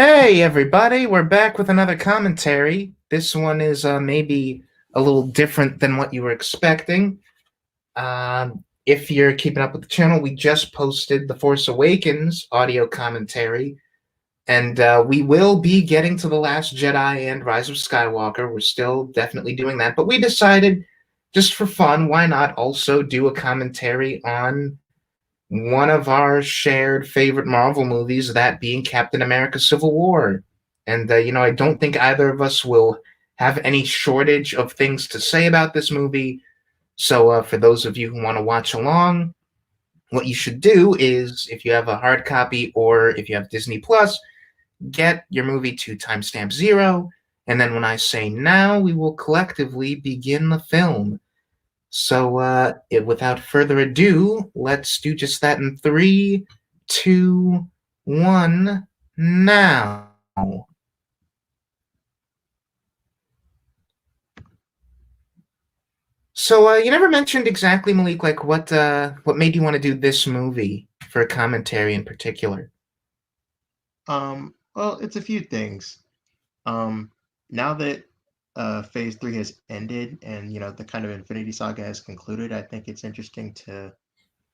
Hey everybody, we're back with another commentary. This one is maybe a little different than what you were expecting. If you're keeping up with the channel, we just posted The Force Awakens audio commentary, and we will be getting to The Last Jedi and Rise of Skywalker. We're still definitely doing that, but we decided, just for fun, why not also do a commentary on one of our shared favorite Marvel movies, that being Captain America Civil War. And, I don't think either of us will have any shortage of things to say about this movie. So, for those of you who want to watch along, what you should do is, if you have a hard copy or if you have Disney Plus, get your movie to timestamp 0. And then when I say now, we will collectively begin the film. So, without further ado, let's do just that in 3, 2, 1, now. So, you never mentioned exactly, Malik, like what made you want to do this movie for a commentary in particular? Well, it's a few things. Now that Phase 3 has ended and the kind of Infinity Saga has concluded, I think it's interesting to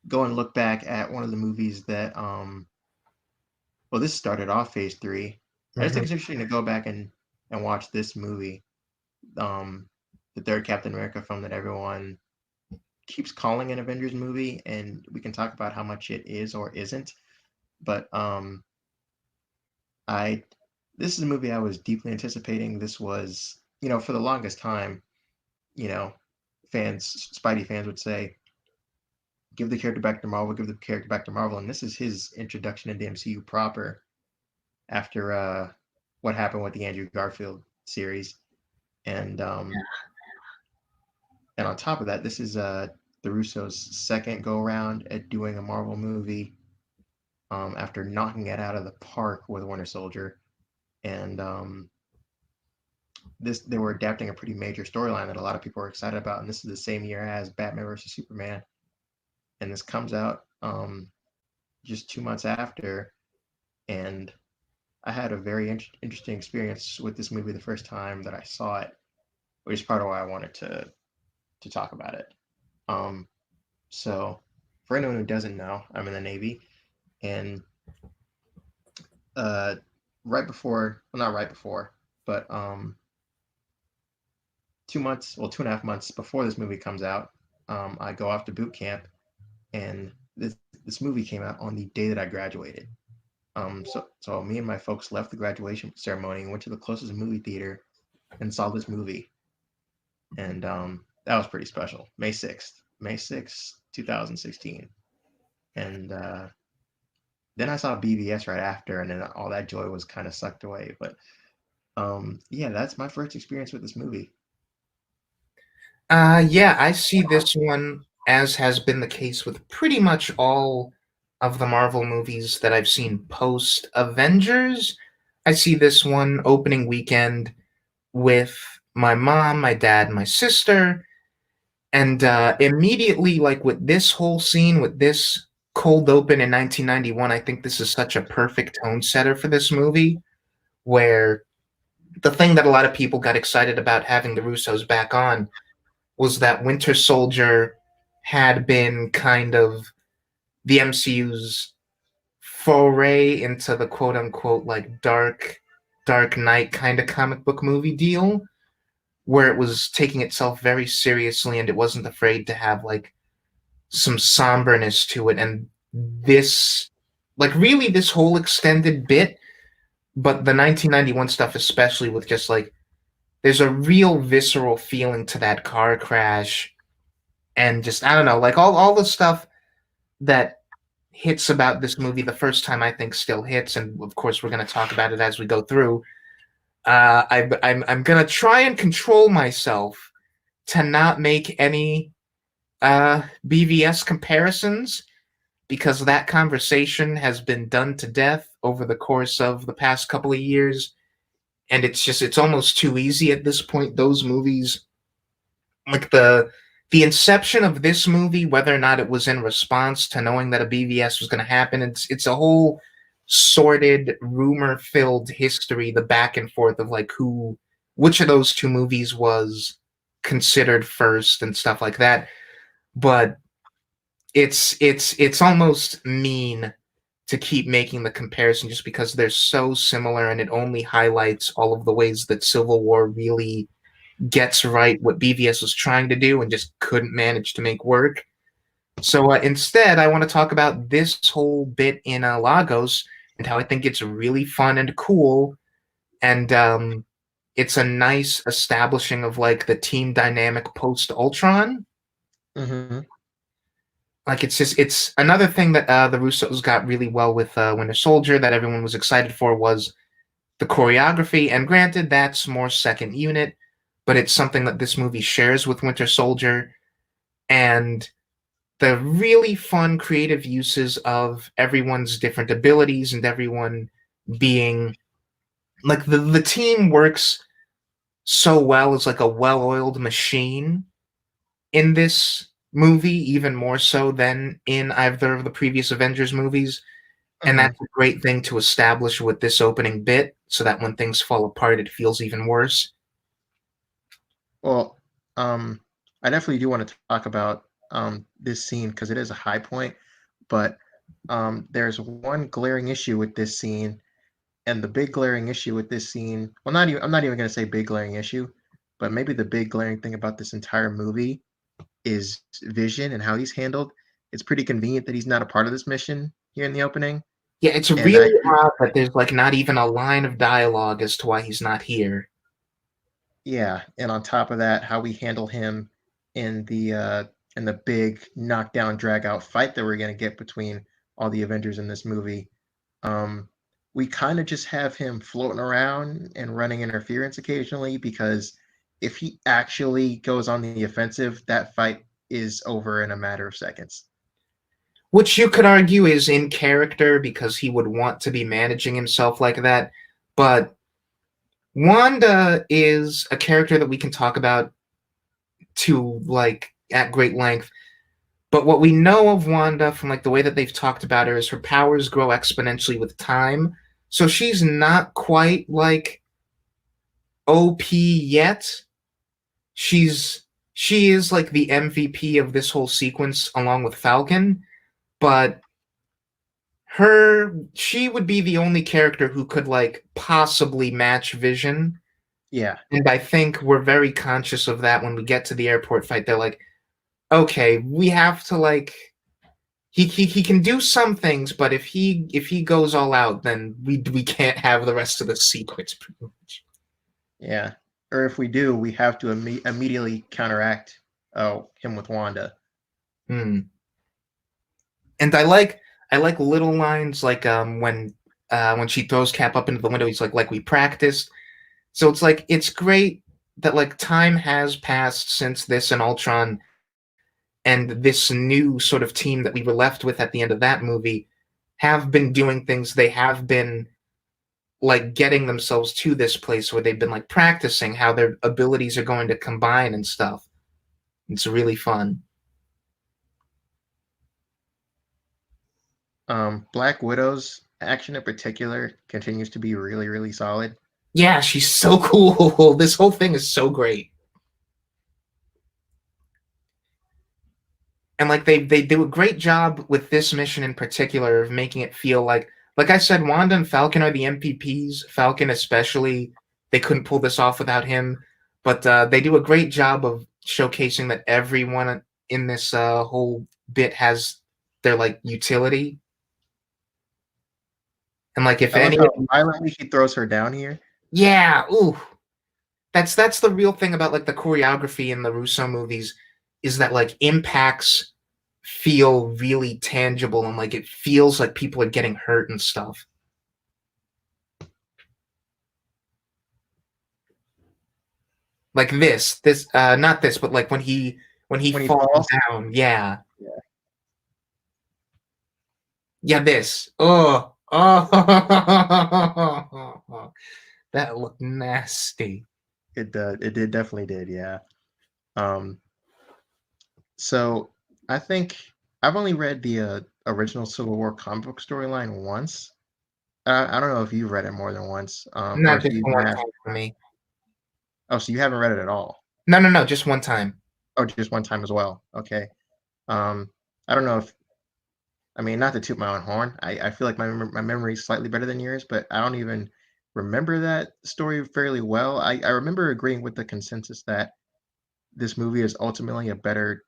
go and look back at one of the movies that well, this started off Phase 3. I just think Mm-hmm. it's interesting to go back and watch this movie, um, the third Captain America film that everyone keeps calling an Avengers movie, and we can talk about how much it is or isn't. But I this is a movie I was deeply anticipating. This was, for the longest time, you know, Spidey fans would say, give the character back to Marvel, give the character back to Marvel. And this is his introduction into MCU proper after what happened with the Andrew Garfield series. And and on top of that, this is the Russo's second go around at doing a Marvel movie after knocking it out of the park with Winter Soldier. And they were adapting a pretty major storyline that a lot of people were excited about, and this is the same year as Batman versus Superman, and this comes out just 2 months after, and I had a very interesting experience with this movie the first time that I saw it, which is part of why I wanted to talk about it. Um, so, for anyone who doesn't know, I'm in the Navy, and uh, right before, well, not right before, but 2 months, well, 2.5 months before this movie comes out, I go off to boot camp, and this movie came out on the day that I graduated. So me and my folks left the graduation ceremony and went to the closest movie theater and saw this movie, and that was pretty special. May 6th, 2016, and then I saw BVS right after, and then all that joy was kind of sucked away. But yeah, that's my first experience with this movie. Yeah, I see this one, as has been the case with pretty much all of the Marvel movies that I've seen post Avengers. I see this one opening weekend with my mom, my dad, my sister, and immediately, like with this whole scene, with this cold open in 1991, I think this is such a perfect tone setter for this movie, where the thing that a lot of people got excited about having the Russos back on was that Winter Soldier had been kind of the MCU's foray into the quote unquote like Dark Knight kind of comic book movie deal, where it was taking itself very seriously and it wasn't afraid to have like some somberness to it. And this, like, really, this whole extended bit, but the 1991 stuff especially, with just like there's a real visceral feeling to that car crash, and just I don't know, like all the stuff that hits about this movie the first time, I think still hits, and of course we're going to talk about it as we go through. I'm going to try and control myself to not make any BVS comparisons, because that conversation has been done to death over the course of the past couple of years, and it's almost too easy at this point. Those movies, like the inception of this movie, whether or not it was in response to knowing that a BVS was going to happen, it's a whole sordid, rumor-filled history, the back and forth of like which of those two movies was considered first and stuff like that. But it's almost mean to keep making the comparison just because they're so similar, and it only highlights all of the ways that Civil War really gets right what BVS was trying to do and just couldn't manage to make work. So instead, I want to talk about this whole bit in Lagos and how I think it's really fun and cool, and it's a nice establishing of like the team dynamic post Ultron. Mm-hmm. Like it's another thing that the Russos got really well with Winter Soldier that everyone was excited for was the choreography. And granted, that's more second unit, but it's something that this movie shares with Winter Soldier, and the really fun creative uses of everyone's different abilities and everyone being like the team works so well as like a well-oiled machine in this movie, even more so than in either of the previous Avengers movies. And Mm-hmm. that's a great thing to establish with this opening bit so that when things fall apart, it feels even worse. Well, I definitely do want to talk about this scene because it is a high point, but there's one glaring issue with this scene, and the big glaring issue with this scene, well, not even I'm not even going to say big glaring issue, but maybe the big glaring thing about this entire movie is Vision and how he's handled. It's pretty convenient that he's not a part of this mission here in the opening, Yeah, it's and I really odd that there's like not even a line of dialogue as to why he's not here. yeah, and on top of that, how we handle him in the big knockdown drag out fight that we're gonna get between all the Avengers in this movie. Um, we kind of just have him floating around and running interference occasionally because if he actually goes on the offensive, that fight is over in a matter of seconds. Which you could argue is in character because he would want to be managing himself like that. But Wanda is a character that we can talk about to like at great length. But what we know of Wanda from like the way that they've talked about her is her powers grow exponentially with time. So she's not quite like OP yet. She's she is like the MVP of this whole sequence along with Falcon, but she would be the only character who could like possibly match Vision. Yeah, And I think we're very conscious of that when we get to the airport fight. They're like, okay, we have to like he can do some things, but if he goes all out, then we can't have the rest of the sequence pretty much. yeah. Or if we do, we have to immediately counteract him with Wanda. Hmm. And I like little lines like when she throws Cap up into the window, he's like we practiced. So it's like it's great that like time has passed since this and Ultron, and this new sort of team that we were left with at the end of that movie have been doing things. They have been like getting themselves to this place where they've been like practicing how their abilities are going to combine and stuff. It's really fun. Black Widow's action in particular continues to be really, really solid. Yeah, she's so cool. This whole thing is so great. And like they do a great job with this mission in particular of making it feel like I said, Wanda and Falcon are the MPPs. Falcon especially, they couldn't pull this off without him. But they do a great job of showcasing that everyone in this whole bit has their like utility. And like if I love any of how violently he throws her down here. yeah, ooh, that's the real thing about like the choreography in the Russo movies is that like impacts feel really tangible and like it feels like people are getting hurt and stuff. Like this not this, but like when he When he falls falls. down, yeah. Yeah. Yeah, this. Oh, that looked nasty. It did definitely did, yeah. Um, so I think I've only read the original Civil War comic book storyline once, I don't know if you've read it more than once, or Not if just you one have. time for me. Oh, so you haven't read it at all? No, no, no, just one time. Oh, just one time as well. Okay. Um, I don't know if I mean, not to toot my own horn. I feel like my memory is slightly better than yours, but I don't even remember that story fairly well. I remember agreeing with the consensus that this movie is ultimately a better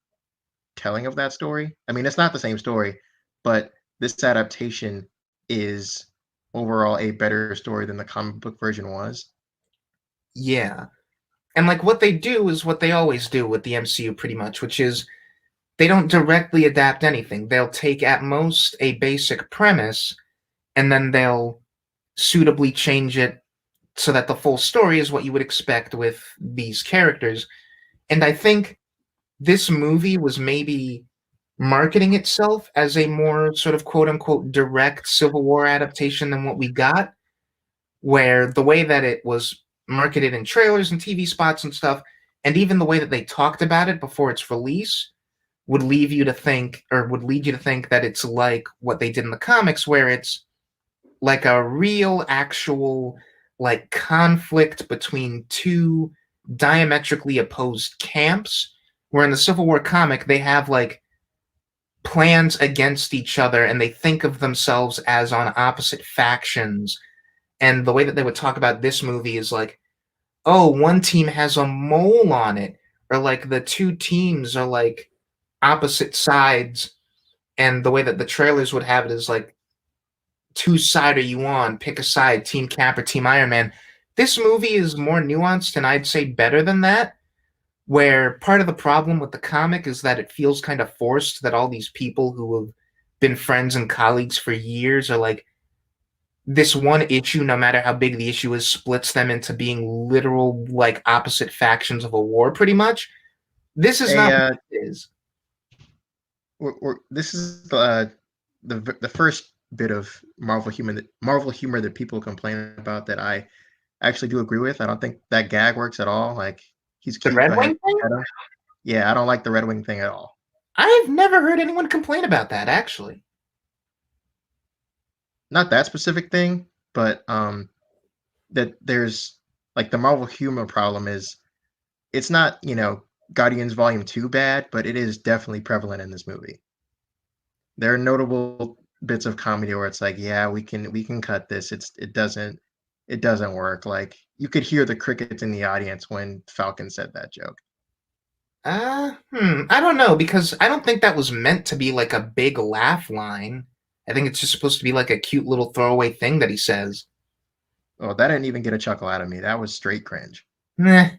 telling of that story. I mean, it's not the same story, but this adaptation is overall a better story than the comic book version was. Yeah. And like what they do is what they always do with the MCU pretty much, which is they don't directly adapt anything. They'll take at most a basic premise and then they'll suitably change it so that the full story is what you would expect with these characters. And I think this movie was maybe marketing itself as a more sort of quote unquote direct Civil War adaptation than what we got, where the way that it was marketed in trailers and TV spots and stuff, and even the way that they talked about it before its release would leave you to think, or would lead you to think that it's like what they did in the comics, where it's like a real, actual, like conflict between two diametrically opposed camps. Where in the Civil War comic, they have like plans against each other and they think of themselves as on opposite factions. And the way that they would talk about this movie is like, oh, one team has a mole on it, or like the two teams are like opposite sides. And the way that the trailers would have it is like, whose side are you on? Pick a side, Team Cap or Team Iron Man. This movie is more nuanced and I'd say better than that. Where part of the problem with the comic is that it feels kind of forced that all these people who have been friends and colleagues for years are like, this one issue, no matter how big the issue is, splits them into being literal, like, opposite factions of a war, pretty much. This is Hey, not what it is. this is the first bit of Marvel humor that people complain about that I actually do agree with. I don't think that gag works at all. Like he's The cute. Go Red ahead. Wing thing? Yeah, I don't like the Red Wing thing at all. I've never heard anyone complain about that, actually. Not that specific thing, but that there's like the Marvel humor problem is it's not Guardians Volume 2 bad, but it is definitely prevalent in this movie. There are notable bits of comedy where it's like, yeah, we can cut this. It doesn't work. Like you could hear the crickets in the audience when Falcon said that joke. I don't know, because I don't think that was meant to be like a big laugh line. I think it's just supposed to be like a cute little throwaway thing that he says. Oh, that didn't even get a chuckle out of me. That was straight cringe. Meh.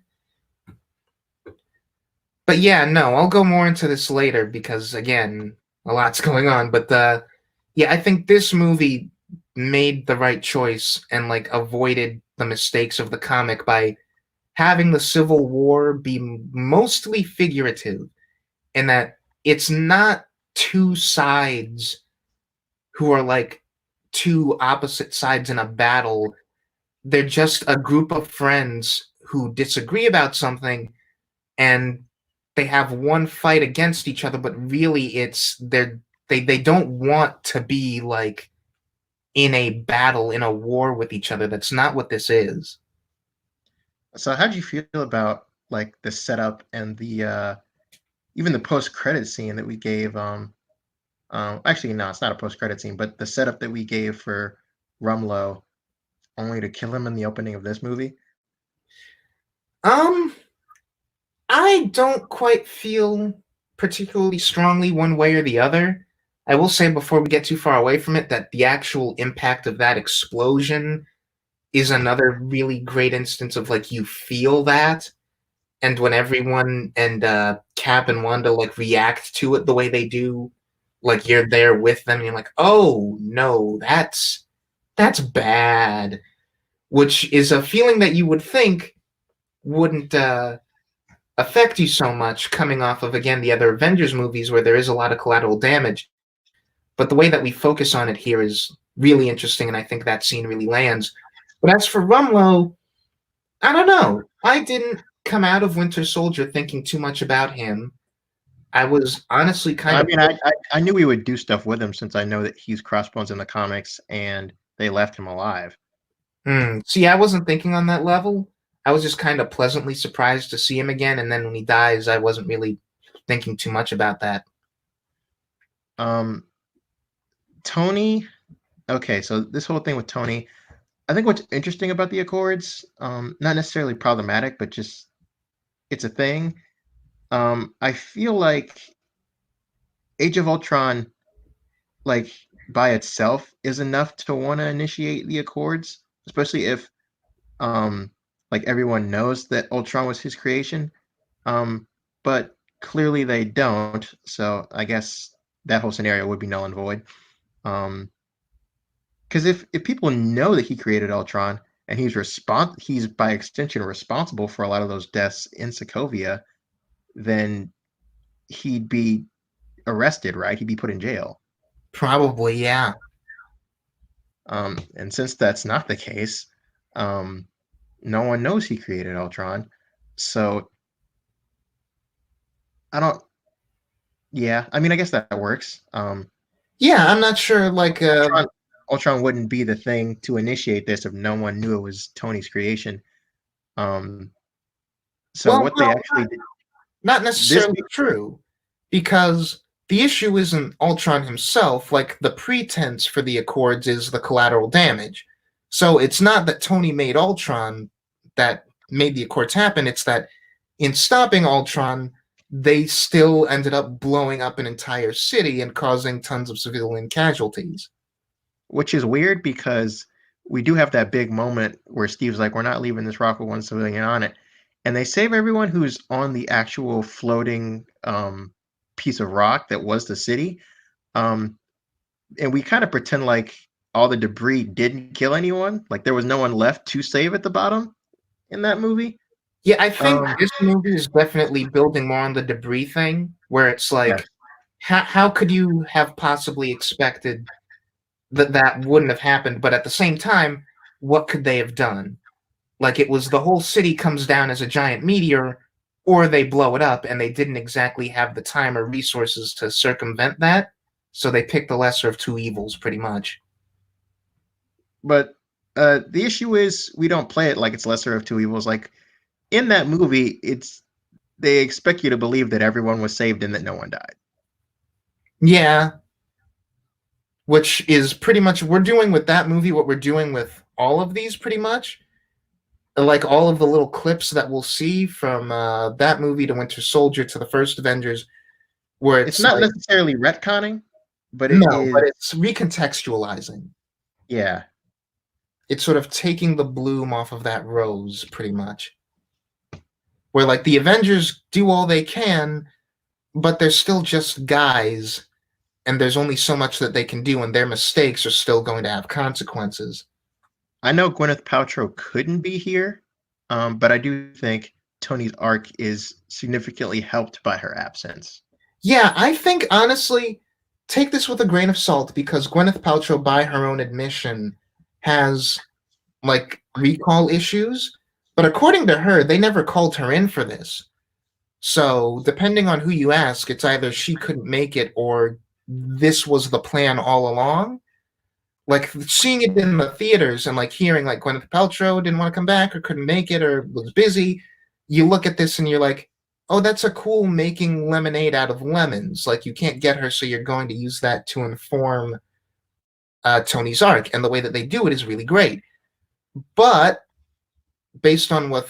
But yeah, no, I'll go more into this later because again, a lot's going on. But yeah, I think this movie made the right choice and like avoided the mistakes of the comic by having the Civil War be mostly figurative, in that it's not two sides who are like two opposite sides in a battle. They're just a group of friends who disagree about something and they have one fight against each other, but really they don't want to be like in a battle, in a war with each other. That's not what this is. So how'd you feel about like the setup and the even the post credit scene that we gave actually no, it's not a post credit scene, but the setup that we gave for Rumlow only to kill him in the opening of this movie? Um, I don't quite feel particularly strongly one way or the other. I will say before we get too far away from it that the actual impact of that explosion is another really great instance of like you feel that, and when everyone and Cap and Wanda like react to it the way they do, like you're there with them, and you're like, oh no, that's bad, which is a feeling that you would think wouldn't affect you so much coming off of again the other Avengers movies where there is a lot of collateral damage. But the way that we focus on it here is really interesting, and I think that scene really lands. But as for Rumlow, I don't know. I didn't come out of Winter Soldier thinking too much about him. I was honestly kind I of mean, I knew we would do stuff with him since I know that he's Crossbones in the comics, and they left him alive. See, I wasn't thinking on that level. I was just kind of pleasantly surprised to see him again, and then when he dies, I wasn't really thinking too much about that. Um, Tony. Okay, so this whole thing with Tony, I think what's interesting about the Accords, not necessarily problematic, but just it's a thing. I feel like Age of Ultron, like by itself, is enough to want to initiate the Accords, especially if um like everyone knows that Ultron was his creation. But clearly they don't, so I guess that whole scenario would be null and void. Because if people know that he created Ultron and he's by extension responsible for a lot of those deaths in Sokovia, then he'd be arrested, right? He'd be put in jail. Probably, yeah. And since that's not the case, um, no one knows he created Ultron. So I don't. Yeah, I mean, I guess that works. Yeah, I'm not sure, like, Ultron, Ultron wouldn't be the thing to initiate this if no one knew it was Tony's creation. Um, so well, what they no, actually did, not this necessarily true, because the issue isn't Ultron himself. Like, the pretense for the Accords is the collateral damage. So it's not that Tony made Ultron that made the Accords happen. It's that in stopping Ultron, they still ended up blowing up an entire city and causing tons of civilian casualties. which is weird because we do have that big moment where Steve's like, "We're not leaving this rock with one civilian on it," and they save everyone who's on the actual floating piece of rock that was the city, um, and we kind of pretend like all the debris didn't kill anyone, like there was no one left to save at the bottom in that movie. Yeah, I think Um, this movie is definitely building more on the debris thing, where it's yeah, like, how could you have possibly expected that that wouldn't have happened? But at the same time, what could they have done? Like, it was the whole city comes down as a giant meteor, or they blow it up, and they didn't exactly have the time or resources to circumvent that. So they picked the lesser of two evils, pretty much. but the issue is we don't play it like it's lesser of two evils. Like in that movie, it's they expect you to believe that everyone was saved and that no one died. Yeah, which is pretty much we're doing with that movie what we're doing with all of these, pretty much. Like all of the little clips that we'll see from that movie to Winter Soldier to the first Avengers, where It's it's not like, necessarily retconning, but it no, but is, it's recontextualizing. yeah. It's sort of taking the bloom off of that rose, pretty much. Where like the Avengers do all they can, but they're still just guys, and there's only so much that they can do, and their mistakes are still going to have consequences. I know Gwyneth Paltrow couldn't be here, but I do think Tony's arc is significantly helped by her absence. Yeah, I think honestly, take this with a grain of salt because Gwyneth Paltrow, by her own admission, has like recall issues. But according to her, they never called her in for this. So depending on who you ask, it's either she couldn't make it or this was the plan all along. Like seeing it in the theaters and like hearing like Gwyneth Paltrow didn't want to come back or couldn't make it or was busy, you look at this and you're like, oh, that's a cool making lemonade out of lemons. Like you can't get her, so you're going to use that to inform Tony's arc, and the way that they do it is really great. But based on what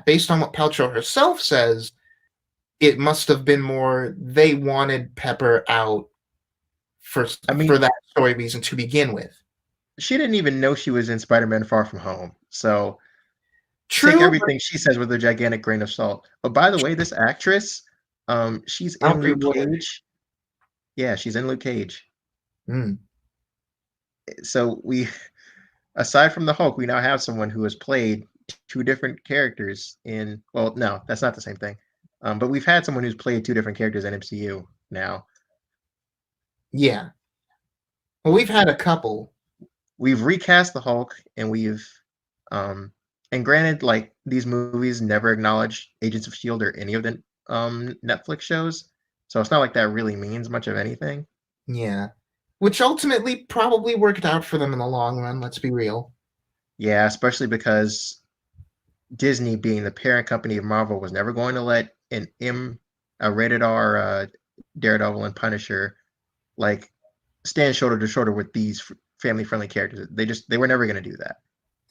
based on what Paltrow herself says, it must have been more they wanted Pepper out for I for mean, that story reason to begin with. she didn't even know she was in Spider-Man Far From Home. So take True, but everything she says with a gigantic grain of salt. But by the way, this actress, she's in Aubrey Luke Wood. Cage. Yeah, she's in Luke Cage. Mm, So we, aside from the Hulk, we now have someone who has played two different characters in. Well, no, that's not the same thing. But we've had someone who's played two different characters in MCU now. yeah. Well, we've had a couple. We've recast the Hulk, and and granted, like these movies never acknowledge Agents of Shield or any of the Netflix shows, so it's not like that really means much of anything. Yeah. which ultimately probably worked out for them in the long run. Let's be real. Yeah, especially because Disney, being the parent company of Marvel, was never going to let a rated R Daredevil and Punisher like stand shoulder to shoulder with these family friendly characters. They were never going to do that.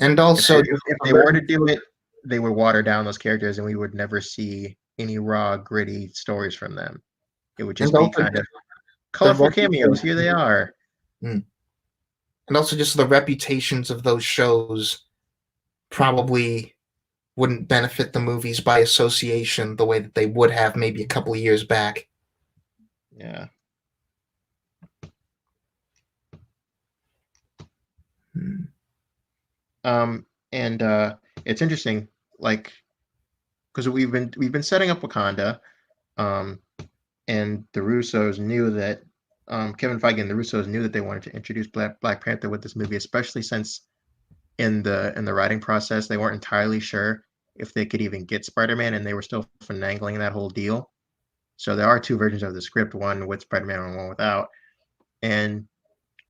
And If also, if they were to do it, they would water down those characters, and we would never see any raw, gritty stories from them. It would and just be also kind of the colorful cameos. Here they reputation, are. and also just the reputations of those shows probably wouldn't benefit the movies by association the way that they would have maybe a couple of years back. Yeah. Hmm. And it's interesting, like, because we've been setting up Wakanda, um, and the Russos knew that Kevin Feige and the Russos knew that they wanted to introduce Black Panther with this movie, especially since in the writing process they weren't entirely sure if they could even get Spider-Man, and they were still finagling that whole deal. So there are two versions of the script, one with Spider-Man and one without. And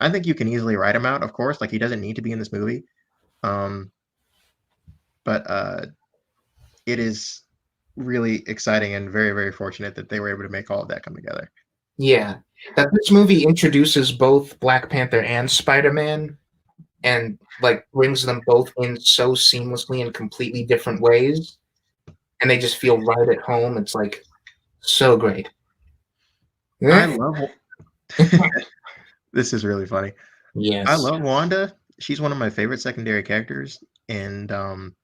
I think you can easily write him out, of course. Like, he doesn't need to be in this movie. Um, but it is really exciting and very, very fortunate that they were able to make all of that come together. Yeah, that this movie introduces both Black Panther and Spider-Man and like brings them both in so seamlessly in completely different ways, and they just feel right at home. It's like so great. I Eh? love this is really funny. I Yes. love Wanda. She's one of my favorite secondary characters, and I'm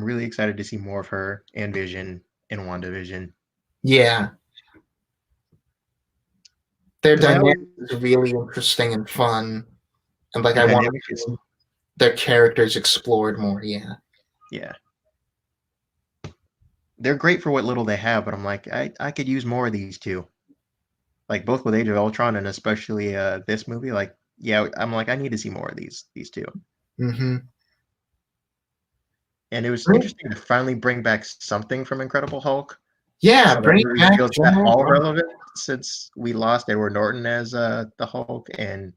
really excited to see more of her and Vision in WandaVision. Yeah. Their Because I always dynamic is really interesting and fun, and like the I want dynamic is their characters explored more. Yeah. yeah. They're great for what little they have, but I'm like, I could use more of these two. Like, both with Age of Ultron and especially this movie. Like, yeah, I'm like, I need to see more of these two. Mm-hmm. And it was interesting to finally bring back something from Incredible Hulk. Yeah, So that bring movie back feels at General all Ross. relevant since we lost Edward Norton as the Hulk, and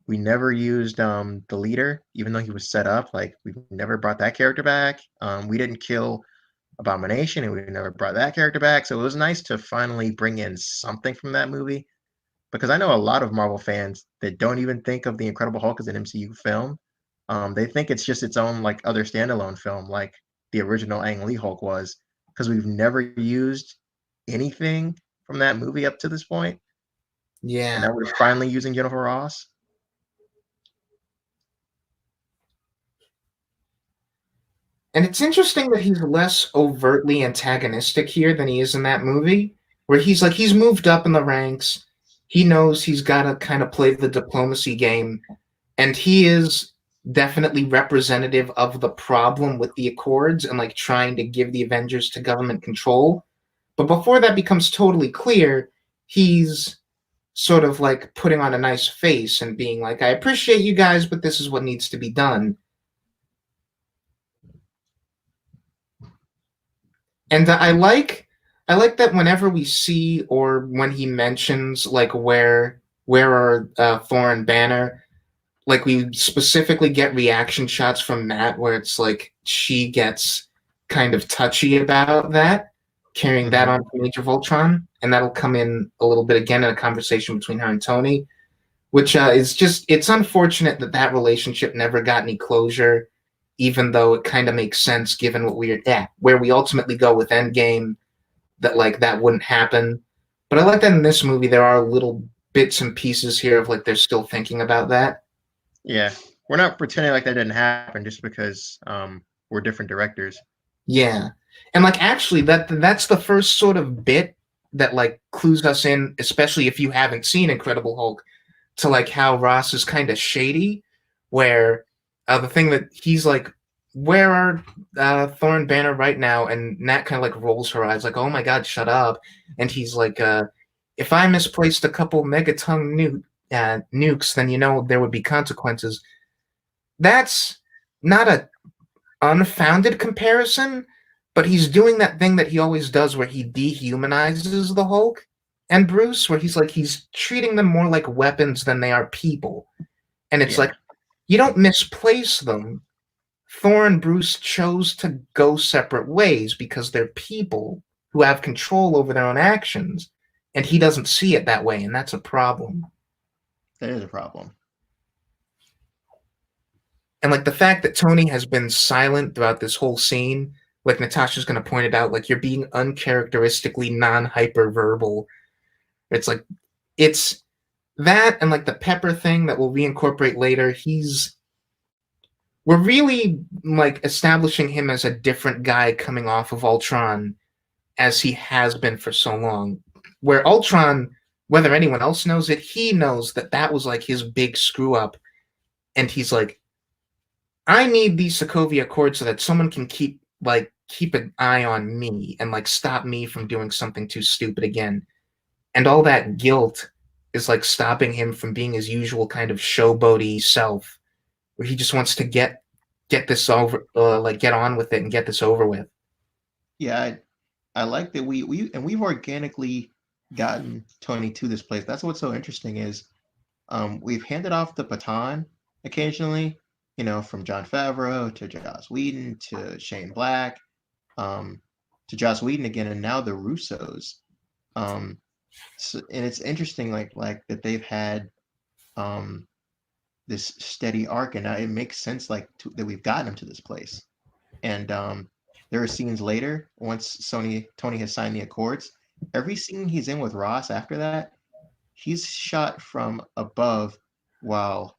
we never used the leader, even though he was set up. Like, we never brought that character back. We didn't kill Abomination, and we never brought that character back. So it was nice to finally bring in something from that movie, because I know a lot of Marvel fans that don't even think of the Incredible Hulk as an MCU film. They think it's just its own like other standalone film, like the original Ang Lee Hulk was, because we've never used anything from that movie up to this point, and Yeah. now we're finally using Jennifer Ross. And it's interesting that he's less overtly antagonistic here than he is in that movie, where he's like he's moved up in the ranks. He knows he's got to kind of play the diplomacy game, and he is definitely representative of the problem with the Accords and like trying to give the Avengers to government control. But before that becomes totally clear, he's sort of like putting on a nice face and being like, I appreciate you guys, but this is what needs to be done. And I like that whenever we see or when he mentions like where are Thor and Banner, like we specifically get reaction shots from Nat where it's like she gets kind of touchy about that, carrying that Mm-hmm. on from Age of Ultron, and that'll come in a little bit again in a conversation between her and Tony, which is just it's unfortunate that that relationship never got any closure, even though it kind of makes sense given what we're at, where we ultimately go with Endgame, that like that wouldn't happen. But I like that in this movie there are little bits and pieces here of like they're still thinking about that. Yeah, we're not pretending like that didn't happen just because we're different directors. Yeah. And like actually that's the first sort of bit that like clues us in, especially if you haven't seen Incredible Hulk, to like how Ross is kind of shady, where the thing that he's like, where are Thor and Banner right now? And Nat kind of like rolls her eyes, like, oh my god, shut up. And he's like, if I misplaced a couple megaton nukes, then you know there would be consequences. That's not a unfounded comparison, but he's doing that thing that he always does where he dehumanizes the Hulk. and Bruce, where he's treating them more like weapons than they are people. And it's Yeah, like, you don't misplace them. Thor and Bruce chose to go separate ways because they're people who have control over their own actions, and he doesn't see it that way, and that's a problem. that is a problem. And like the fact that Tony has been silent throughout this whole scene, like Natasha's going to point it out, like you're being uncharacteristically non-hyper verbal. It's like it's that and like the Pepper thing that we'll reincorporate later. We're really like establishing him as a different guy coming off of Ultron as he has been for so long. Where Ultron, whether anyone else knows it, he knows that that was like his big screw up, and he's like, I need these Sokovia Accords so that someone can keep an eye on me and like stop me from doing something too stupid again. And all that guilt is like stopping him from being his usual kind of showboaty self, where he just wants to get this over, like get on with it and get this over with. Yeah, I like that we've organically gotten Tony to this place. That's what's so interesting is we've handed off the baton occasionally, from Jon Favreau to Joss Whedon to Shane Black, to Joss Whedon again, and now the Russos. And it's interesting, like that they've had this steady arc, and now it makes sense, that we've gotten them to this place. And there are scenes later, once Tony has signed the Accords, every scene he's in with Ross after that, he's shot from above, while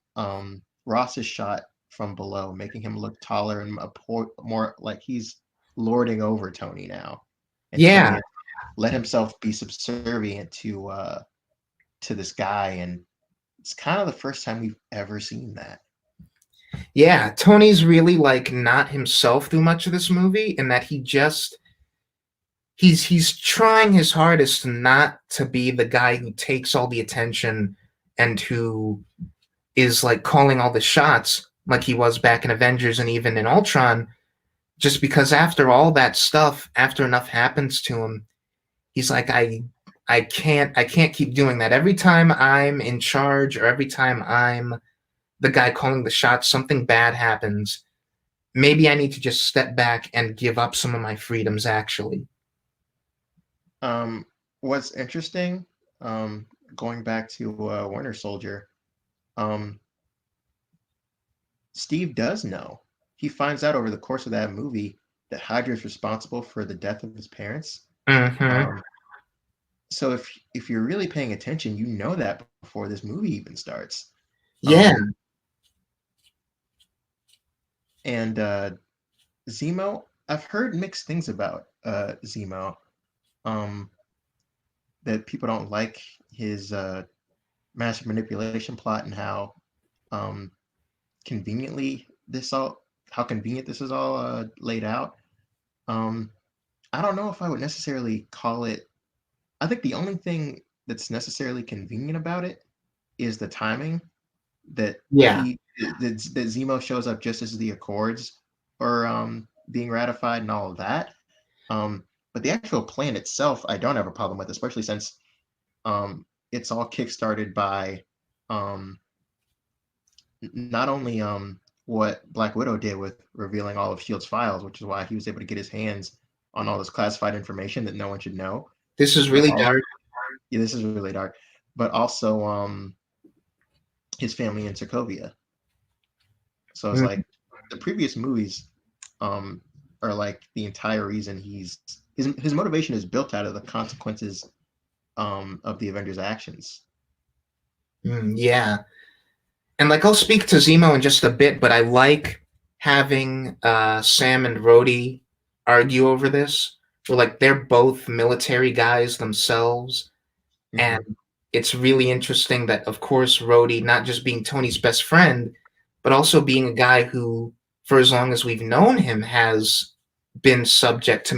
Ross is shot from below, making him look taller and more like he's lording over Tony now. And Tony Yeah, has let himself be subservient to this guy, and it's kind of the first time we've ever seen that. yeah. Tony's really like not himself through much of this movie, in that he's trying his hardest not to be the guy who takes all the attention and who is like calling all the shots like he was back in Avengers and even in Ultron, just because after all that stuff, after enough happens to him, he's like, I can't keep doing that. Every time I'm in charge or every time I'm the guy calling the shots, something bad happens. Maybe I need to just step back and give up some of my freedoms actually. Um, what's interesting, going back to Winter Soldier, um, Steve does know. He finds out over the course of that movie that Hydra is responsible for the death of his parents. Mm-hmm. Um, so if you're really paying attention, you know that before this movie even starts. Yeah. Um, and Zemo, I've heard mixed things about Zemo. Um, that people don't like his massive manipulation plot, and um, conveniently this all how convenient this is all laid out. Um, I don't know if I would necessarily call it. I think the only thing that's necessarily convenient about it is the timing, that Yeah. that Zemo shows up just as the Accords are being ratified and all of that. But the actual plan itself, I don't have a problem with, especially since it's all kickstarted by not only what Black Widow did with revealing all of Shield's files, which is why he was able to get his hands on all this classified information that no one should know. This is But really dark. yeah, this is really dark. But also his family in Sokovia. So it's Mm. like the previous movies are like the entire reason his motivation is built out of the consequences of the Avengers' actions. Yeah. And like I'll speak to Zemo in just a bit, but I like having Sam and Rhodey argue over this. Where like they're both military guys themselves, and Mm-hmm. it's really interesting that of course Rhodey not just being Tony's best friend, but also being a guy who, for as long as we've known him, has been subject to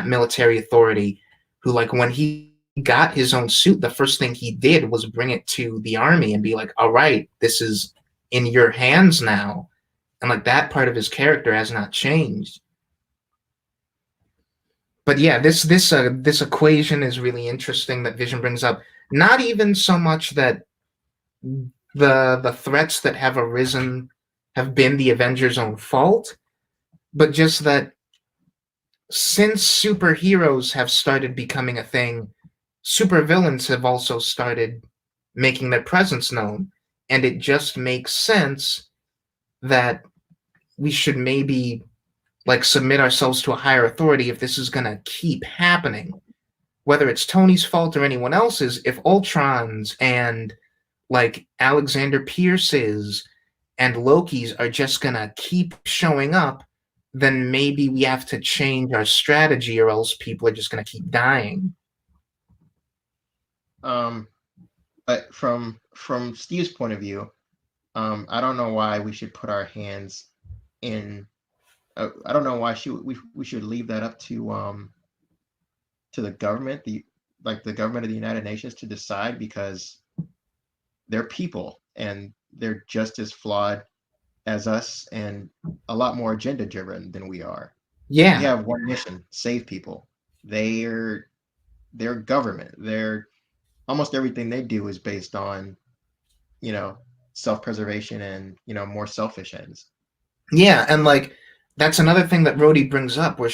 military authority. Who like when he got his own suit, the first thing he did was bring it to the army and be like, all right, this is in your hands now. And like that part of his character has not changed. But yeah, this equation is really interesting that Vision brings up. Not even so much that the threats that have arisen have been the Avengers' own fault, but just that since superheroes have started becoming a thing, supervillains have also started making their presence known. And it just makes sense that we should maybe like submit ourselves to a higher authority if this is going to keep happening. Whether it's Tony's fault or anyone else's, if Ultron's and like Alexander Pierce's and Loki's are just going to keep showing up, then maybe we have to change our strategy or else people are just going to keep dying. But from Steve's point of view, I don't know why we should put our hands in. I don't know why we should leave that up to the government, the government of the United Nations to decide, because they're people and they're just as flawed as us and a lot more agenda driven than we are. Yeah. We have one mission: save people. They're government. They're almost everything they do is based on, self-preservation and, more selfish ends. Yeah, and like that's another thing that Rhodey brings up, where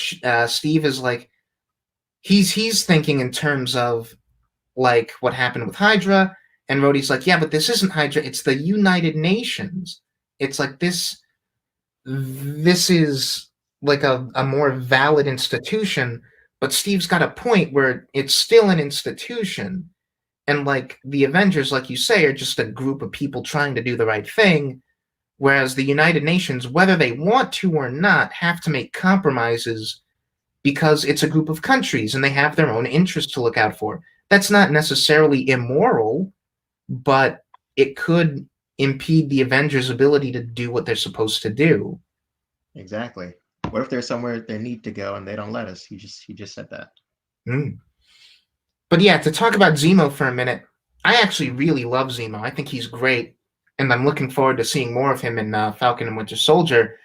Steve is like, he's thinking in terms of like what happened with Hydra, and Rhodey's like, yeah, but this isn't Hydra; it's the United Nations. It's like this is like a more valid institution, but Steve's got a point where it's still an institution. And like the Avengers, like you say, are just a group of people trying to do the right thing, whereas the United Nations, whether they want to or not, have to make compromises because it's a group of countries and they have their own interests to look out for. That's not necessarily immoral, but it could impede the Avengers' ability to do what they're supposed to do. Exactly. What if there's somewhere they need to go and they don't let us? He just said that. Mm. But yeah, to talk about Zemo for a minute, I actually really love Zemo. I think he's great, and I'm looking forward to seeing more of him in Falcon and Winter Soldier.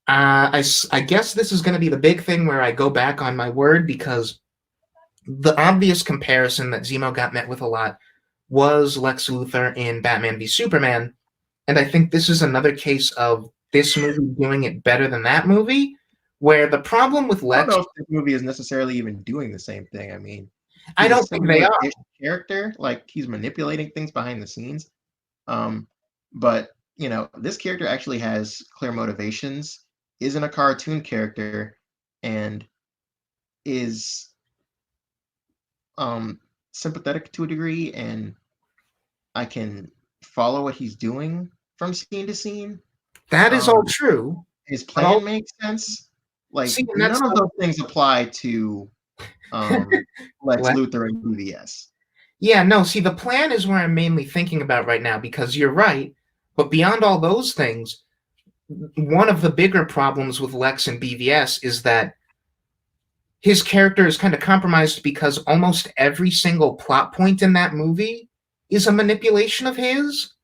I guess this is going to be the big thing where I go back on my word, because the obvious comparison that Zemo got met with a lot was Lex Luthor in Batman v Superman, and I think this is another case of this movie doing it better than that movie, where the problem with Lex... I don't know if this movie is necessarily even doing the same thing. I mean, I don't think they are. Character, like he's manipulating things behind the scenes. But this character actually has clear motivations, isn't a cartoon character, and is sympathetic to a degree, and I can follow what he's doing from scene to scene. That is all true. His plan makes sense. Like, none of those things apply to Lex Luthor and BVS. Yeah, no, see, the plan is where I'm mainly thinking about right now, because you're right, but beyond all those things, one of the bigger problems with Lex and BVS is that his character is kind of compromised because almost every single plot point in that movie is a manipulation of his.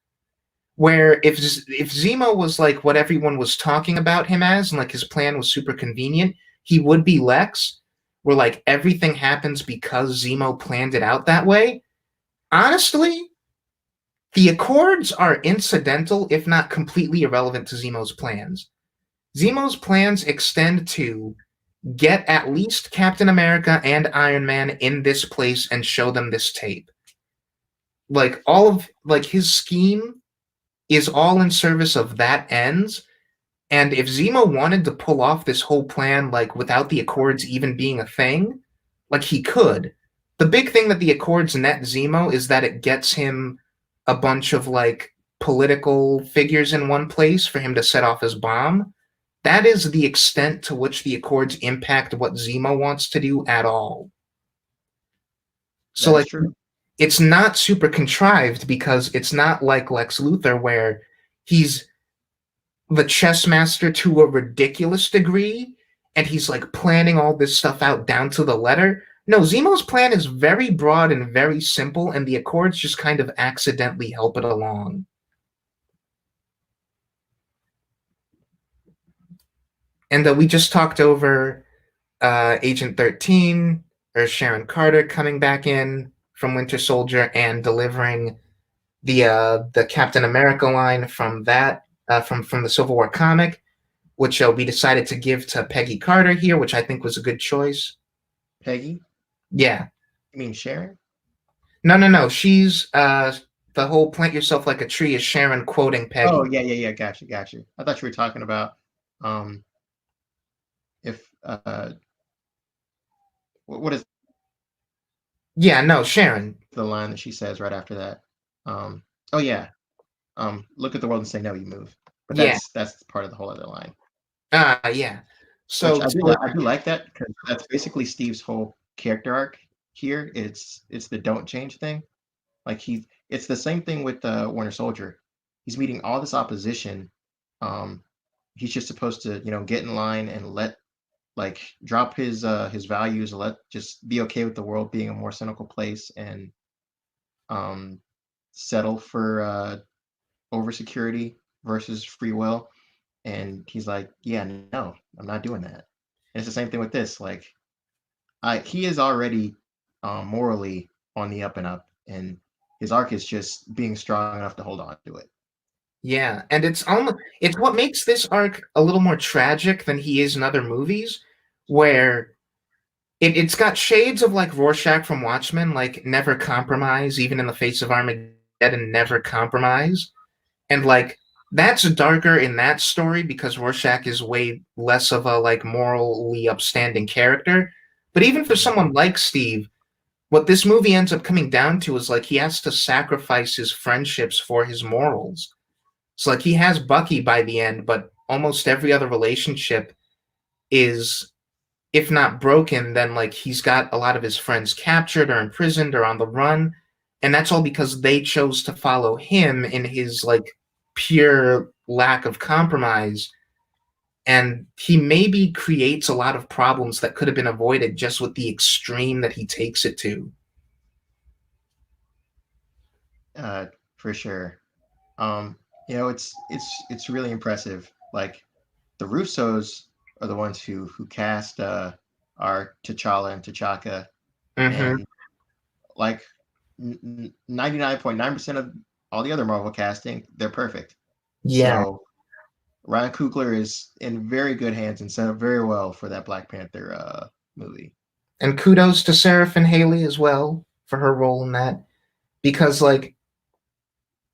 Where if Zemo was like what everyone was talking about him as, and like his plan was super convenient, he would be Lex, where like everything happens because Zemo planned it out that way. Honestly, the Accords are incidental, if not completely irrelevant to Zemo's plans. Zemo's plans extend to get at least Captain America and Iron Man in this place and show them this tape. Like all of like his scheme is all in service of that ends. And if Zemo wanted to pull off this whole plan, like without the Accords even being a thing, like he could. The big thing that the Accords net Zemo is that it gets him a bunch of like political figures in one place for him to set off his bomb. That is the extent to which the Accords impact what Zemo wants to do at all. So like, it's not super contrived, because it's not like Lex Luthor where he's the chess master to a ridiculous degree and he's like planning all this stuff out down to the letter. No, Zemo's plan is very broad and very simple, and the Accords just kind of accidentally help it along. And we just talked over Agent 13 or Sharon Carter coming back in from Winter Soldier and delivering the Captain America line from that from the Civil War comic, which we decided to give to Peggy Carter here, which I think was a good choice. Peggy? Yeah, You mean Sharon? no, no, no. She's the whole "plant yourself like a tree" is Sharon quoting Oh, Peggy. yeah, yeah, yeah. Gotcha, gotcha. I thought you were talking about um if what is Yeah, no, Sharon. the line that she says right after that? Um, oh yeah. Look at the world and say no, you move. But Yeah, that's part of the whole other line. yeah. Which So, I do like that because that's basically Steve's whole character arc here. It's the don't change thing. Like it's the same thing with Winter Soldier. He's meeting all this opposition. Um, he's just supposed to, get in line and let like drop his values, and let just be okay with the world being a more cynical place, and um, settle for over security versus free will. And he's like, yeah, no, I'm not doing that. And it's the same thing with this. Like, he is already morally on the up and up, and his arc is just being strong enough to hold on to it. yeah, and it's what makes this arc a little more tragic than he is in other movies, where it's got shades of like Rorschach from Watchmen, like never compromise, even in the face of Armageddon, never compromise. And like that's darker in that story because Rorschach is way less of a like morally upstanding character. But even for Mhm. someone like Steve, what this movie ends up coming down to is like he has to sacrifice his friendships for his morals. So like he has Bucky by the end, but almost every other relationship is, if not broken, then like he's got a lot of his friends captured or imprisoned or on the run. And that's all because they chose to follow him in his like pure lack of compromise. And he maybe creates a lot of problems that could have been avoided just with the extreme that he takes it to. Uh, for sure. Um, it's really impressive. Like the Russos are the ones who cast our T'Challa and T'Chaka, Mm-hmm. and like 99.9% of all the other Marvel casting, they're perfect. Yeah. So Ryan Coogler is in very good hands and set up very well for that Black Panther movie. And kudos to Sarah Haley as well for her role in that. Because like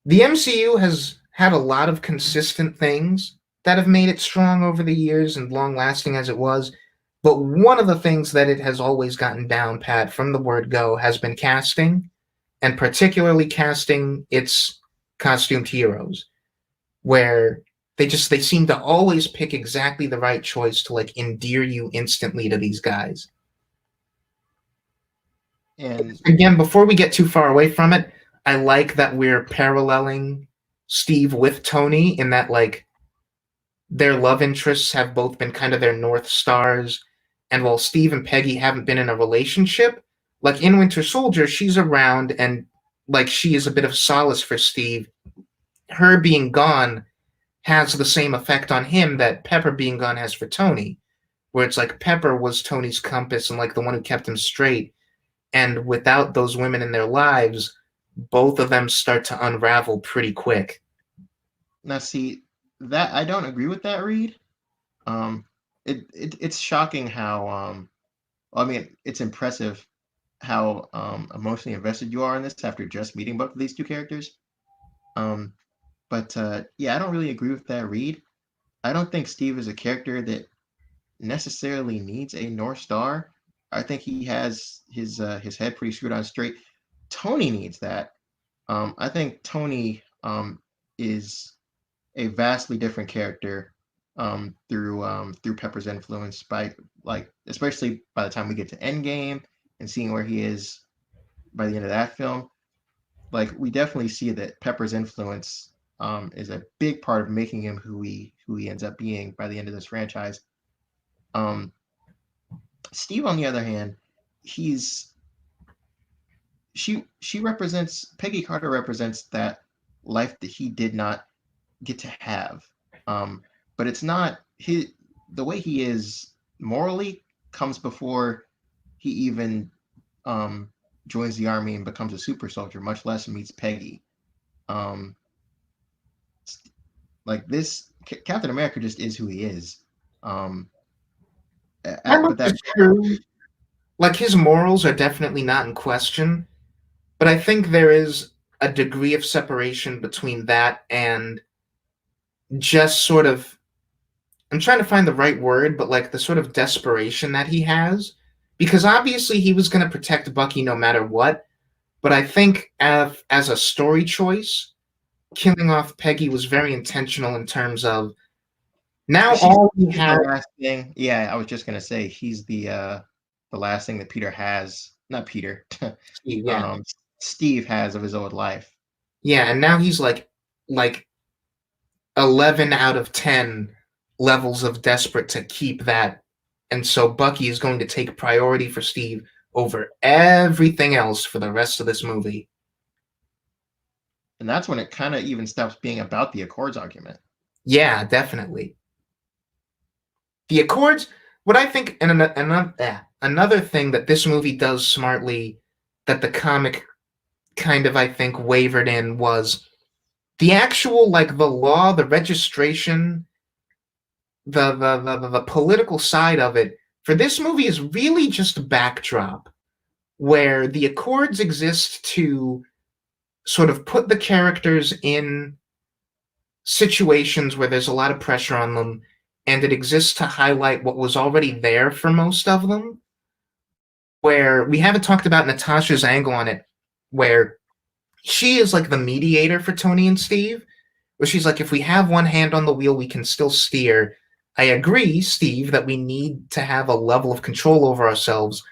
the MCU has had a lot of consistent things that have made it strong over the years and long lasting as it was. But one of the things that it has always gotten down pat from the word go has been casting, and particularly casting its costumed heroes, where they seem to always pick exactly the right choice to like endear you instantly to these guys. And Again, before we get too far away from it, I like that we're paralleling Steve with Tony in that like their love interests have both been kind of their north stars. And while Steve and Peggy haven't been in a relationship, like in Winter Soldier, she's around and like she is a bit of solace for Steve. Her being gone has the same effect on him that Pepper being gone has for Tony, where it's like Pepper was Tony's compass and like the one who kept him straight. And without those women in their lives, both of them start to unravel pretty quick. now see that I don't agree with that read. Um, it's shocking how I mean it's impressive how emotionally invested you are in this after just meeting both of these two characters. Um, but yeah, I don't really agree with that read. I don't think Steve is a character that necessarily needs a North Star. I think he has his head pretty screwed on straight. Tony needs that. I think Tony is a vastly different character through Pepper's influence, by like especially by the time we get to Endgame and seeing where he is by the end of that film. Like we definitely see that Pepper's influence is a big part of making him who he ends up being by the end of this franchise. Um, Steve, on the other hand, he's she represents Peggy Carter represents that life that he did not get to have. But it's not his the way he is morally. comes before he even um, joins the army and becomes a super soldier, much less meets Peggy. Um, like this, Captain America just is who he is. Um, That much but that is true. Like his morals are definitely not in question, but I think there is a degree of separation between that and just sort of, I'm trying to find the right word, but like the sort of desperation that he has. Because obviously he was going to protect Bucky no matter what, but I think as a story choice, killing off Peggy was very intentional in terms of now she's all we she's the have. last thing. Yeah, I was just gonna say he's the last thing that Peter has. Not Peter. Yeah, um, Steve has of his old life. yeah, and now he's like 11 out of 10 levels of desperate to keep that. And so Bucky is going to take priority for Steve over everything else for the rest of this movie. And that's when it kind of even stops being about the Accords argument. Yeah, definitely. The Accords, what I think, and another thing that this movie does smartly that the comic kind of, I think, wavered in was the actual, like, the law, the registration, the political side of it for this movie is really just a backdrop where the Accords exist to sort of put the characters in situations where there's a lot of pressure on them, and it exists to highlight what was already there for most of them. Where we haven't talked about Natasha's angle on it, where she is like the mediator for Tony and Steve, where she's like, if we have one hand on the wheel, we can still steer. I agree, Steve, that we need to have a level of control over ourselves,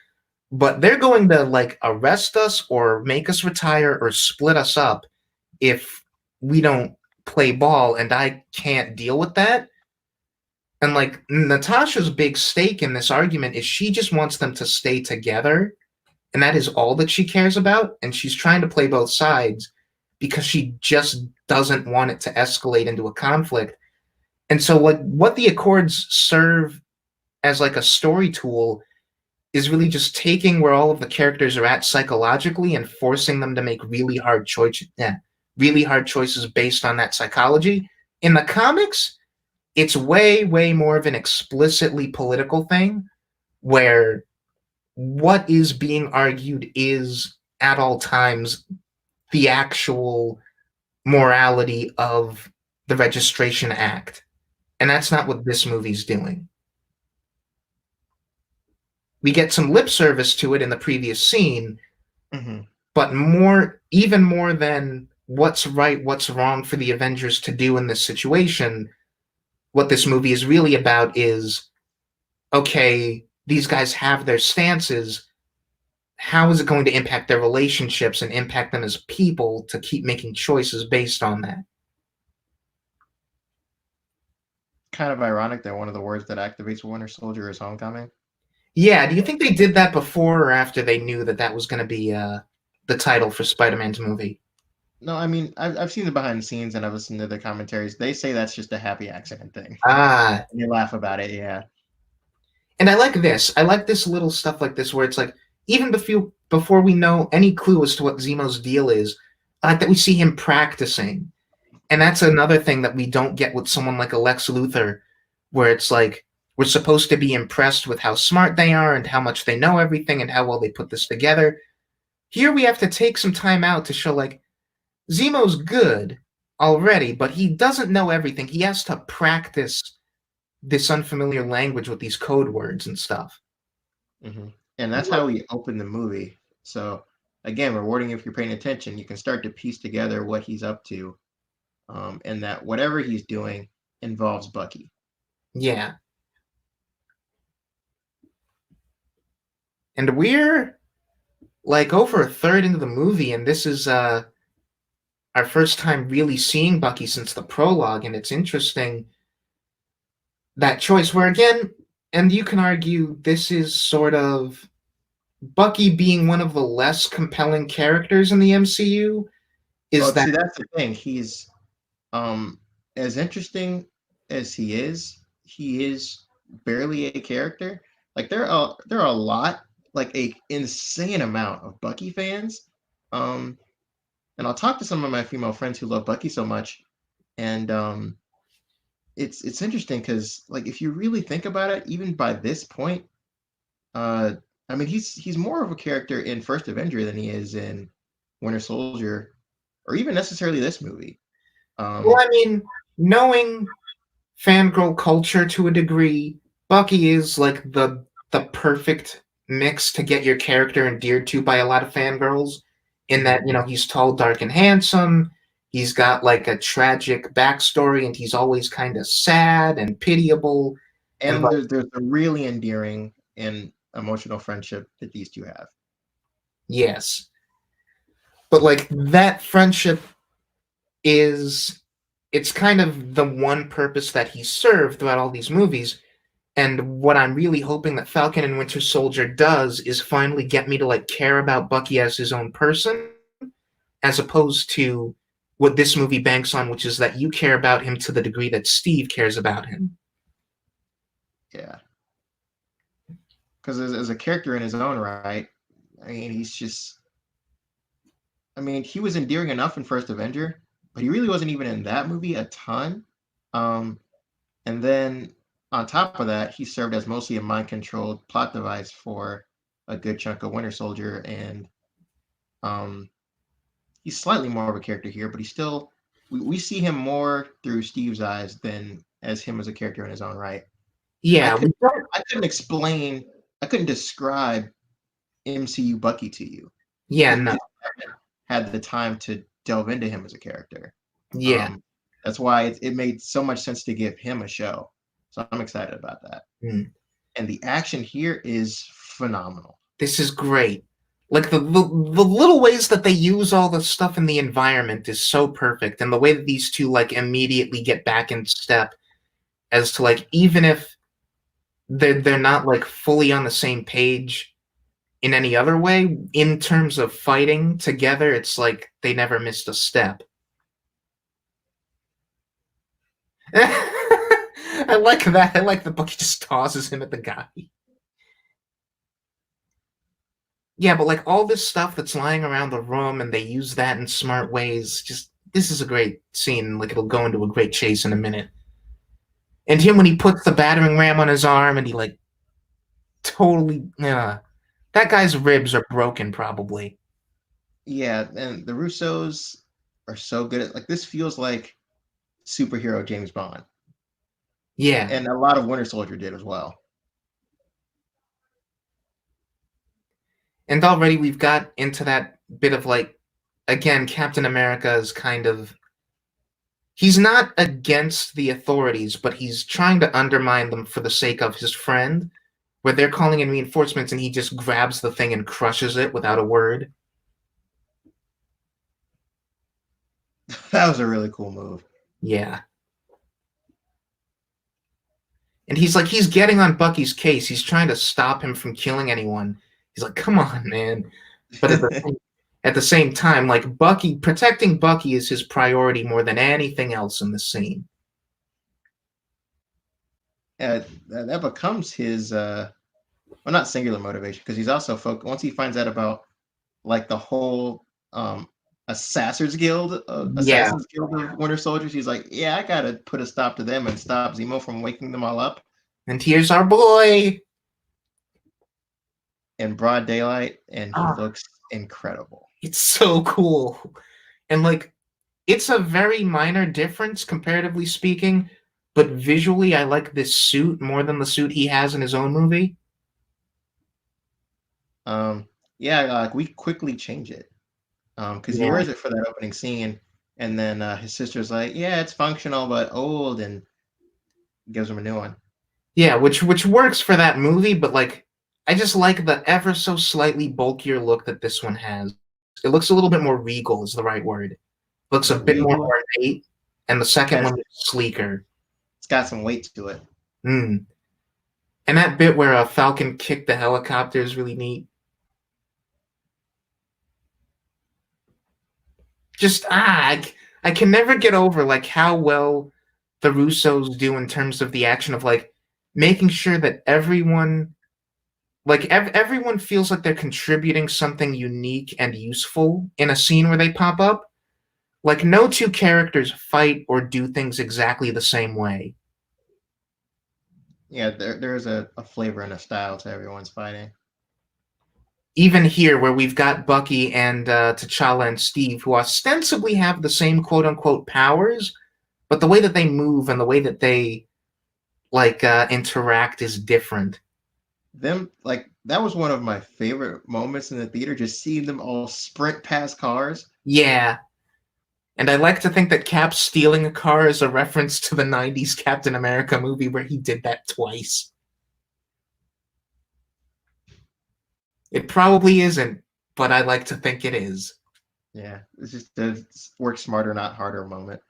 but they're going to like arrest us or make us retire or split us up if we don't play ball, and I can't deal with that. And like Natasha's big stake in this argument is she just wants them to stay together, and that is all that she cares about, and she's trying to play both sides because she just doesn't want it to escalate into a conflict. And so what the Accords serve as like a story tool is really just taking where all of the characters are at psychologically and forcing them to make really hard choices based on that psychology. In the comics, it's way more of an explicitly political thing where what is being argued is at all times the actual morality of the Registration Act. And that's not what this movie's doing. We get some lip service to it in the previous scene, Mm-hmm. but even more than what's right, what's wrong for the Avengers to do in this situation, what this movie is really about is, okay, these guys have their stances. How is it going to impact their relationships and impact them as people to keep making choices based on that? Kind of ironic that one of the words that activates Winter Soldier is homecoming. Yeah, do you think they did that before or after they knew that that was going to be the title for Spider-Man's movie? No, I mean I've seen the behind the scenes and I've listened to the commentaries. They say that's just a happy accident thing. Ah, And they laugh about it. Yeah. and I like this. I like this little stuff like this where it's like even before we know any clue as to what Zemo's deal is, I like that we see him practicing. And that's another thing that we don't get with someone like a Lex Luthor, where it's like we're supposed to be impressed with how smart they are and how much they know everything and how well they put this together. Here we have to take some time out to show like Zemo's good already, but he doesn't know everything. He has to practice this unfamiliar language with these code words and stuff. Mm-hmm. And that's how we open the movie. So again, rewarding if you're paying attention, you can start to piece together what he's up to, and that whatever he's doing involves Bucky. Yeah. And we're like over a third into the movie, and this is our first time really seeing Bucky since the prologue, and it's interesting that choice where again, and you can argue this is sort of Bucky being one of the less compelling characters in the MCU is Well, that see, that's the thing. He's um, as interesting as he is barely a character. Like there are a lot, like a insane amount of Bucky fans. And I'll talk to some of my female friends who love Bucky so much, and it's interesting because like if you really think about it, even by this point, uh, I mean he's more of a character in First Avenger than he is in Winter Soldier, or even necessarily this movie. Well, I mean, knowing fangirl culture to a degree, Bucky is like the perfect mix to get your character endeared to by a lot of fangirls. In that, he's tall, dark, and handsome. He's got like a tragic backstory, and he's always kind of sad and pitiable. And And like, there's a really endearing and emotional friendship that these two have. yes, but like that friendship is it's kind of the one purpose that he served throughout all these movies. And what I'm really hoping that Falcon and Winter Soldier does is finally get me to like care about Bucky as his own person, as opposed to what this movie banks on, which is that you care about him to the degree that Steve cares about him. Yeah, because as a character in his own right, I mean he's just. I mean, he was endearing enough in First Avenger, but he really wasn't even in that movie a ton. Um, and then on top of that, he served as mostly a mind-controlled plot device for a good chunk of Winter Soldier, and um, he's slightly more of a character here, but he's still we see him more through Steve's eyes than as him as a character in his own right. I Yeah, could I couldn't explain, I couldn't describe MCU Bucky to you yeah, because we no, just haven't had the time to delve into him as a character. yeah. Um, that's why it made so much sense to give him a show. So I'm excited about that. Mm. And the action here is phenomenal. This is great. Like the little ways that they use all the stuff in the environment is so perfect, and the way that these two like immediately get back in step as to like even if they're not like fully on the same page in any other way in terms of fighting together, it's like they never missed a step. I like that. I like that Bucky just tosses him at the guy. Yeah, but like all this stuff that's lying around the room and they use that in smart ways, just this is a great scene. Like it'll go into a great chase in a minute. And him when he puts the battering ram on his arm and he like totally that guy's ribs are broken probably. Yeah, and the Russos are so good at like this feels like superhero James Bond. Yeah. And a lot of Winter Soldier did as well. And already we've got into that bit of like again, Captain America is kind of he's not against the authorities, but he's trying to undermine them for the sake of his friend, where they're calling in reinforcements and he just grabs the thing and crushes it without a word. That was a really cool move. Yeah. And he's getting on Bucky's case. He's trying to stop him from killing anyone. He's like, come on, man. But at the same time, like Bucky, protecting Bucky is his priority more than anything else in the scene. That becomes his well, not singular motivation, because he's also once he finds out about like the whole Assassin's Guild of Winter Soldiers, he's like, yeah, I gotta put a stop to them and stop Zemo from waking them all up. And here's our boy in broad daylight, and he looks incredible. It's so cool. And like it's a very minor difference comparatively speaking, but visually I like this suit more than the suit he has in his own movie. Yeah, like we quickly change it because he wears it for that opening scene, and then his sister's like, yeah, it's functional but old, and gives him a new one. Yeah, which works for that movie, but like I just like the ever so slightly bulkier look that this one has. It looks a little bit more regal is the right word. Looks a bit more ornate, and the second one is sleeker. It's got some weight to it. And that bit where a Falcon kicked the helicopter is really neat. Just I can never get over like how well the Russos do in terms of the action of like making sure that everyone Like everyone feels like they're contributing something unique and useful in a scene where they pop up. Like no two characters fight or do things exactly the same way. Yeah, there is a flavor and a style to everyone's fighting. Even here, where we've got Bucky and T'Challa and Steve, who ostensibly have the same quote unquote powers, but the way that they move and the way that they interact is different. Them like that was one of my favorite moments in the theater, just seeing them all sprint past cars. Yeah, and I like to think that Cap stealing a car is a reference to the 90s Captain America movie where he did that twice. It probably isn't, but I like to think it is. Yeah, it's just a work smarter, not harder moment.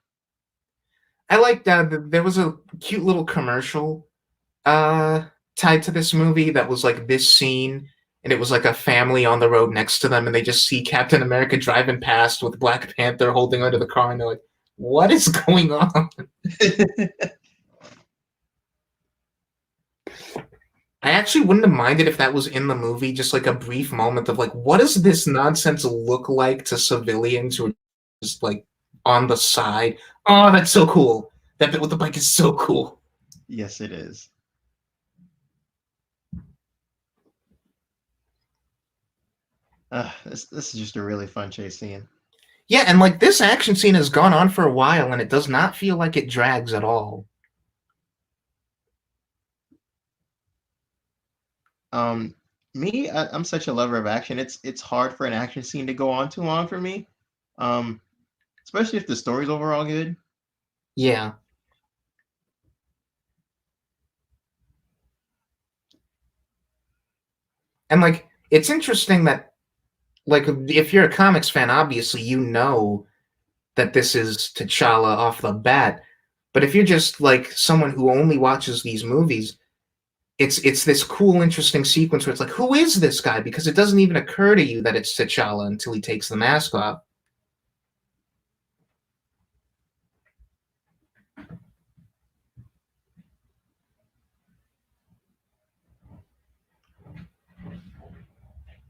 I like that there was a cute little commercial uh, tied to this movie that was like this scene, and it was like a family on the road next to them, and they just see Captain America driving past with Black Panther holding onto the car, and they're like, "What is going on?" I actually wouldn't have minded if that was in the movie, just like a brief moment of like, what does this nonsense look like to civilians who are just like on the side? Oh, that's so cool. That bit with the bike is so cool. Yes, it is. This is just a really fun chase scene. Yeah, and like this action scene has gone on for a while and it does not feel like it drags at all. Um, I'm such a lover of action. It's hard for an action scene to go on too long for me. Um, Especially if the story's overall good. Yeah. And like it's interesting that like if you're a comics fan, obviously you know that this is T'Challa off the bat. But if you're just like someone who only watches these movies, it's this cool, interesting sequence where it's like, who is this guy? Because it doesn't even occur to you that it's T'Challa until he takes the mask off.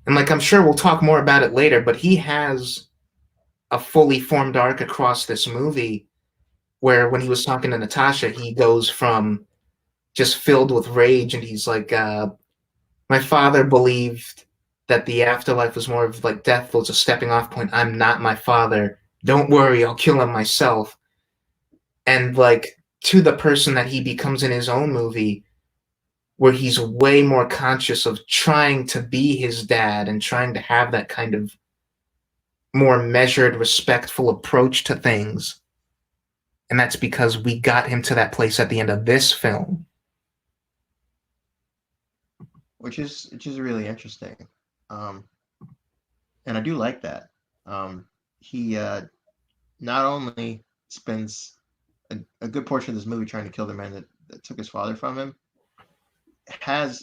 And like I'm sure we'll talk more about it later, but he has a fully formed arc across this movie where when he was talking to Natasha, he goes from just filled with rage and he's like, my father believed that the afterlife was more of like death was a stepping off point. I'm not my father. Don't worry, I'll kill him myself. And like to the person that he becomes in his own movie, where he's way more conscious of trying to be his dad and trying to have that kind of more measured, respectful approach to things. And that's because we got him to that place at the end of this film. Which is really interesting. Um, and I do like that. He not only spends a good portion of this movie trying to kill the man that took his father from him,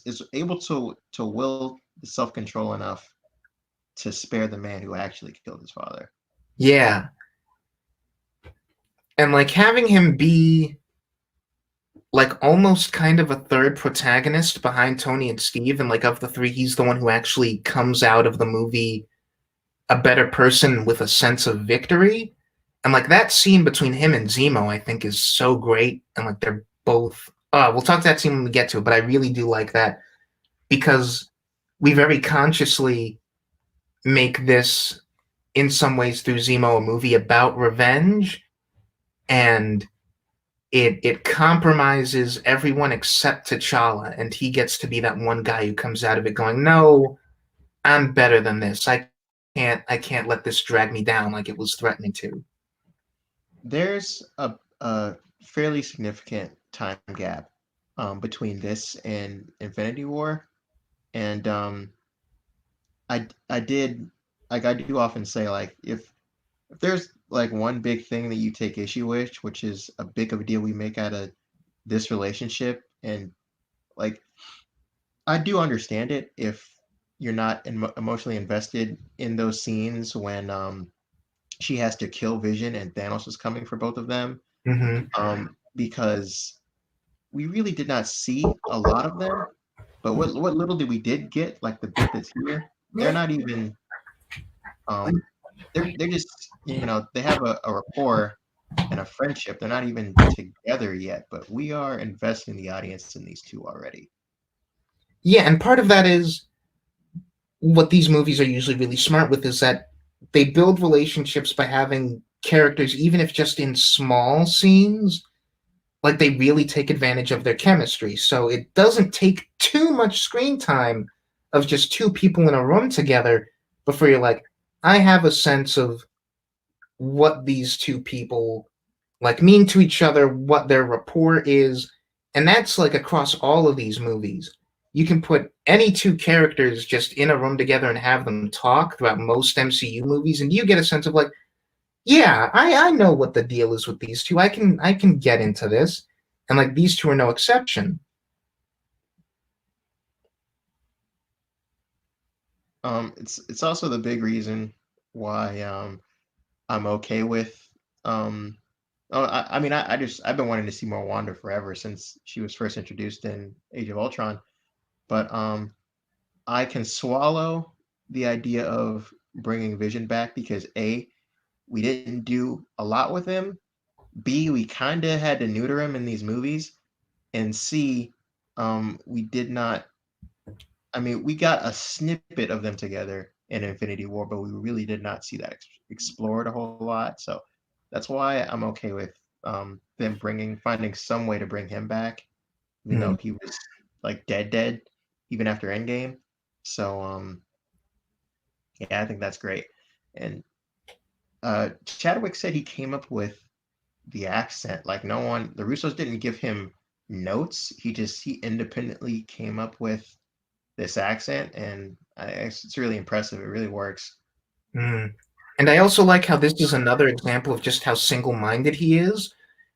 is able to will self control enough to spare the man who actually killed his father. Yeah. And like having him be like almost kind of a third protagonist behind Tony and Steve, and like of the three, he's the one who actually comes out of the movie a better person with a sense of victory. And like that scene between him and Zemo, I think is so great. And like they're both we'll talk to that scene when we get to it, but I really do like that because we very consciously make this in some ways through Zemo a movie about revenge, and it compromises everyone except T'Challa, and he gets to be that one guy who comes out of it going, "No, I'm better than this. I can't let this drag me down like it was threatening to." There's a fairly significant time gap between this and Infinity War, and I did like I do often say like if there's like one big thing that you take issue with, which is a big of a deal we make out of this relationship, and like I do understand it if you're not emotionally invested in those scenes when she has to kill Vision and Thanos is coming for both of them, Mm-hmm. because we really did not see a lot of them, But what little did we did get, like the bit that's here, they're not even they're just, they have a rapport and a friendship. They're not even together yet, but we are investing the audience in these two already. Yeah, and part of that is what these movies are usually really smart with is that they build relationships by having characters, even if just in small scenes, like they really take advantage of their chemistry. So it doesn't take too much screen time of just two people in a room together before you're like, I have a sense of what these two people like mean to each other, what their rapport is, and that's like across all of these movies. You can put any two characters just in a room together and have them talk throughout most MCU movies, and you get a sense of like, yeah, I know what the deal is with these two. I can get into this, and like these two are no exception. It's also the big reason why I'm okay with oh, I mean, I've been wanting to see more Wanda forever since she was first introduced in Age of Ultron, but I can swallow the idea of bringing Vision back because A, we didn't do a lot with him. B, we kind of had to neuter him in these movies, and C, we did not. I mean, we got a snippet of them together in Infinity War, but we really did not see that explored a whole lot. So that's why I'm okay with them finding some way to bring him back, even though Hmm. he was like dead, even after Endgame. So yeah, I think that's great. And Chadwick said he came up with the accent. Like no one, the Russos didn't give him notes. He independently came up with this accent, and it's really impressive. It really works. Hmm. And I also like how this is another example of just how single-minded he is,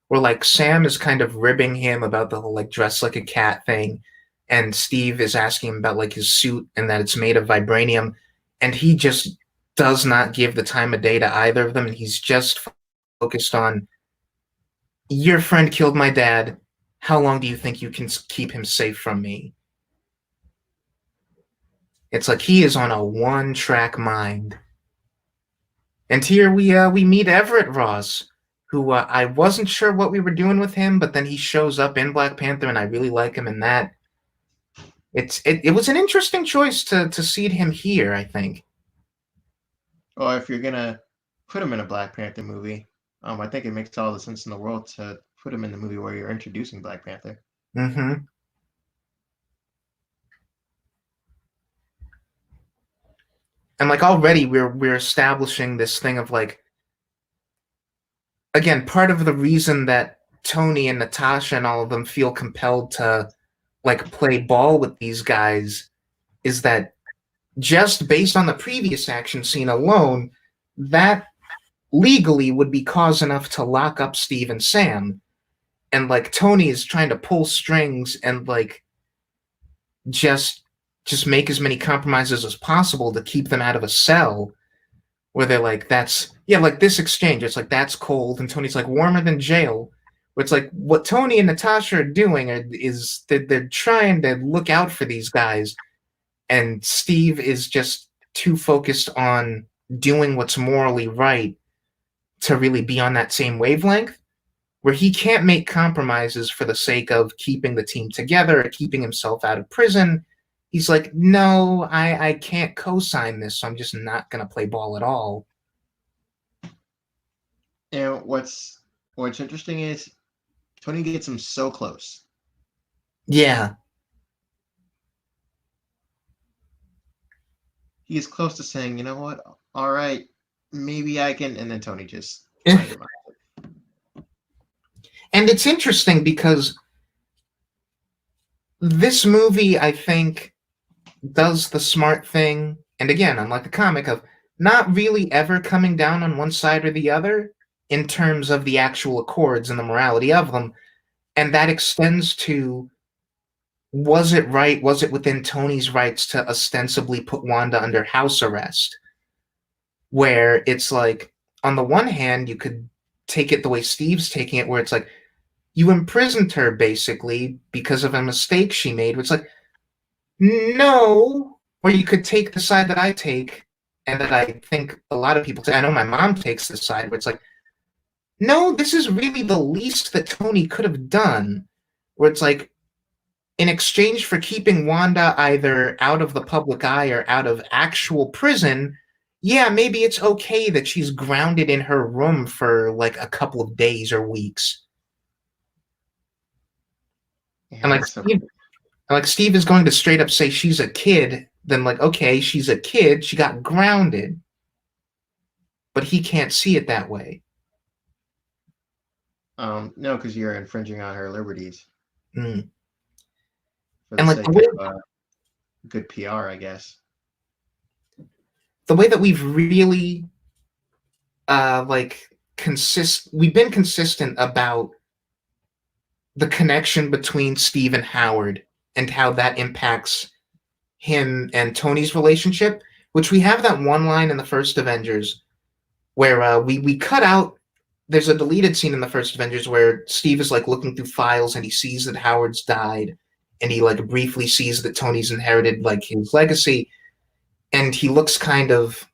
where like Sam is kind of ribbing him about the whole like dress like a cat thing, and Steve is asking him about like his suit and that it's made of vibranium, and he just does not give the time of day to either of them, and he's just focused on your friend killed my dad. How long do you think you can keep him safe from me? It's like he is on a one-track mind. And here we meet Everett Ross, who I wasn't sure what we were doing with him, but then he shows up in Black Panther, and I really like him in that. It was an interesting choice to seed him here, I think. Or if you're gonna put him in a Black Panther movie, I think it makes all the sense in the world to put him in the movie where you're introducing Black Panther. Mm-hmm. And like already we're establishing this thing of like again part of the reason that Tony and Natasha and all of them feel compelled to like play ball with these guys is that just based on the previous action scene alone, that legally would be cause enough to lock up Steve and Sam. And like Tony is trying to pull strings and like just just make as many compromises as possible to keep them out of a cell where they're like, that's yeah, like this exchange, it's like that's cold, and Tony's like warmer than jail. Where it's like what Tony and Natasha are doing is that they're trying to look out for these guys, and Steve is just too focused on doing what's morally right to really be on that same wavelength, where he can't make compromises for the sake of keeping the team together or keeping himself out of prison. He's like, no, I can't co-sign this, so I'm just not going to play ball at all. And what's interesting is Tony gets him so close. Yeah. He is close to saying, you know what? All right, maybe I can. And then Tony just And played him out. it's interesting because this movie, I think, does the smart thing, and again, unlike the comic, of not really ever coming down on one side or the other in terms of the actual accords and the morality of them. And that extends to was it right? Was it within Tony's rights to ostensibly put Wanda under house arrest? Where it's like, on the one hand, you could take it the way Steve's taking it, where it's like, you imprisoned her basically because of a mistake she made. It's like, No, or you could take the side that I take, and that I think a lot of people take. I know my mom takes this side where it's like, no, this is really the least that Tony could have done. Where it's like, in exchange for keeping Wanda either out of the public eye or out of actual prison, yeah, maybe it's okay that she's grounded in her room for like a couple of days or weeks. And Yeah, like that's so. Steve is going to straight up say she's a kid, then like, okay, she's a kid, she got grounded, but he can't see it that way. No, because you're infringing on her liberties Mm. for the And like sake of good PR, I guess. the way that we've really we've been consistent about the connection between Steve and Howard and how that impacts him and Tony's relationship, which we have that one line in the first Avengers where we cut out. There's a deleted scene in the first Avengers where Steve is like looking through files and he sees that Howard's died, and he like briefly sees that Tony's inherited like his legacy, and he looks kind of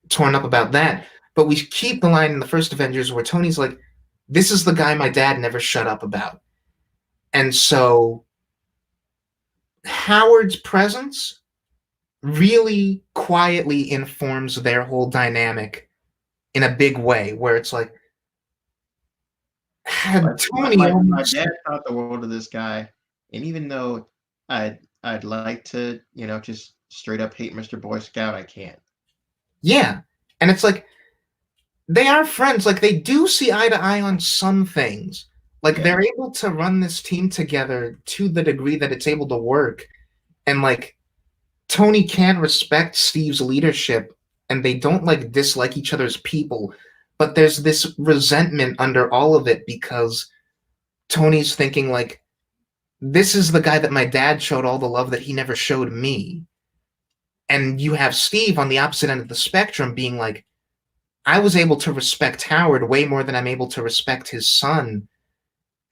torn up about that. But we keep the line in the first Avengers where Tony's like, "This is the guy my dad never shut up about," and so Howard's presence really quietly informs their whole dynamic in a big way, where it's like, had Tony My almost, dad thought the world of this guy, and even though I'd like to, just straight up hate Mr. Boy Scout, I can't. yeah, and it's like they are friends. Like they do see eye to eye on some things. Like Yeah, they're able to run this team together to the degree that it's able to work, and like Tony can respect Steve's leadership, and they don't like dislike each other's people, but there's this resentment under all of it because Tony's thinking like, this is the guy that my dad showed all the love that he never showed me. And you have Steve on the opposite end of the spectrum being like, I was able to respect Howard way more than I'm able to respect his son.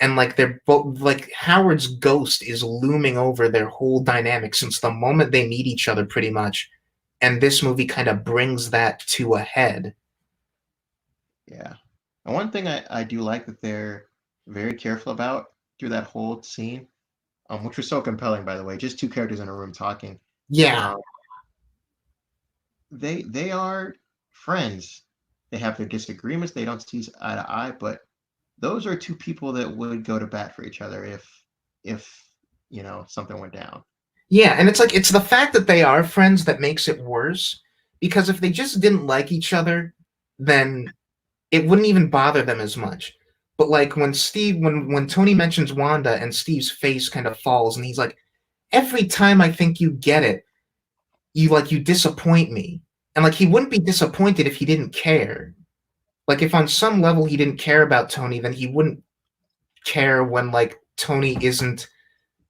And like they're both like Howard's ghost is looming over their whole dynamic since the moment they meet each other, pretty much. And this movie kind of brings that to a head. yeah. And one thing I do like that they're very careful about through that whole scene, which was so compelling, by the way, just two characters in a room talking. Yeah. Um, they are friends. They have their disagreements. They don't see eye to eye, but those are two people that would go to bat for each other if something went down. Yeah, and it's like it's the fact that they are friends that makes it worse. Because if they just didn't like each other, then it wouldn't even bother them as much. But like when Tony mentions Wanda and Steve's face kind of falls and he's like, every time I think you get it, you disappoint me. And like he wouldn't be disappointed if he didn't care. Like if on some level he didn't care about Tony, then he wouldn't care when like Tony isn't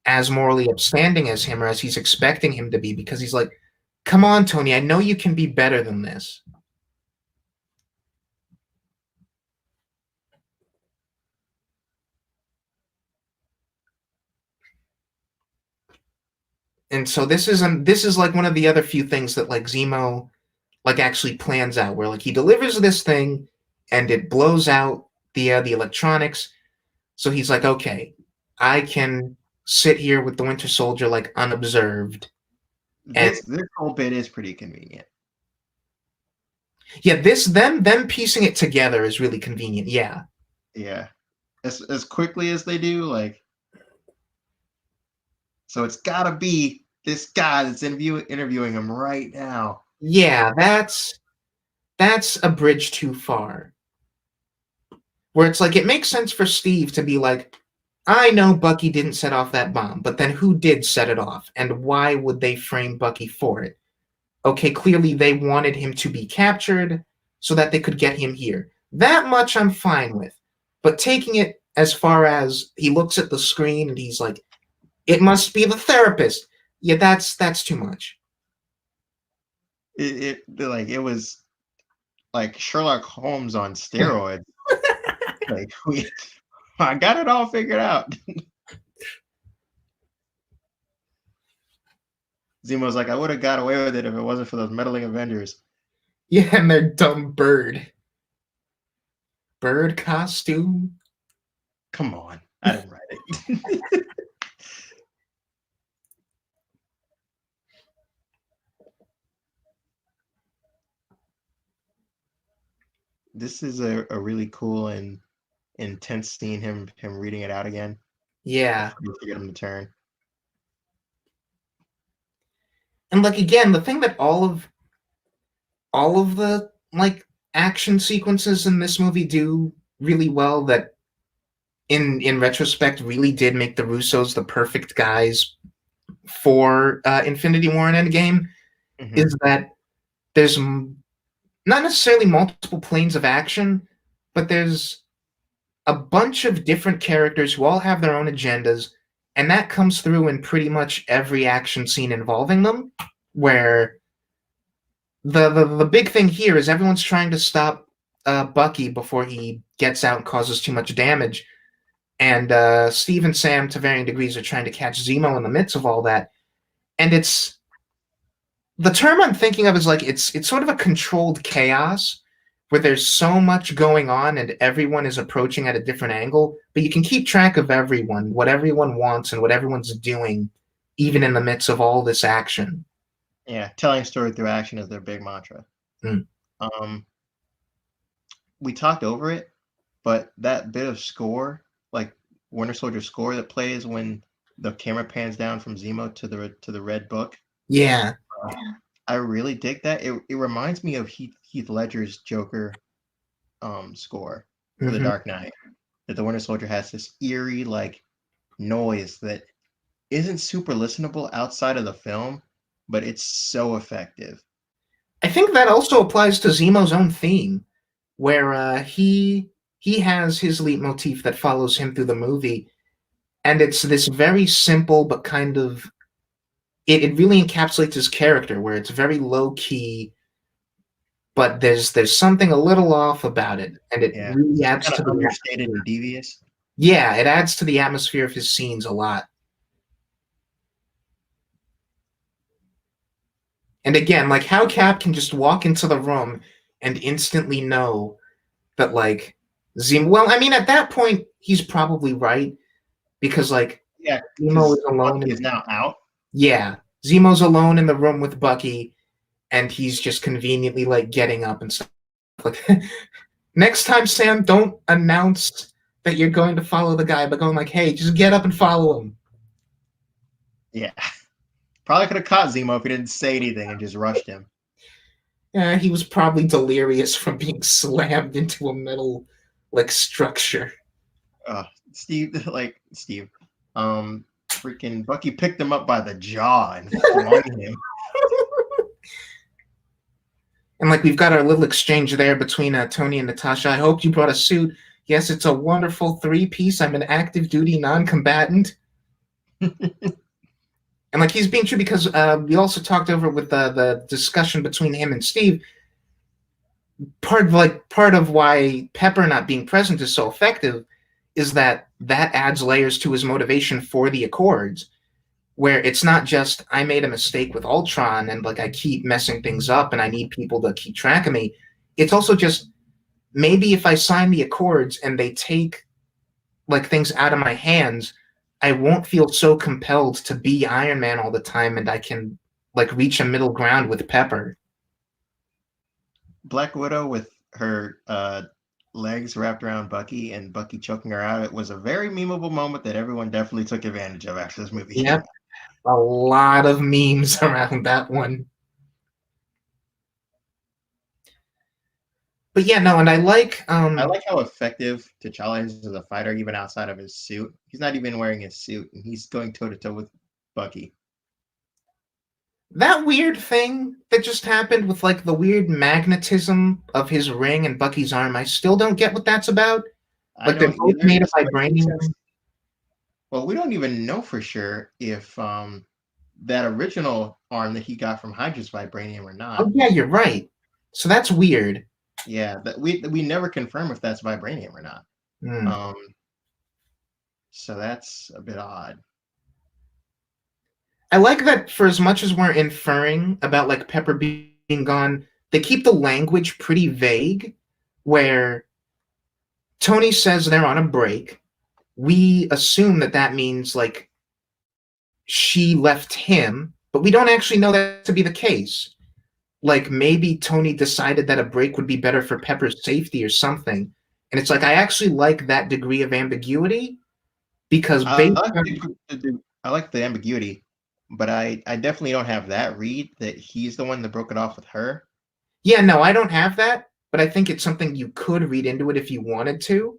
as morally upstanding as him or as he's expecting him to be, because he's like, come on, Tony, I know you can be better than this. And so this is like one of the other few things that like Zemo like actually plans out, where like he delivers this thing and it blows out the electronics. So he's like, okay, I can sit here with the Winter Soldier like unobserved. And This whole bit is pretty convenient. yeah, this them piecing it together is really convenient. Yeah. Yeah, as quickly as they do, like, so it's gotta be this guy that's interviewing him right now. Yeah, that's a bridge too far. Where it's like it makes sense for Steve to be like, I know Bucky didn't set off that bomb, but then who did set it off? And why would they frame Bucky for it? Okay, clearly they wanted him to be captured so that they could get him here. That much I'm fine with. But taking it as far as he looks at the screen and he's like, it must be the therapist. Yeah, that's too much. It was like Sherlock Holmes on steroids. Like I got it all figured out. Zemo's like, I would have got away with it if it wasn't for those meddling Avengers. Yeah, and their dumb bird costume. Come on, I didn't write it. This is a really cool and intense scene. Him reading it out again Yeah. before you get him to turn. And like again, the thing that all of the like action sequences in this movie do really well that in retrospect really did make the Russos the perfect guys for Infinity War and Endgame Mm-hmm. is that there's not necessarily multiple planes of action, but there's a bunch of different characters who all have their own agendas, and that comes through in pretty much every action scene involving them, where the big thing here is everyone's trying to stop Bucky before he gets out and causes too much damage. And Steve and Sam, to varying degrees, are trying to catch Zemo in the midst of all that. And it's the term I'm thinking of is like it's sort of a controlled chaos where there's so much going on and everyone is approaching at a different angle, but you can keep track of everyone, what everyone wants, and what everyone's doing, even in the midst of all this action. Yeah, telling story through action is their big mantra. Mm. Um, we talked over it, but that bit of score, like Winter Soldier score that plays when the camera pans down from Zemo to the Red Book, Yeah. I really dig that. It reminds me of Heath Ledger's Joker score for The Mm-hmm. Dark Knight. That the Winter Soldier has this eerie like noise that isn't super listenable outside of the film, but it's so effective. I think that also applies to Zemo's own theme, where he has his leitmotif that follows him through the movie, and it's this very simple but kind of it really encapsulates his character, where it's very low key, but there's something a little off about it, and it Yeah, really it's adds kind to of the understated atmosphere. and devious. Yeah, it adds to the atmosphere of his scenes a lot. And again, like how Cap can just walk into the room and instantly know that like Zemo. Well, I mean, at that point, he's probably right because like Yeah, Zemo because is alone Bucky in is now out. yeah, Zemo's alone in the room with Bucky, and he's just conveniently like getting up and stuff. Like next time, Sam, don't announce that you're going to follow the guy, but going like, hey, just get up and follow him. Yeah, probably could have caught Zemo if he didn't say anything and just rushed him. Yeah, he was probably delirious from being slammed into a metal like structure. Steve, like Steve, um, freaking Bucky picked him up by the jaw and flung him. And like we've got our little exchange there between Tony and Natasha. I hope you brought a suit. Yes, it's a wonderful three-piece. I'm an active duty non-combatant. And like he's being true because we also talked over with the discussion between him and Steve. Part of why Pepper not being present is so effective is that adds layers to his motivation for the Accords, where it's not just I made a mistake with Ultron and like I keep messing things up and I need people to keep track of me. It's also just maybe if I sign the Accords and they take like things out of my hands, I won't feel so compelled to be Iron Man all the time and I can like reach a middle ground with Pepper. Black Widow with her legs wrapped around Bucky and Bucky choking her out. It was a very memeable moment that everyone definitely took advantage of after this movie came Yep. out. A lot of memes around that one. But yeah, no, and I like how effective T'Challa is as a fighter, even outside of his suit. He's not even wearing his suit, and he's going toe to toe with Bucky. that weird thing that just happened with like the weird magnetism of his ring and Bucky's arm. I still don't get what that's about. I Like they're don't both either. made of Despite vibranium. well, we don't even know for sure if that original arm that he got from Hydra's vibranium or Oh not. yeah, you're right. So that's weird. Yeah, that we never confirm if that's vibranium or not. Hmm. Um, so that's a bit odd. I like that for as much as we're inferring about like Pepper being gone, they keep the language pretty vague, where Tony says they're on a break. We assume that that means like she left him, but we don't actually know that to be the case. Like maybe Tony decided that a break would be better for Pepper's safety or something. And it's like I actually like that degree of ambiguity because I based like on I like the ambiguity, but I definitely don't have that read that he's the one that broke it off with her. yeah, no, I don't have that, but I think it's something you could read into it if you wanted to.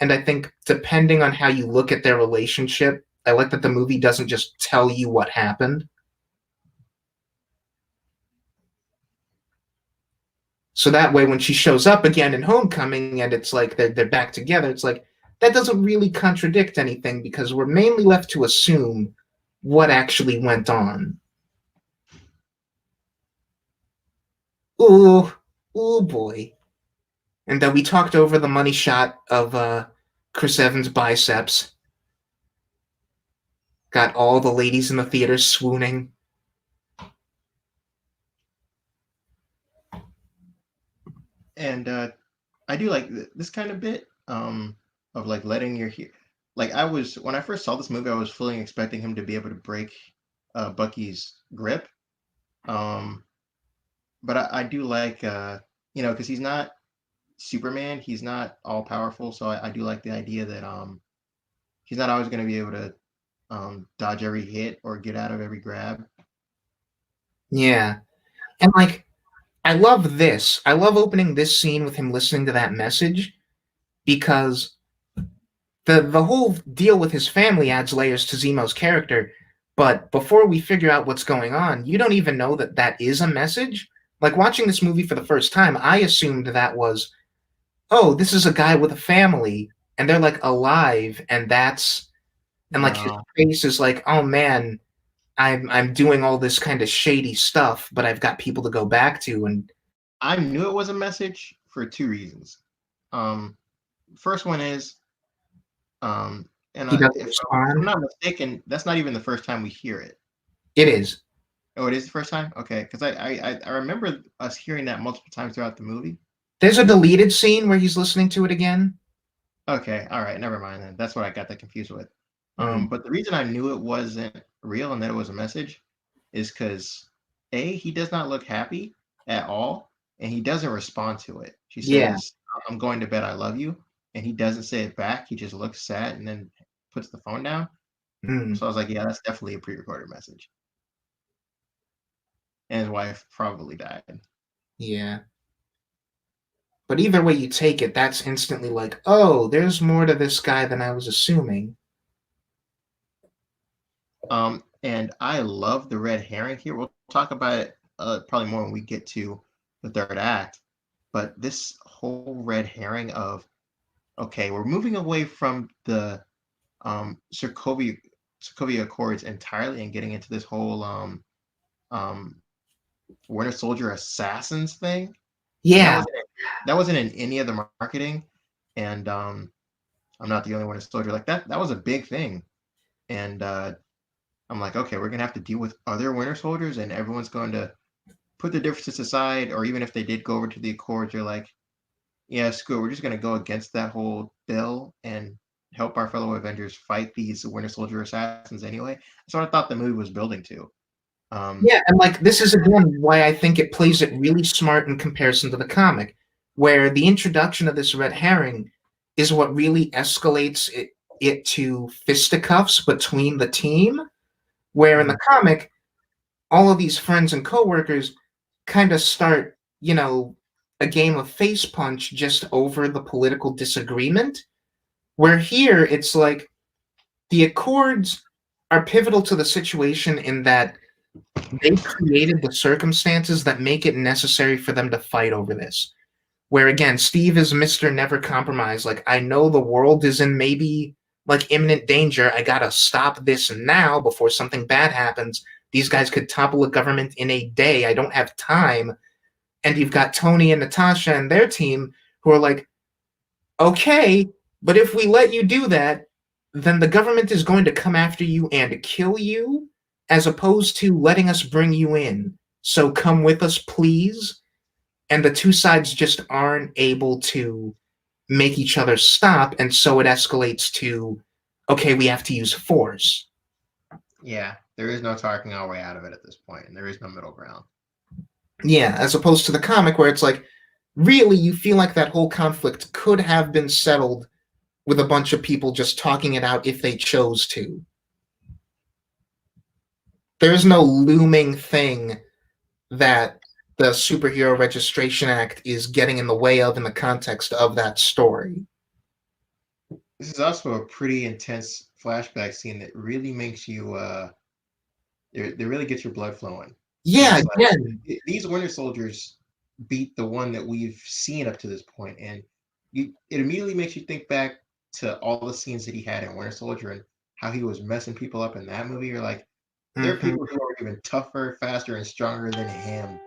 And I think depending on how you look at their relationship, I like that the movie doesn't just tell you what happened. So that way, when she shows up again in Homecoming and it's like they're back together, it's like that doesn't really contradict anything because we're mainly left to assume what actually went on. Ooh, ooh boy. And we talked over the money shot of Chris Evans' biceps. Got all the ladies in the theater swooning. And I do like this kind of bit of like letting your like I was when I first saw this movie, I was fully expecting him to be able to break Bucky's grip. Um, but I do like because he's not Superman, he's not all powerful, so I do like the idea that he's not always going to be able to dodge every hit or get out of every grab. Yeah. And like I love this. I love opening this scene with him listening to that message because the whole deal with his family adds layers to Zemo's character. But before we figure out what's going on, you don't even know that that is a message. Like watching this movie for the first time, I assumed that was, oh, this is a guy with a family and they're like alive, and that's and like his No, face is like, oh man, I'm doing all this kind of shady stuff, but I've got people to go back to, and I knew it was a message for two reasons. Um, First one is and he doesn't if I'm respond. not mistaken, that's not even the first time we hear it. It is. Oh, it is the first time? Okay, because I remember us hearing that multiple times throughout the movie. There's a deleted scene where he's listening to it again. Okay, all right, never mind then. That's what I got that confused with. Mm. But the reason I knew it wasn't real and that it was a message is because he does not look happy at all, and he doesn't respond to it. She Yeah. says, "I'm going to bed. I love you," and he doesn't say it back. He just looks sad and then puts the phone down. Mm. So I was like, "Yeah, that's definitely a pre-recorded message." And his wife probably died. Yeah. But either way you take it, that's instantly like, oh, there's more to this guy than I was assuming. And I love the red herring here. We'll talk about it probably more when we get to the third act. But this whole red herring of okay, we're moving away from the Sokovia Accords entirely and getting into this whole um, Winter Soldier assassins thing, and Yeah. that wasn't in any of the marketing. And I'm not the only Winter Soldier like that. That was a big thing, and I'm like, okay, we're gonna have to deal with other Winter Soldiers, and everyone's going to put the differences aside, or even if they did go over to the Accords, you're like, yeah, screw it, we're just gonna go against that whole bill and help our fellow Avengers fight these Winter Soldier assassins anyway. That's what I thought the movie was building to. Um, Yeah, and like this is again why I think it plays it really smart in comparison to the comic, where the introduction of this red herring is what really escalates it to fisticuffs between the team, where in the mhm. comic, all of these friends and coworkers kind of start, a game of face punch just over the political disagreement. Where here it's like the Accords are pivotal to the situation in that they created the circumstances that make it necessary for them to fight over this. Where again, Steve is Mr. Never Compromise. Like, I know the world is in maybe like imminent danger. I gotta stop this now before something bad happens. These guys could topple a government in a day. I don't have time. And you've got Tony and Natasha and their team who are like, okay, but if we let you do that, then the government is going to come after you and kill you. as opposed to letting us bring you in. So come with us, please. And the two sides just aren't able to make each other stop. And so it escalates to, okay, we have to use force. Yeah, there is no talking our way out of it at this point, and there is no middle ground. Yeah, as opposed to the comic where it's like, really, you feel like that whole conflict could have been settled with a bunch of people just talking it out if they chose to. There's no looming thing that the Superhero Registration Act is getting in the way of in the context of that story. This is also a pretty intense flashback scene that really makes you it really gets your blood flowing. Yeah, It's like again, these Winter Soldiers beat the one that we've seen up to this point, and it immediately makes you think back to all the scenes that he had in Winter Soldier and how he was messing people up in that movie. You're like, there are mm-hmm. people who are even tougher, faster, and stronger than him,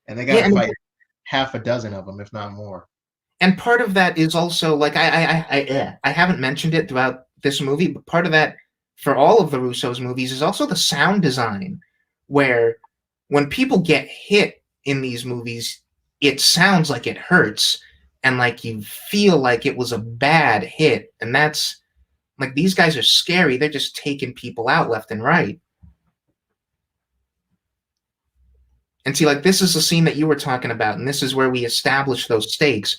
and they got Yeah, to fight half a dozen of them, if not more. and part of that is also like I haven't mentioned it throughout this movie, but part of that for all of the Russo's movies is also the sound design, where when people get hit in these movies, it sounds like it hurts, and like you feel like it was a bad hit, and that's like these guys are scary. They're just taking people out left and right. And see, like this is the scene that you were talking about, and this is where we establish those stakes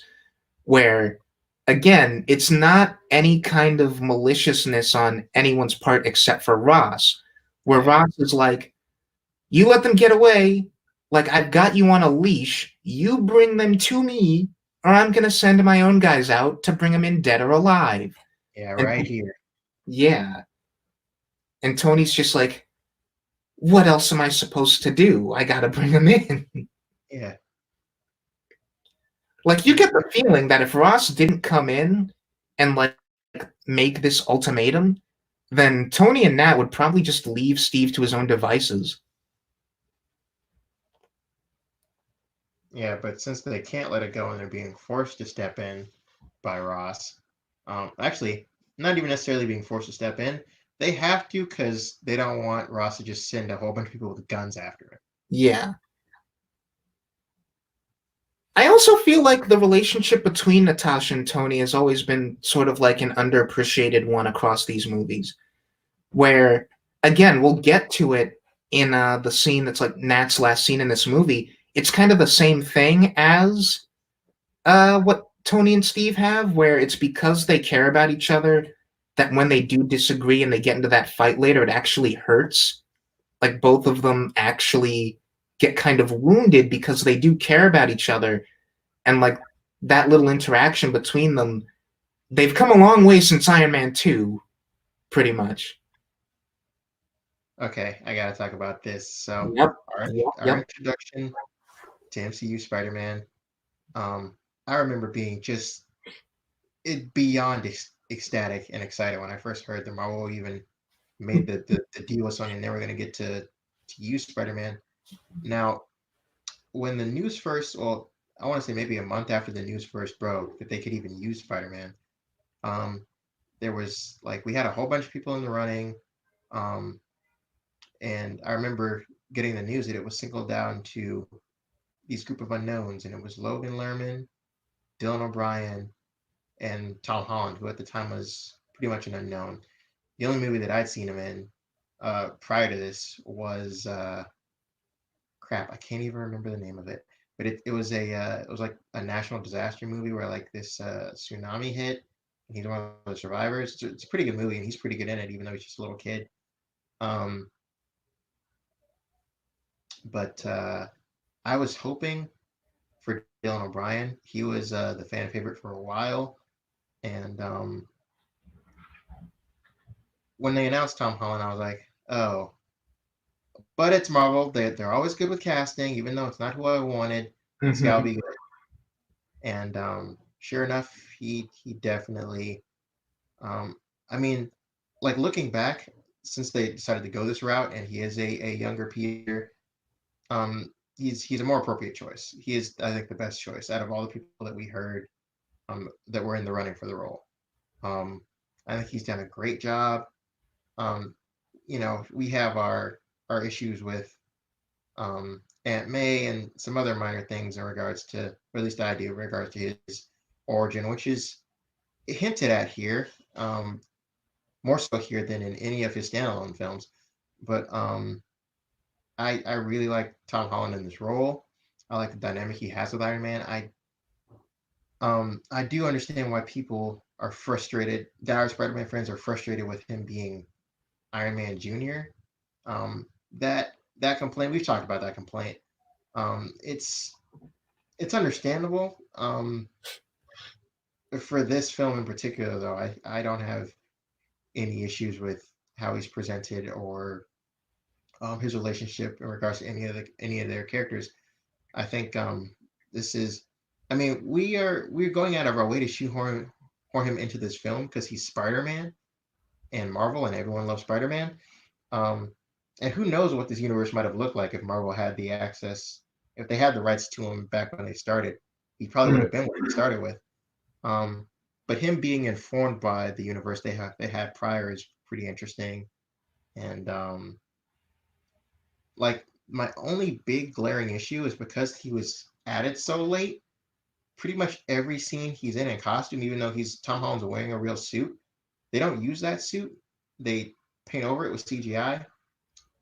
where again it's not any kind of maliciousness on anyone's part except for Ross, where Yeah, Ross is like, you let them get away, like I've got you on a leash, you bring them to me or I'm going to send my own guys out to bring them in dead or alive. yeah, And right here. yeah, and Tony's just like, what else am I supposed to do? I got to bring them in. Yeah, Like you it, get the feeling that if Ross didn't come in and like make this ultimatum, then Tony and Nat would probably just leave Steve to his own devices. yeah, but since they can't let it go and they're being forced to step in by Ross, actually, not even necessarily being forced to step in, they have to because they don't want Ross to just send a whole bunch of people with guns after him. Yeah. I also feel like the relationship between Natasha and Tony has always been sort of like an underappreciated one across these movies. Where, again, we'll get to it in the scene that's like Nat's last scene in this movie. It's kind of the same thing as what Tony and Steve have, where it's because they care about each other that when they do disagree and they get into that fight later, it actually hurts. Like both of them actually get kind of wounded because they do care about each other. And like that little interaction between them, they've come a long way since Iron Man 2, pretty much. Okay, I gotta talk about this. So, Yep. our Yep. our Yep. introduction to MCU Spider-Man, I remember being just beyond ecstatic and excited when I first heard that Marvel even made the deal with Sony and they were going to get to use Spider-Man. Now, when the news first, well, I want to say maybe a month after the news first broke that they could even use Spider-Man, um, there was like we had a whole bunch of people in the running, um, and I remember getting the news that it was singled down to these group of unknowns, and it was Logan Lerman, Dylan O'Brien, and Tom Holland, who at the time was pretty much an unknown. The only movie that I'd seen him in prior to this was crap. I can't even remember the name of it, but it was like a national disaster movie where like this tsunami hit. And he's one of the survivors. It's a pretty good movie, and he's pretty good in it, even though he's just a little kid. Um, but I was hoping for Dylan O'Brien. He was the fan favorite for a while, and when they announced Tom Holland, I was like, oh, but it's Marvel. They're always good with casting, even though it's not who I wanted. This guy will Mm-hmm. be good. And sure enough, he definitely. Um, I mean, like looking back, since they decided to go this route, and he is a younger Peter, he's a more appropriate choice. He is, I think, the best choice out of all the people that we heard that were in the running for the role. Um, I think he's done a great job. Um, we have our issues with Aunt May and some other minor things in regards to, or at least I do, in regards to his origin, which is hinted at here, more so here than in any of his standalone films. But I really like Tom Holland in this role. I like the dynamic he has with Iron Man. I do understand why people are frustrated. That our Spider-Man friends are frustrated with him being Iron Man Jr. That complaint, we've talked about that complaint. It's understandable. For this film in particular, though, I don't have any issues with how he's presented or his relationship in regards to any of their characters. I think this is. I mean, we're going out of our way to shoehorn him into this film because he's Spider-Man and Marvel, and everyone loves Spider-Man. Um, and who knows what this universe might have looked like if Marvel had the access, if they had the rights to him back when they started. He probably would have been what he started with. Um, but him being informed by the universe they had prior is pretty interesting. And like my only big glaring issue is because he was added so late. Pretty much every scene he's in costume, even though he's Tom Holland's wearing a real suit, they don't use that suit. They paint over it with CGI,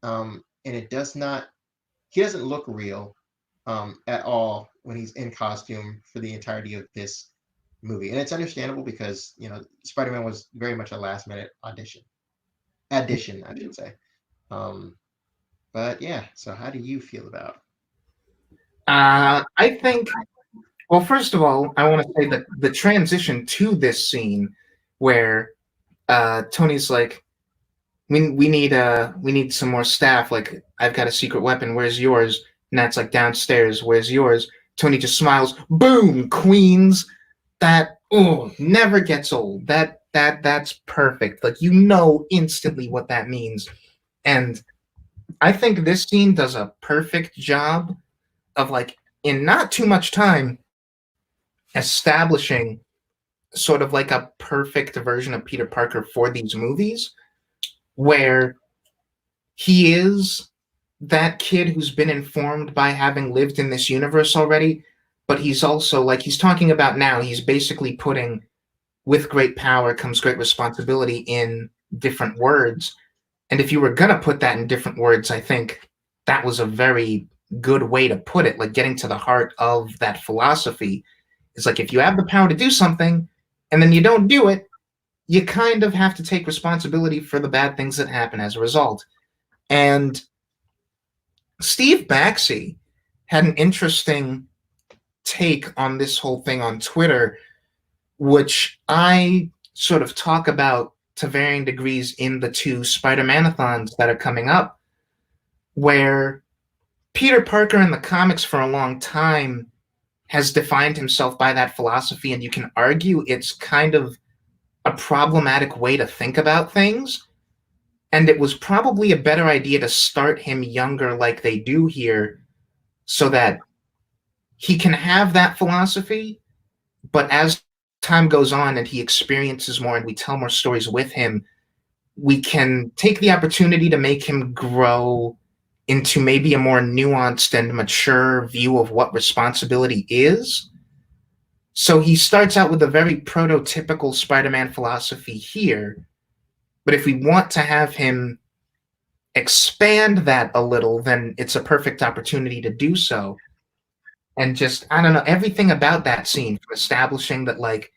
and it does not. He doesn't look real at all when he's in costume for the entirety of this movie, and it's understandable because Spider-Man was very much a last-minute addition, I should say. Um, but yeah, so how do you feel about? I think. Well, first of all, I want to say that the transition to this scene, where Tony's like, we need some more staff. Like, I've got a secret weapon. Where's yours? And that's like downstairs. Where's yours? Tony just smiles. Boom, Queens. That never gets old. That's perfect. Like, instantly what that means. And I think this scene does a perfect job of, like, in not too much time, establishing sort of like a perfect version of Peter Parker for these movies, where he is that kid who's been informed by having lived in this universe already, but he's also, like he's talking about now, he's basically putting with great power comes great responsibility in different words. And if you were going to put that in different words, I think that was a very good way to put it, like getting to the heart of that philosophy. It's like, if you have the power to do something and then you don't do it, you kind of have to take responsibility for the bad things that happen as a result. And Steve Baxi had an interesting take on this whole thing on Twitter, which I sort of talk about to varying degrees in the two Spider-Man-a-thons that are coming up, where Peter Parker in the comics for a long time has defined himself by that philosophy, and you can argue it's kind of a problematic way to think about things. And it was probably a better idea to start him younger like they do here, so that he can have that philosophy, but as time goes on and he experiences more and we tell more stories with him, we can take the opportunity to make him grow into maybe a more nuanced and mature view of what responsibility is. So he starts out with a very prototypical Spider-Man philosophy here, but if we want to have him expand that a little, then it's a perfect opportunity to do so. And just, I don't know, everything about that scene, from establishing that, like,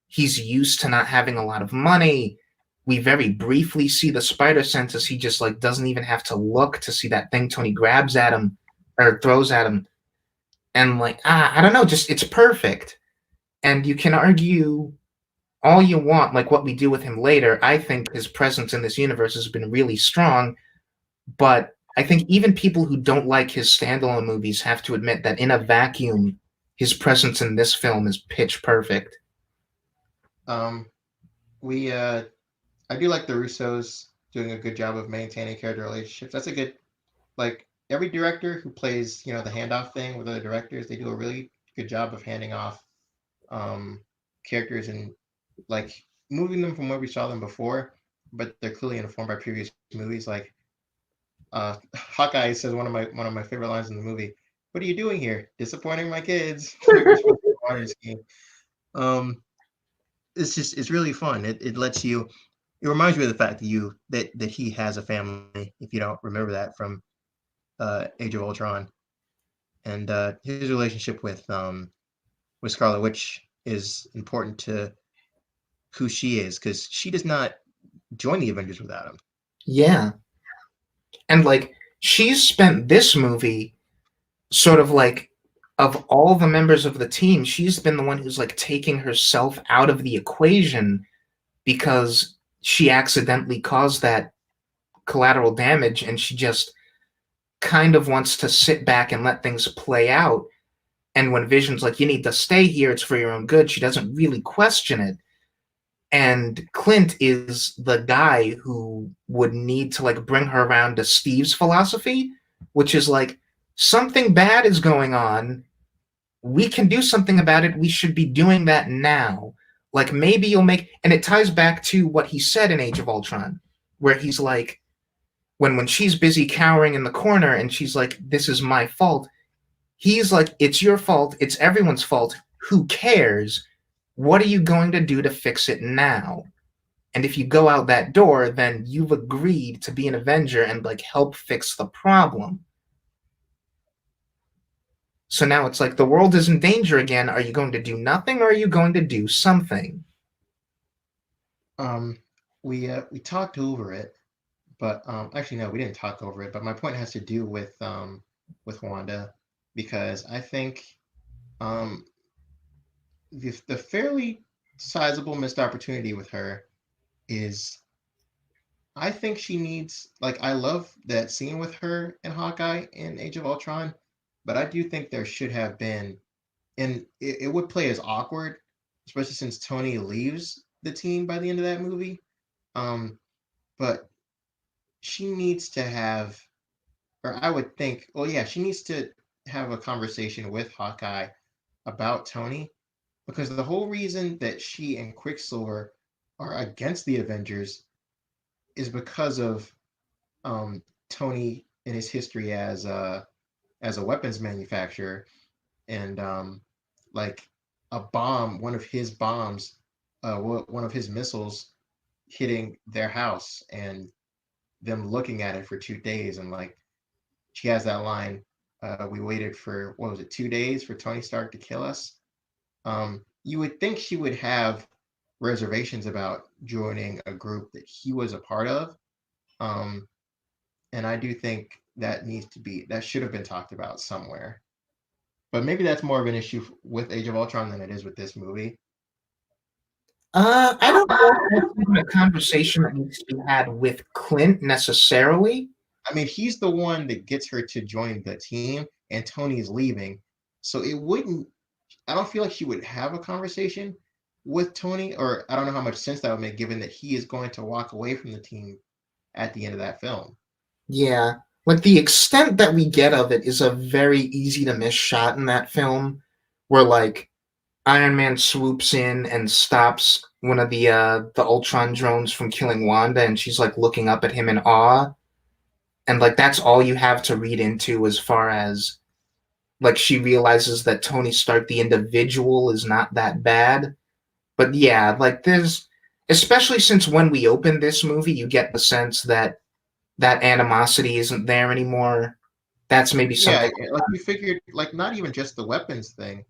he's used to not having a lot of money. We very briefly see the spider sense as he just, like, doesn't even have to look to see that thing Tony grabs at him or throws at him. And, like, I don't know, just, it's perfect. And you can argue all you want, like what we do with him later. I think his presence in this universe has been really strong, but I think even people who don't like his standalone movies have to admit that in a vacuum, his presence in this film is pitch perfect. Um, we I do like the Russos doing a good job of maintaining character relationships. That's a good, like, every director who plays the handoff thing with other directors, they do a really good job of handing off um, characters and, like, moving them from where we saw them before. but they're clearly informed by previous movies. Like Hawkeye says one of my favorite lines in the movie. What are you doing here? Disappointing my kids. You're supposed to be water skiing. Um, it's really fun. It lets you. It reminds you of the fact that that he has a family. If you don't remember that from Age of Ultron, and his relationship with Scarlet Witch is important to who she is because she does not join the Avengers without him. Yeah. And like she's spent this movie sort of like of all the members of the team, she's been the one who's like taking herself out of the equation because she accidentally caused that collateral damage and she just kind of wants to sit back and let things play out. And when Vision's like, you need to stay here, it's for your own good, she doesn't really question it. And Clint is the guy who would need to like bring her around to Steve's philosophy, which is like something bad is going on. We can do something about it. We should be doing that now. Like maybe you'll make, and it ties back to what he said in Age of Ultron, where he's like, when she's busy cowering in the corner and she's like, this is my fault. He's like, it's your fault. It's everyone's fault. Who cares? What are you going to do to fix it now? And if you go out that door, then you've agreed to be an Avenger and like help fix the problem. So now it's like the world is in danger again. Are you going to do nothing or are you going to do something? Um, we talked over it, but actually no, we didn't talk over it. But my point has to do with Wanda because I think um, the fairly sizable missed opportunity with her is I think she needs like I love that scene with her and Hawkeye in Age of Ultron, but I do think there should have been and it would play as awkward, especially since Tony leaves the team by the end of that movie. Um, but she needs to have, or I would think, well, yeah, she needs to have a conversation with Hawkeye about Tony because the whole reason that she and Quicksilver are against the Avengers is because of um, Tony and his history as a weapons manufacturer and like a bomb, one of his bombs, one of his missiles hitting their house and them looking at it for 2 days and like she has that line we waited for what was it 2 days for Tony Stark to kill us. You would think she would have reservations about joining a group that he was a part of. um, and I do think that should have been talked about somewhere, but maybe that's more of an issue with Age of Ultron than it is with this movie. I don't know if that's even a conversation that needs to be had with Clint necessarily. I mean, he's the one that gets her to join the team, and Tony's leaving. So it wouldn't, I don't feel like she would have a conversation with Tony, or I don't know how much sense that would make given that he is going to walk away from the team at the end of that film. Yeah. Like the extent that we get of it is a very easy to miss shot in that film where like Iron Man swoops in and stops one of the Ultron drones from killing Wanda and she's like looking up at him in awe. And like that's all you have to read into as far as like she realizes that Tony Stark the individual is not that bad. But yeah, like there's especially since when we open this movie, you get the sense that that animosity isn't there anymore. That's maybe Yeah, something. like you figured, like not even just the weapons thing.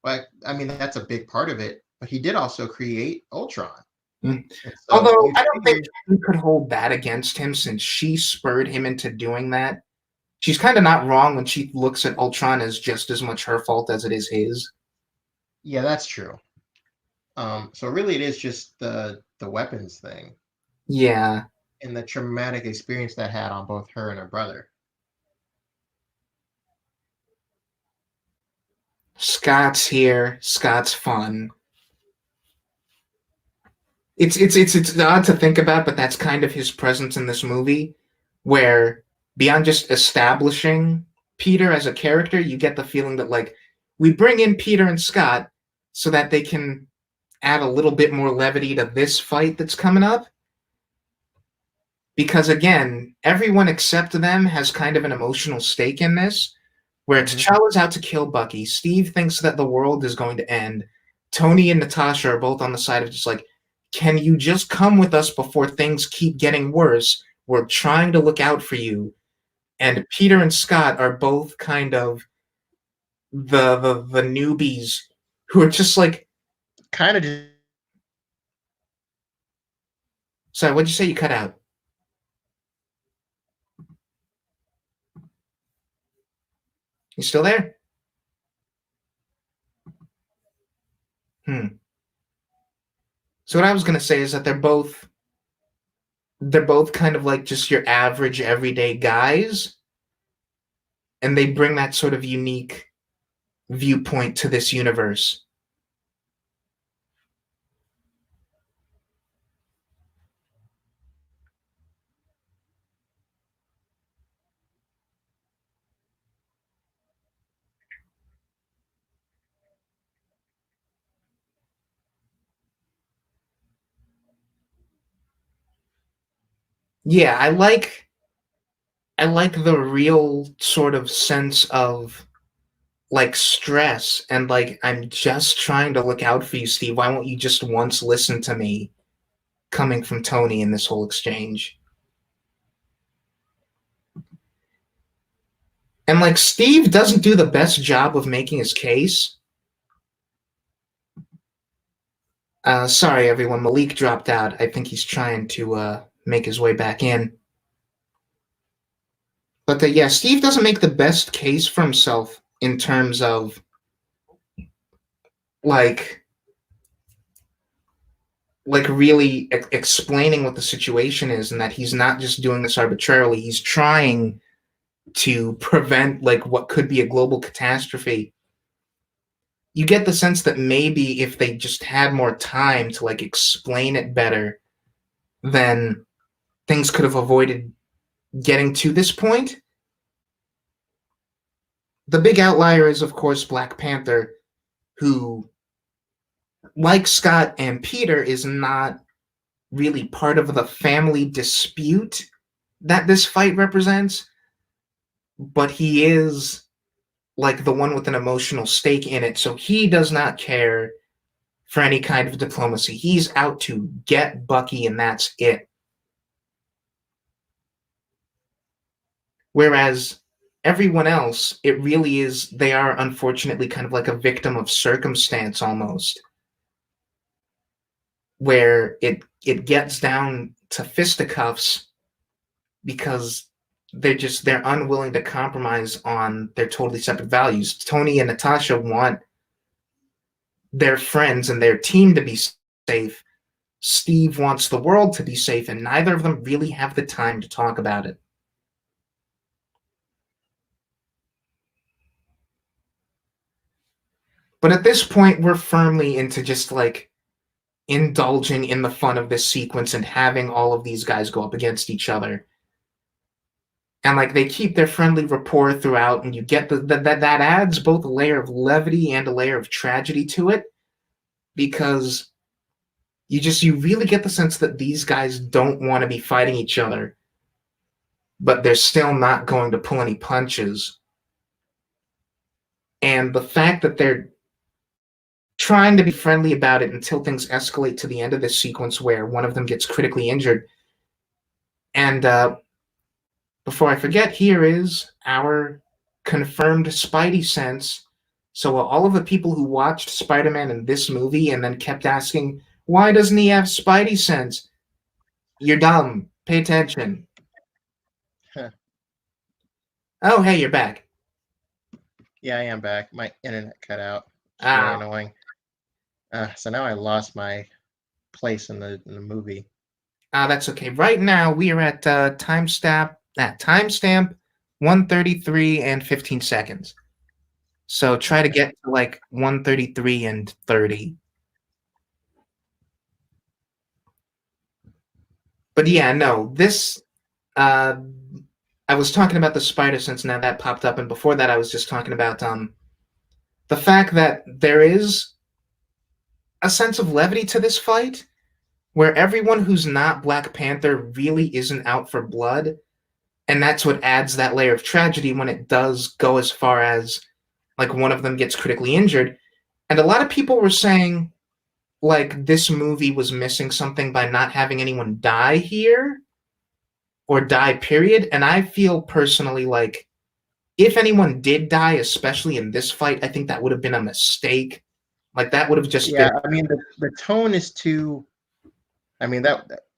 Like, I mean, that's a big part of it, but he did also create Ultron. Mm. And so Although you I don't think figured, she could hold that against him since she spurred him into doing that. She's kind of not wrong when she looks at Ultron as just as much her fault as it is his. yeah, that's true. So really it is just the weapons thing Yeah, and the traumatic experience that had on both her and her brother. Scott's here. Scott's fun. It's odd to think about, but that's kind of his presence in this movie, where beyond just establishing Peter as a character, you get the feeling that like we bring in Peter and Scott so that they can add a little bit more levity to this fight that's coming up. because again, everyone except them has kind of an emotional stake in this, where Hmm. T'Challa's out to kill Bucky. Steve thinks that the world is going to end. Tony and Natasha are both on the side of just like, can you just come with us before things keep getting worse? We're trying to look out for you. And Peter and Scott are both kind of the newbies who are just like, Kind of just sorry, what'd you say? You cut out? You still there? Hmm. So what I was gonna say is that they're both kind of like just your average everyday guys, and they bring that sort of unique viewpoint to this universe. Yeah, I like the real sort of sense of like stress and like I'm just trying to look out for you, Steve. Why won't you just once listen to me? Coming from Tony in this whole exchange. And like Steve doesn't do the best job of making his case. Sorry, everyone. Malik dropped out. I think he's trying to make his way back in. But yeah, Steve doesn't make the best case for himself in terms of like really explaining what the situation is and that he's not just doing this arbitrarily. He's trying to prevent like what could be a global catastrophe. You get the sense that maybe if they just had more time to like explain it better, then things could have avoided getting to this point. The big outlier is, of course, Black Panther, who, like Scott and Peter, is not really part of the family dispute that this fight represents, but he is like the one with an emotional stake in it. So he does not care for any kind of diplomacy. He's out to get Bucky, and that's it. Whereas everyone else, it really is, they are unfortunately kind of like a victim of circumstance almost, where it gets down to fisticuffs because they're unwilling to compromise on their totally separate values. Tony and Natasha want their friends and their team to be safe. Steve wants the world to be safe, and neither of them really have the time to talk about it. But at this point, we're firmly into just like indulging in the fun of this sequence and having all of these guys go up against each other. And like they keep their friendly rapport throughout, and you get that adds both a layer of levity and a layer of tragedy to it, because you really get the sense that these guys don't want to be fighting each other, but they're still not going to pull any punches. And the fact that they're trying to be friendly about it until things escalate to the end of this sequence where one of them gets critically injured. And before I forget, here is our confirmed Spidey sense. So all of the people who watched Spider-Man in this movie and then kept asking, why doesn't he have Spidey sense? You're dumb. Pay attention. Oh, hey, you're back. Yeah, I am back. My internet cut out. It's really Ah, annoying. So now I lost my place in the movie. that's okay. Right now we are at timestamp 133 and 15 seconds. So try to get to like 133 and 30. But yeah, no, this uh I was talking about the spider sense now that popped up, and before that I was just talking about the fact that there is a sense of levity to this fight where everyone who's not Black Panther really isn't out for blood, and that's what adds that layer of tragedy when it does go as far as like one of them gets critically injured. And a lot of people were saying like this movie was missing something by not having anyone die here or die period, and I feel personally like if anyone did die, especially in this fight, I think that would have been a mistake. Like that would have just been. Yeah, I mean the tone is too. I mean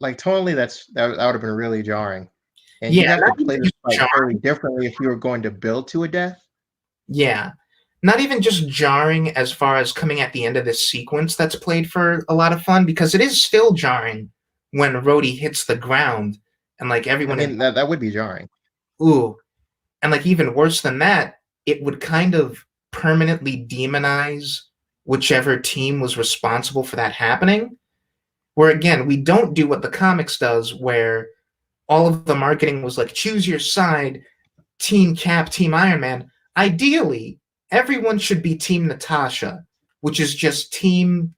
like tonally that would have been really jarring, and you'd Yeah, have to not play even this just fight totally jarring. differently if you were going to build to a death. Yeah, not even just jarring as far as coming at the end of this sequence that's played for a lot of fun because it is still jarring when Rhodey hits the ground and like I everyone is mean that would be jarring. ooh, and like even worse than that, it would kind of permanently demonize whichever team was responsible for that happening. Where again, we don't do what the comics does, where all of the marketing was like choose your side, Team Cap, Team Iron Man. Ideally, everyone should be Team Natasha, which is just team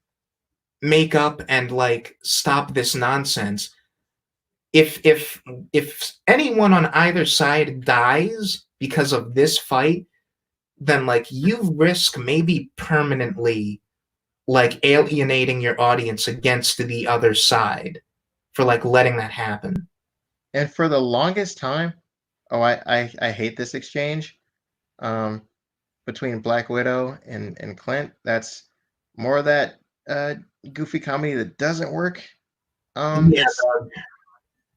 makeup and like stop this nonsense. If anyone on either side dies because of this fight, then like you risk maybe permanently like alienating your audience against the other side for like letting that happen. And for the longest time, oh, I hate this exchange um, between Black Widow and Clint. That's more of that uh, goofy comedy that doesn't work. Yeah, It's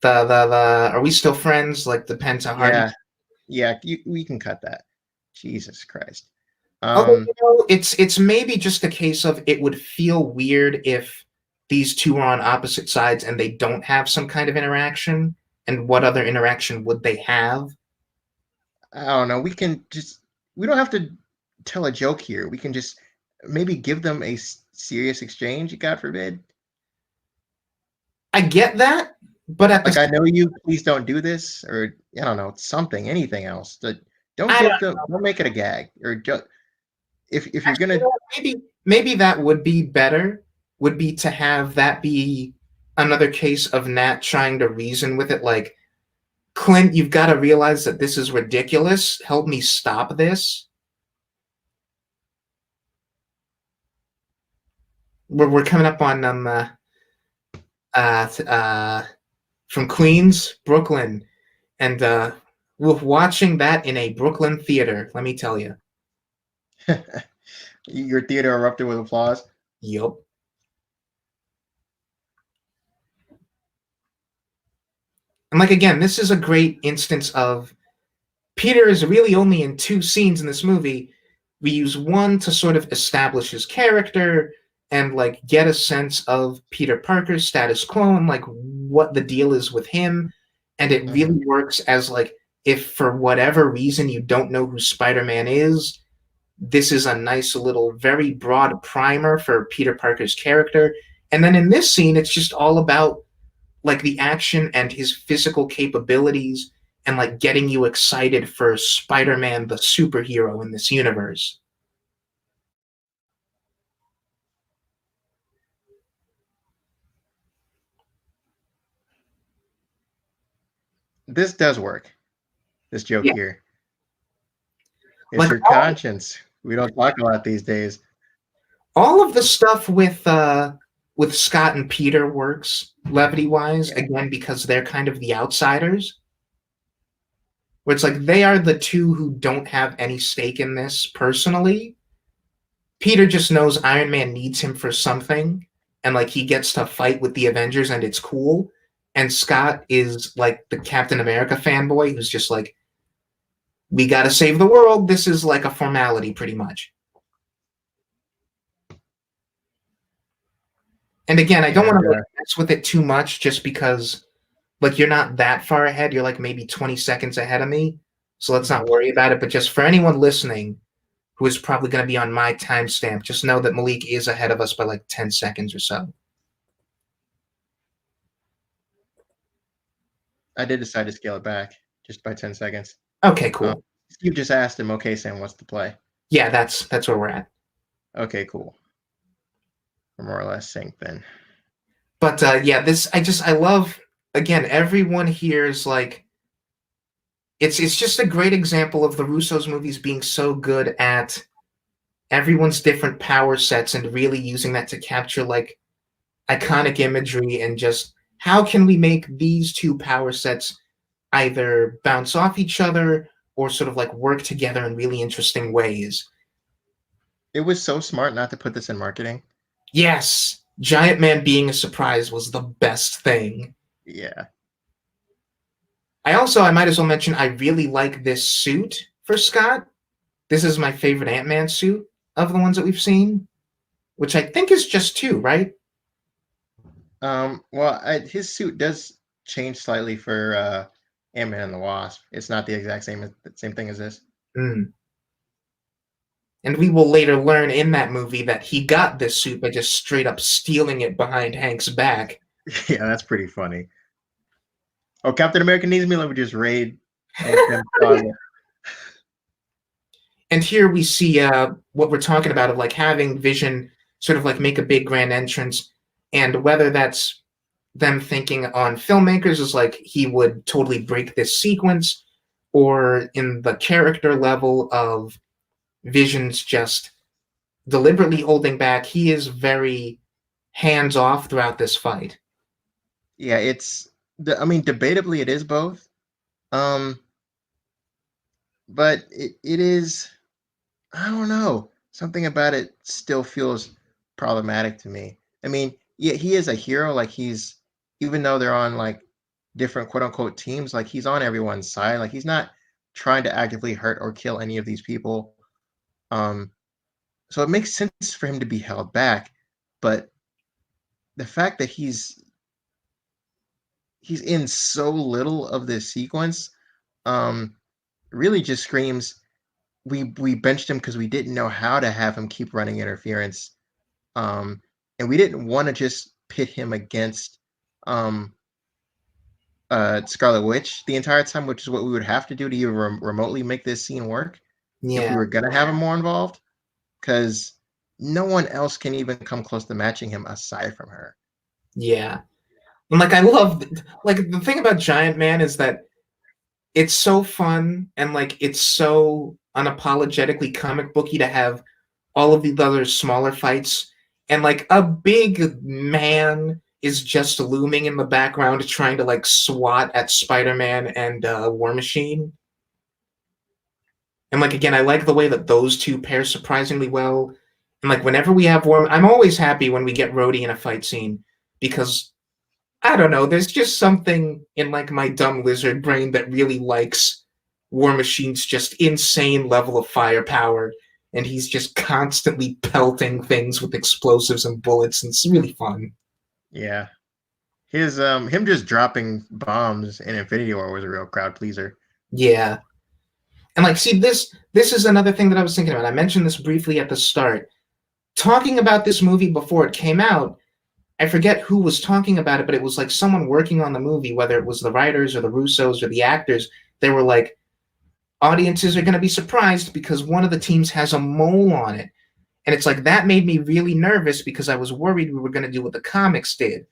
the are we still friends? Like the Penta Hardy. yeah, yeah. We can cut that. Jesus Christ. Although Um, you know, it's maybe just a case of it would feel weird if these two are on opposite sides and they don't have some kind of interaction. And what other interaction would they have? I don't know. We don't have to tell a joke here. We can just maybe give them a serious exchange. God forbid. I get that, but at the Like I know you. Please don't do this, or I don't know something, anything else. Don't I give don't them. Don't make it a gag, or just if you're you gonna. know, maybe that would be better. Would be to have that be another case of Nat trying to reason with it, like Clint, you've got to realize that this is ridiculous. Help me stop this. We're coming up on uh, uh, from Queens, Brooklyn, and we're watching that in a Brooklyn theater. Let me tell you. Your theater erupted with applause. Yup. And like again, this is a great instance of Peter is really only in two scenes in this movie. We use one to sort of establish his character and like get a sense of Peter Parker's status quo and like what the deal is with him. And it Mm-hmm. really works as like if for whatever reason you don't know who Spider-Man is, this is a nice little very broad primer for Peter Parker's character. And then in this scene, it's just all about like the action and his physical capabilities and like getting you excited for Spider-Man the superhero in this universe. This does work. This joke Yeah. here. It's Like your conscience. We don't talk about these days. all of the stuff with Scott and Peter works levity wise Yeah. again because they're kind of the outsiders. Where it's like they are the two who don't have any stake in this personally. Peter just knows Iron Man needs him for something, and like he gets to fight with the Avengers, and it's cool. And Scott is like the Captain America fanboy who's just like, we got to save the world. This is like a formality, pretty much. And again, I don't want And to like mess with it too much, just because like you're not that far ahead. You're like maybe 20 seconds ahead of me, so let's not mhm. worry about it. But just for anyone listening who is probably going to be on my timestamp, just know that Malik is ahead of us by like 10 seconds or so. I did decide to scale it back just by 10 seconds. Okay, cool. You just asked him, okay, Sam, what's the play? Yeah, that's where we're at. Okay, cool. We're more or less synced then. But yeah, this I love, again, everyone here is like, it's just a great example of the Russo's movies being so good at everyone's different power sets and really using that to capture like iconic imagery and just how can we make these two power sets either bounce off each other or sort of like work together in really interesting ways. It was so smart not to put this in marketing. Yes, Giant Man being a surprise was the best thing. Yeah. I might as well mention, I really like this suit for Scott. This is my favorite Ant-Man suit of the ones that we've seen, which I think is just two, right? Well, his suit does change slightly for Ant-Man and the Wasp. It's not the exact same thing as this. Mm. And we will later learn in that movie that he got this suit by just straight up stealing it behind Hank's back. Yeah, that's pretty funny. Oh, Captain America needs me. Let me just raid Hank's closet. And here we see what we're talking about of like having Vision sort of like make a big grand entrance, and whether that's them thinking on filmmakers is like he would totally break this sequence, or in the character level of Vision's just deliberately holding back. He is very hands off throughout this fight. Yeah, I mean, debatably it is both. But it is, I don't know. Something about it still feels problematic to me. I mean, yeah, he is a hero. Like even though they're on like different quote unquote teams, like he's on everyone's side. Like he's not trying to actively hurt or kill any of these people. Um, so it makes sense for him to be held back. But the fact that he's in so little of this sequence, really just screams we benched him because we didn't know how to have him keep running interference, and we didn't want to just pit him against um, Scarlet Witch the entire time, which is what we would have to do to even remotely make this scene work if we Yeah, were gonna have him more involved, because no one else can even come close to matching him aside from her. yeah. And like I love, like the thing about Giant Man is that it's so fun and like it's so unapologetically comic booky to have all of these other smaller fights, and like a big man is just looming in the background trying to like swat at Spider-Man and War Machine. And like again, I like the way that those two pair surprisingly well. And like whenever we have War, I'm always happy when we get Rhodey in a fight scene, because I don't know, there's just something in like my dumb lizard brain that really likes War Machine's just insane level of firepower, and he's just constantly pelting things with explosives and bullets, and it's really fun. Yeah, his him just dropping bombs in Infinity War was a real crowd pleaser. Yeah. And like see this is another thing that I was thinking about. I mentioned this briefly at the start. Talking about this movie before it came out, I forget who was talking about it, but it was like someone working on the movie, whether it was the writers or the Russos or the actors, they were like, audiences are going to be surprised because one of the teams has a mole on it. And it's like that made me really nervous because I was worried we were going to do what the comics did,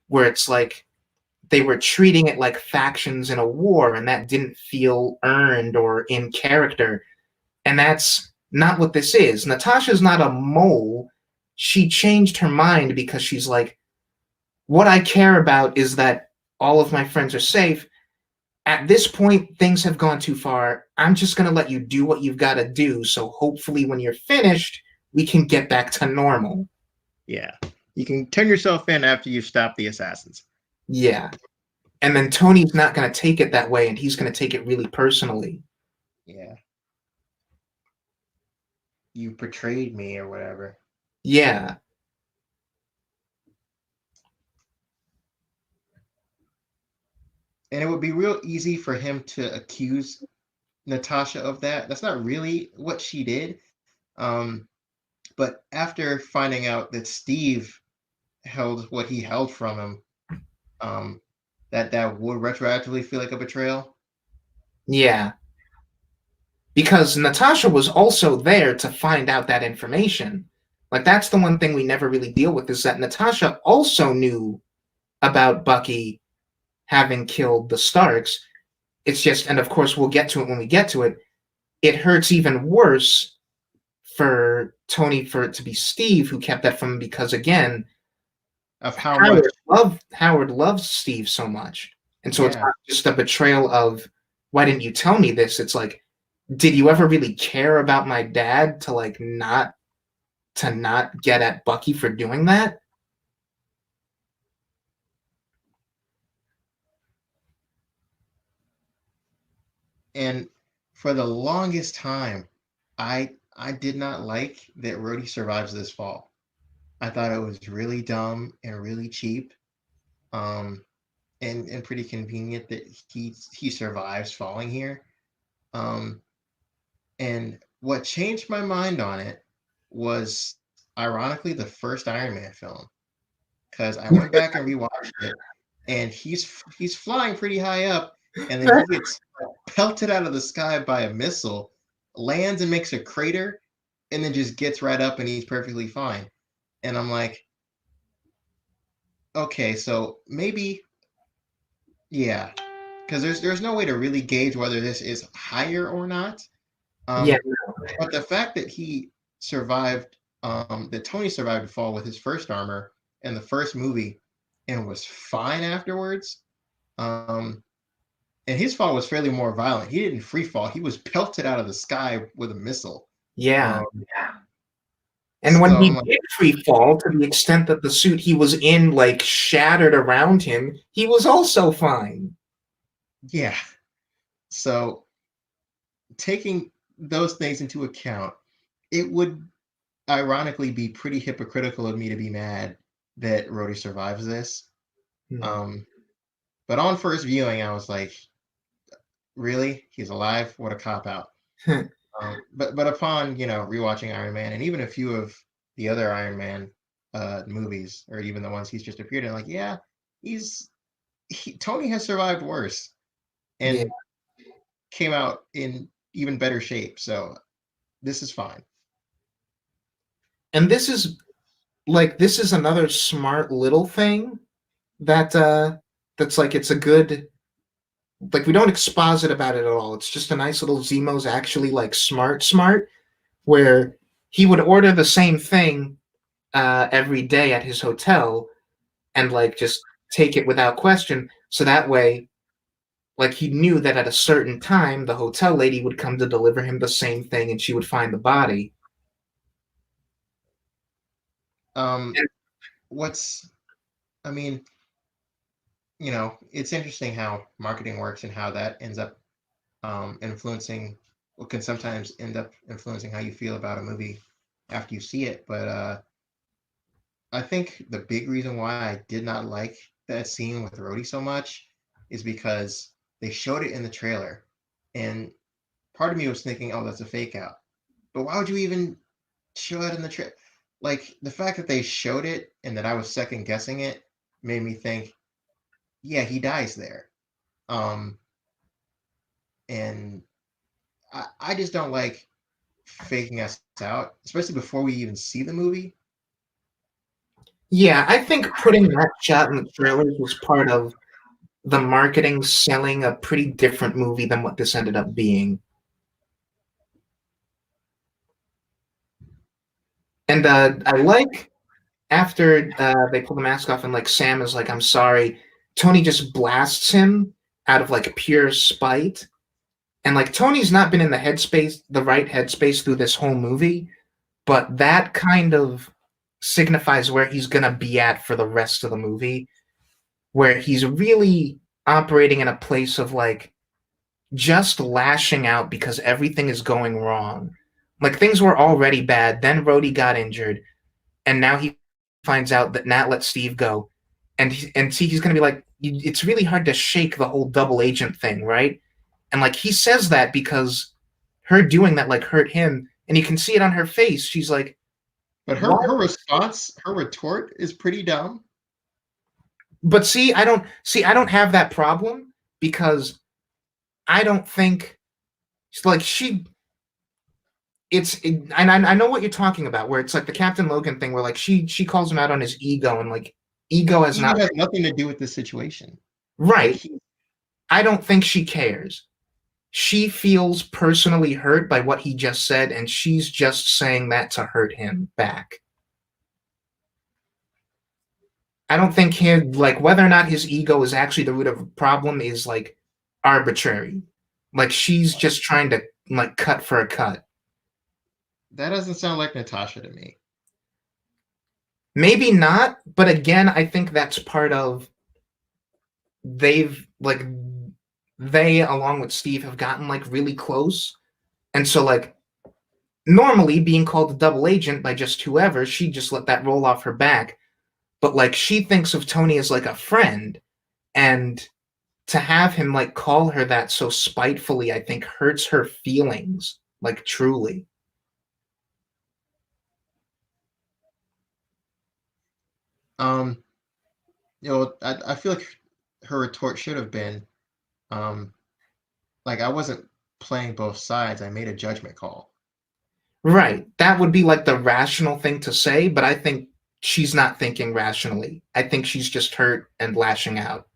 where it's like they were treating it like factions in a war, and that didn't feel earned or in character. And that's not what this is. Natasha's not a mole. She changed her mind because she's like, what I care about is that all of my friends are safe. At this point, things have gone too far. I'm just going to let you do what you've got to do. So hopefully, when you're finished, we can get back to normal. Yeah, you can turn yourself in after you stop the assassins. Yeah. And then Tony's not going to take it that way, and he's going to take it really personally. Yeah, you betrayed me or whatever. Yeah. And it would be real easy for him to accuse Natasha of that. That's not really what she did. Um, but after finding out that Steve held what he held from him, that would retroactively feel like a betrayal. Yeah. Because Natasha was also there to find out that information. Like, that's the one thing we never really deal with, is that Natasha also knew about Bucky having killed the Starks. It's just, and of course we'll get to it when we get to it. It hurts even worse for Tony for it to be Steve who kept that from him because again, Of how much, Howard loves Steve so much. And so it's yeah. not just a betrayal of why didn't you tell me this? It's like, did you ever really care about my dad to like not get at Bucky for doing that? And for the longest time, I did not like that Rhodey survives this fall. I thought it was really dumb and really cheap, um, and pretty convenient that he survives falling here. Um, and what changed my mind on it was ironically the first Iron Man film, because I went back and rewatched it, and he's flying pretty high up, and then he gets pelted out of the sky by a missile, lands and makes a crater, and then just gets right up and he's perfectly fine. And I'm like, okay, so maybe, yeah, because there's no way to really gauge whether this is higher or not. Yeah, Um, but the fact that he survived, that Tony survived to fall with his first armor in the first movie and was fine afterwards. Um, and his fall was fairly more violent. He didn't free fall. He was pelted out of the sky with a missile. yeah. Um, And when I'm he like, did free fall, to the extent that the suit he was in like shattered around him, he was also fine. yeah. So taking those things into account, it would ironically be pretty hypocritical of me to be mad that Rhodey survives this. Hmm. Um, but on first viewing, I was like, really? He's alive? What a cop out. But upon rewatching Iron Man and even a few of the other Iron Man movies, or even the ones he's just appeared in, like, yeah, Tony has survived worse Yeah. and came out in even better shape. So this is fine. And this is another smart little thing that that's like it's a good like we don't exposit about it at all. It's just a nice little Zemo's actually like smart where he would order the same thing every day at his hotel and like just take it without question. So that way, like he knew that at a certain time the hotel lady would come to deliver him the same thing and she would find the body. Um, And what's I mean, it's interesting how marketing works and how that ends up influencing, what can sometimes end up influencing how you feel about a movie after you see it. But I think the big reason why I did not like that scene with Rhodey so much is because they showed it in the trailer, and part of me was thinking, "Oh, that's a fake out." But why would you even show it in the trailer? Like the fact that they showed it and that I was second guessing it made me think, "Yeah, he dies there." Um, and I just don't like faking us out, especially before we even see the movie. yeah, I think putting that shot in the trailers was part of the marketing selling a pretty different movie than what this ended up being. And I like after they pull the mask off and like Sam is like, "I'm sorry," Tony just blasts him out of like pure spite. And like Tony's not been in the right headspace through this whole movie, but that kind of signifies where he's gonna be at for the rest of the movie, where he's really operating in a place of like just lashing out because everything is going wrong. Like things were already bad, then Rhodey got injured, and now he finds out that Nat let Steve go, and see he's gonna be like, it's really hard to shake the whole double agent thing, right? And like he says that because her doing that like hurt him, and you can see it on her face. She's like, But "Why?" her response, her retort is pretty dumb. But see. I don't have that problem because I don't think like she. And I know what you're talking about, where it's like the Captain Logan thing, where like she calls him out on his ego and like ego has Ego not has nothing to do with this situation. Like right. I don't think she cares. She feels personally hurt by what he just said, and she's just saying that to hurt him back. I don't think him, like, whether or not his ego is actually the root of the problem is like arbitrary. Like, she's just trying to like cut for a cut. that doesn't sound like Natasha to me. Maybe not, but again, I think that's part of they've like they along with Steve have gotten like really close. And so like normally being called a double agent by just whoever, she just let that roll off her back. But like she thinks of Tony as like a friend, and to have him like call her that so spitefully, I think hurts her feelings, like truly. Um, I feel like her retort should have been, um, like I wasn't playing both sides. I made a judgment call. Right. That would be like the rational thing to say, but I think she's not thinking rationally. I think she's just hurt and lashing out.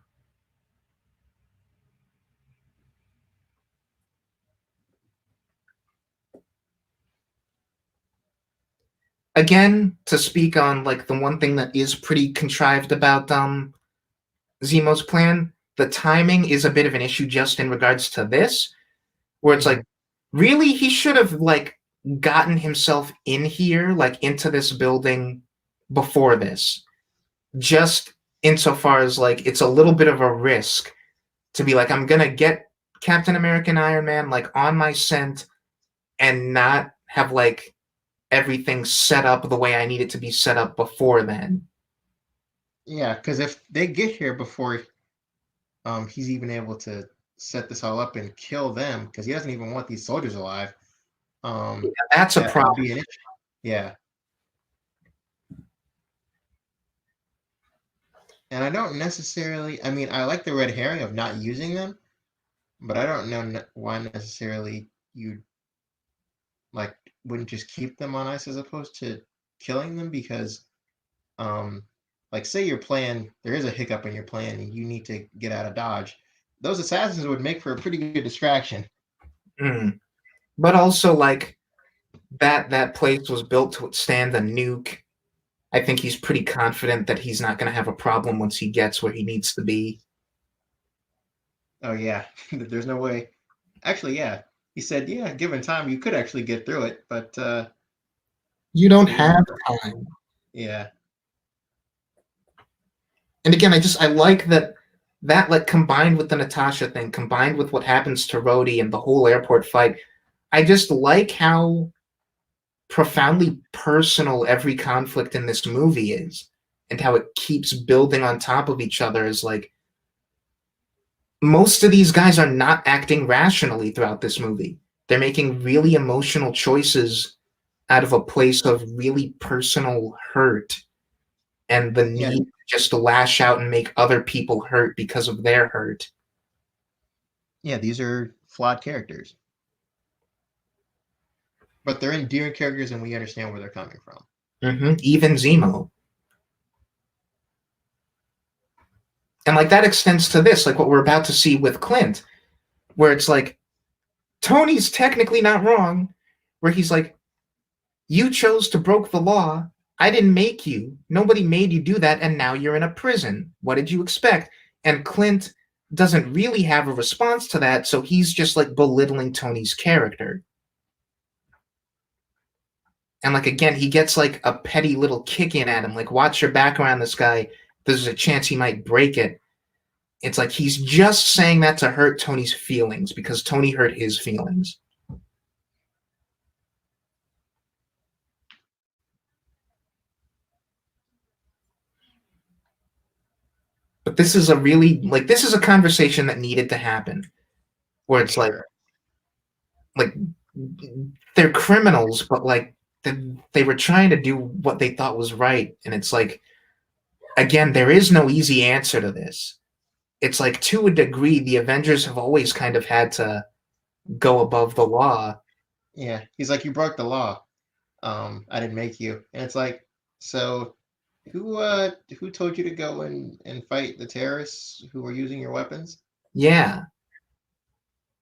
Again, to speak on like the one thing that is pretty contrived about Zemo's plan, the timing is a bit of an issue just in regards to this, where it's Mhm. like, really, he should have like gotten himself in here, like into this building before this. Just insofar as like it's a little bit of a risk to be like, I'm gonna get Captain America and Iron Man like on my scent and not have like everything set up the way I need it to be set up before then. Yeah, because if they get here before he's even able to set this all up and kill them, because he doesn't even want these soldiers alive, That's a that'll problem. be an issue. Yeah, and I don't necessarily. I mean, I like the red herring of not using them, but I don't know why necessarily you like wouldn't just keep them on ice as opposed to killing them because like say your plan there is a hiccup in your plan and you need to get out of dodge, those assassins would make for a pretty good distraction. Mm. But also like that place was built to withstand a nuke. I think he's pretty confident that he's not going to have a problem once he gets where he needs to be. Oh yeah. There's no way. Actually, yeah, he said yeah, given time you could actually get through it, but You don't you need have to, time. yeah. And again, I like that like combined with the Natasha thing, combined with what happens to Rhodey and the whole airport fight, I just like how profoundly personal every conflict in this movie is, and how it keeps building on top of each other. Is like most of these guys are not acting rationally throughout this movie. They're making really emotional choices out of a place of really personal hurt and the Yeah, need just to lash out and make other people hurt because of their hurt. yeah, these are flawed characters, but they're endearing characters and we understand where they're coming from. Even Zemo. And like that extends to this, like what we're about to see with Clint, where it's like, Tony's technically not wrong, where he's like, you chose to broke the law. I didn't make you. Nobody made you do that, and now you're in a prison. What did you expect? And Clint doesn't really have a response to that, so he's just like belittling Tony's character. And like again, he gets like a petty little kick in at him, like, watch your back around this guy. There's a chance he might break it. It's like he's just saying that to hurt Tony's feelings because Tony hurt his feelings. But this is a really like this is a conversation that needed to happen where For it's like sure. like they're criminals, but like they were trying to do what they thought was right, and it's like again, there is no easy answer to this. It's like to a degree, the Avengers have always kind of had to go above the law. Yeah, he's like, you broke the law. I didn't make you, and it's like, so who told you to go and fight the terrorists who were using your weapons? Yeah.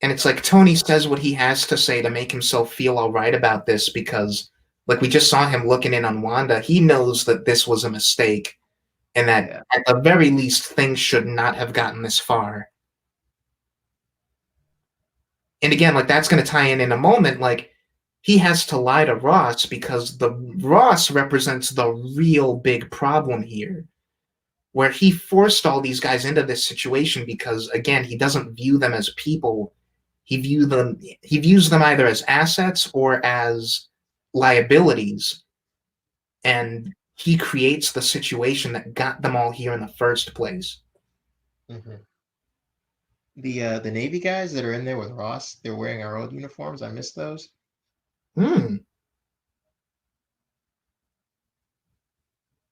And it's like Tony says what he has to say to make himself feel all right about this because, like, we just saw him looking in on Wanda. He knows that this was a mistake and that, Yeah. at the very least, things should not have gotten this far. And again, like, that's going to tie in a moment. Like, he has to lie to Ross because the Ross represents the real big problem here, where he forced all these guys into this situation because, again, he doesn't view them as people. He views them either as assets or as liabilities, and he creates the situation that got them all here in the first place. Hmm. The Navy guys that are in there with Ross, they're wearing our old uniforms. I miss those. Hmm.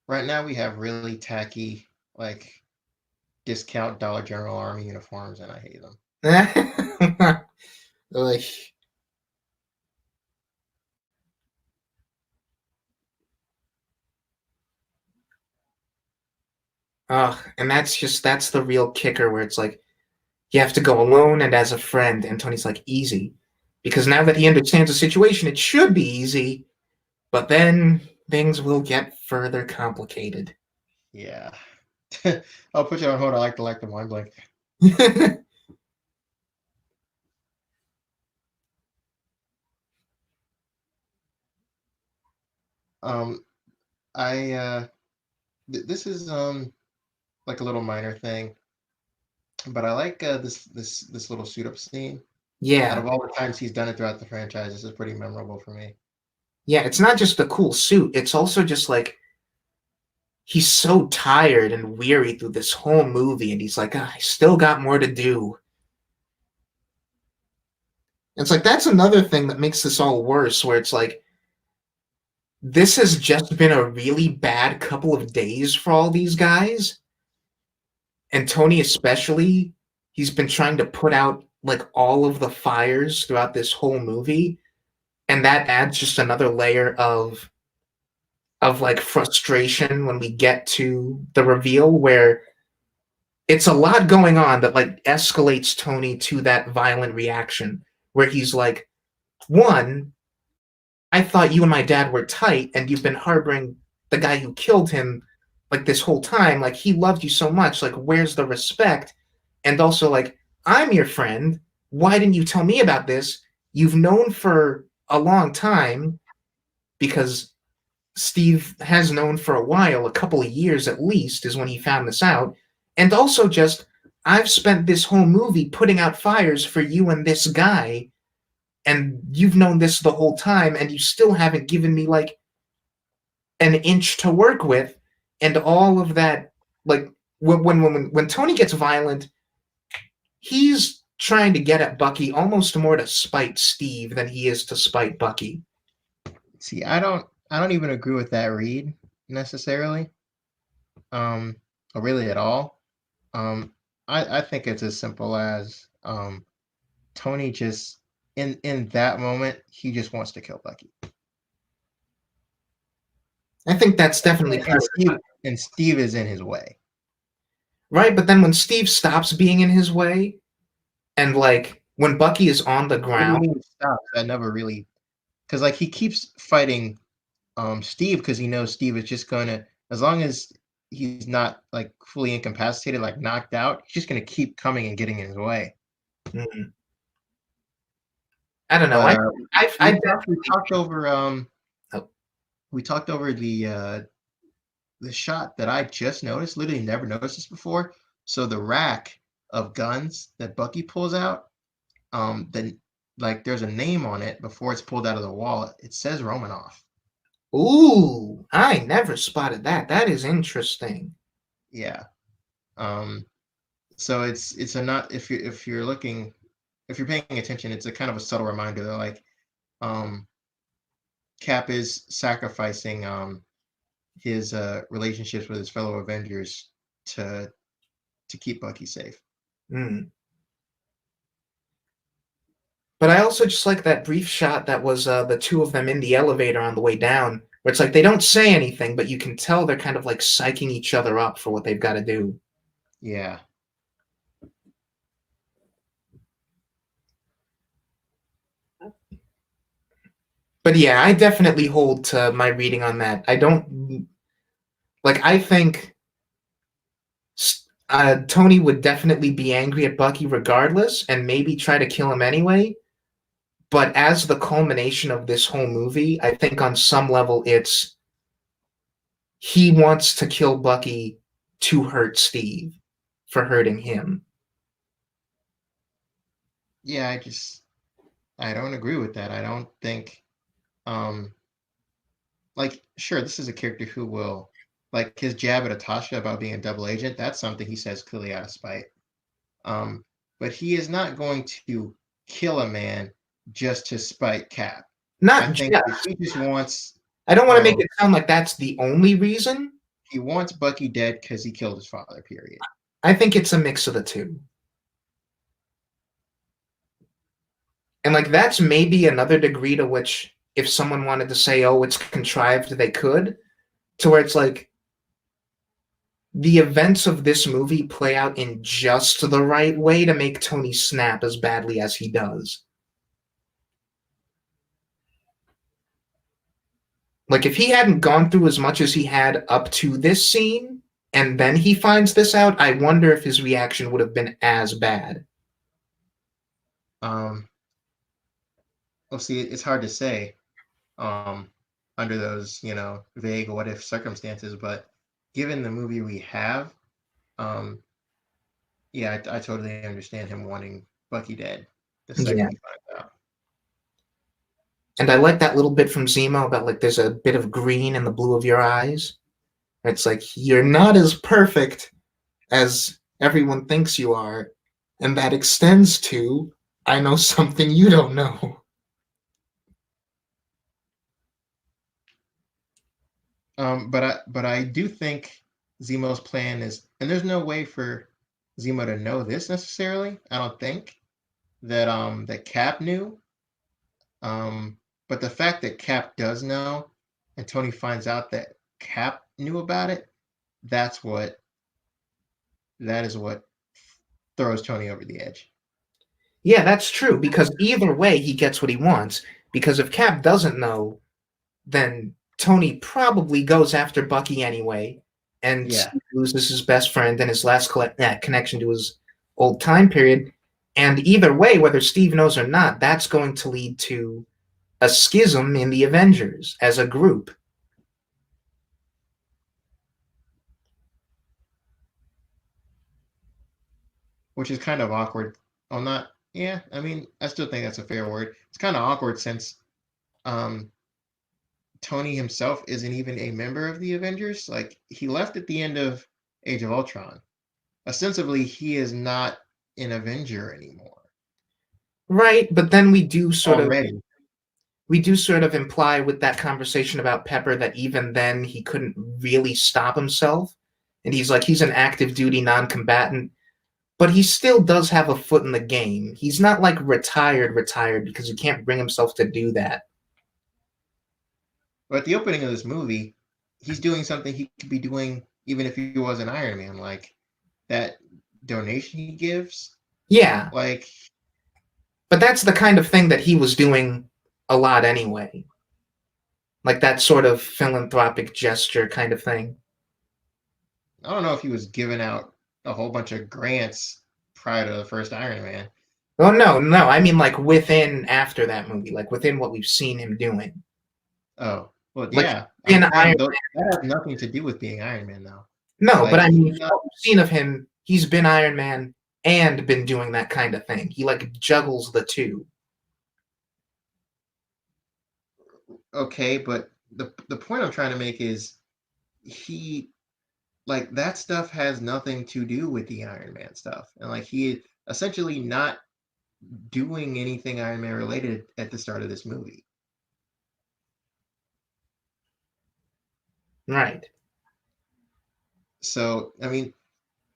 Right now we have really tacky, like discount Dollar General Army uniforms, and I hate them. Like, and that's the real kicker where it's like you have to go alone and as a friend, and Tony's like easy. Because now that he understands the situation, it should be easy, but then things will get further complicated. Yeah. I'll put you on hold. I like the mind blank. Um, I this is like a little minor thing, but I like this little suit up scene. Out Yeah. of all the times he's done it throughout the franchise, this is pretty memorable for me. Yeah, it's not just a cool suit, it's also just like he's so tired and weary through this whole movie, and he's like, I still got more to do. It's like that's another thing that makes this all worse, where it's like this has just been a really bad couple of days for all these guys, and Tony especially. He's been trying to put out like all of the fires throughout this whole movie, and that adds just another layer of like frustration when we get to the reveal where it's a lot going on that like escalates Tony to that violent reaction where he's like, one, I thought you and my dad were tight and you've been harboring the guy who killed him like this whole time. Like he loved you so much. Like, where's the respect? And also, like, I'm your friend. Why didn't you tell me about this? You've known for a long time because Steve has known for a while, a couple of years at least, is when he found this out. And also, just, I've spent this whole movie putting out fires for you and this guy, and you've known this the whole time, and you still haven't given me, like, an inch to work with. And all of that, like, when Tony gets violent, he's trying to get at Bucky almost more to spite Steve than he is to spite Bucky. See, I don't even agree with that read necessarily, or really at all. Um, I think it's as simple as Tony just in that moment he just wants to kill Bucky. I think that's definitely And part of Steve it. and Steve is in his way. Right? But then when Steve stops being in his way, and like when Bucky is on the What do you ground, mean stop? I never really because like he keeps fighting Steve because he knows Steve is just gonna as long as he's not like fully incapacitated, like knocked out, he's just gonna keep coming and getting in his way. mm, I don't know. But I we definitely talked over oh, we talked over the shot that I just noticed. Literally never noticed this before. So the rack of guns that Bucky pulls out, then like there's a name on it before it's pulled out of the wall. It says Romanoff. ooh, I never spotted that. That is interesting. Yeah. Um, so it's a not if you're looking if you're paying attention, it's a kind of a subtle reminder that like um, Cap is sacrificing his relationships with his fellow Avengers to to keep Bucky safe. Mm. But I also just like that brief shot that was the two of them in the elevator on the way down, where it's like they don't say anything, but you can tell they're kind of like psyching each other up for what they've got to do. Yeah. But yeah, I definitely hold to my reading on that. I don't like. I think Tony would definitely be angry at Bucky regardless, and maybe try to kill him anyway. But as the culmination of this whole movie, I think on some level it's he wants to kill Bucky to hurt Steve for hurting him. Yeah, I don't agree with that. I don't think um like sure, this is a character who will like his jab at Atasha about being a double agent, that's something he says clearly out of spite. Um, but he is not going to kill a man just to spite Cap. I Not think that just. he just wants I don't want to make um it sound like that's the only reason. he wants Bucky dead because he killed his father, period. I think it's a mix of the two. And like that's maybe another degree to which if someone wanted to say, oh, it's contrived, they could, to where it's like the events of this movie play out in just the right way to make Tony snap as badly as he does. Like if he hadn't gone through as much as he had up to this scene and then he finds this out, I wonder if his reaction would have been as bad. Um well see it's hard to say um under those, vague what if circumstances, but given the movie we have, um yeah, I totally understand him wanting Bucky dead the Yeah. second he finds out. And I like that little bit from Zemo about like there's a bit of green in the blue of your eyes. It's like you're not as perfect as everyone thinks you are, and that extends to I know something you don't know. But I do think Zemo's plan is, and there's no way for Zemo to know this necessarily. I don't think that Cap knew. Um, but the fact that Cap does know, and Tony finds out that Cap knew about it, that's what that is what throws Tony over the edge. Yeah, that's true because either way he gets what he wants. Because if Cap doesn't know, then Tony probably goes after Bucky anyway, and Yeah. Steve loses his best friend and his last connection to his old time period. And either way, whether Steve knows or not, that's going to lead to a schism in the Avengers as a group. Which is kind of awkward. Oh, not yeah. I mean, I still think that's a fair word. It's kind of awkward since um, Tony himself isn't even a member of the Avengers. Like he left at the end of Age of Ultron. Ostensibly, he is not an Avenger anymore. Right, but then Already. we do sort of imply with that conversation about Pepper that even then he couldn't really stop himself. And he's like he's an active duty non-combatant, but he still does have a foot in the game. He's not like retired because he can't bring himself to do that. But at the opening of this movie, he's doing something he could be doing even if he was an Iron Man, like that donation he gives. Yeah, Like, but that's the kind of thing that he was doing a lot anyway. Like that sort of philanthropic gesture kind of thing. I don't know if he was giving out a whole bunch of grants prior to the first Iron Man. Oh no, I mean like within after that movie, like within what we've seen him doing. Oh, well, Like yeah. I'm in Iron saying that has nothing to do with being Iron Man, though. No, but Like, I mean, he's not. what we've seen of him, he's been Iron Man and been doing that kind of thing. He like juggles the two. Okay, but the point I'm trying to make is he like that stuff has nothing to do with the Iron Man stuff, and like he essentially not doing anything Iron Man related at the start of this movie. Right. So I mean,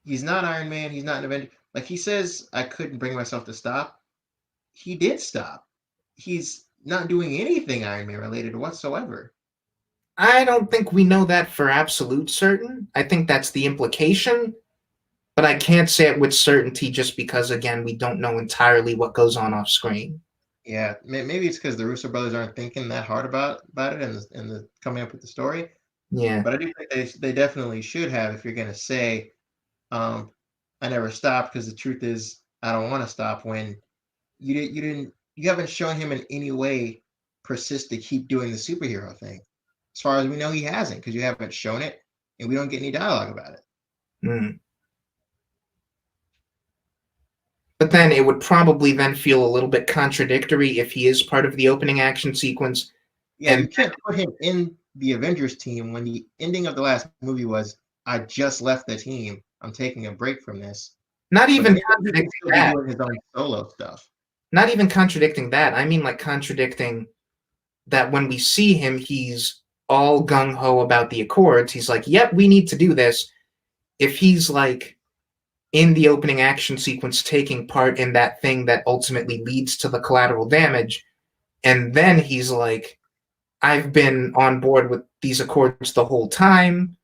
he's not Iron Man. He's not an Avenger. Like he says, I couldn't bring myself to stop. He did stop. He's not doing anything Iron Man related whatsoever. I don't think we know that for absolute certain. I think that's the implication, but I can't say it with certainty just because, again, we don't know entirely what goes on off screen. Yeah, maybe it's because the Russo brothers aren't thinking that hard about it and the coming up with the story. Yeah. But I do think they definitely should have if you're gonna say, um, I never stopped because the truth is I don't want to stop when you haven't shown him in any way persist to keep doing the superhero thing. As far as we know, he hasn't because you haven't shown it and we don't get any dialogue about it. Mm. But then it would probably then feel a little bit contradictory if he is part of the opening action sequence. Yeah, And you can't put him in the Avengers team when the ending of the last movie was, I just left the team. I'm taking a break from this. not But in even it, he can contradicting still be that. doing his own solo stuff. Not even contradicting that. I mean, like, contradicting that when we see him, he's all gung ho about the Accords. He's like, yep, we need to do this. If he's like in the opening action sequence taking part in that thing that ultimately leads to the collateral damage, and then he's like, I've been on board with these Accords the whole time,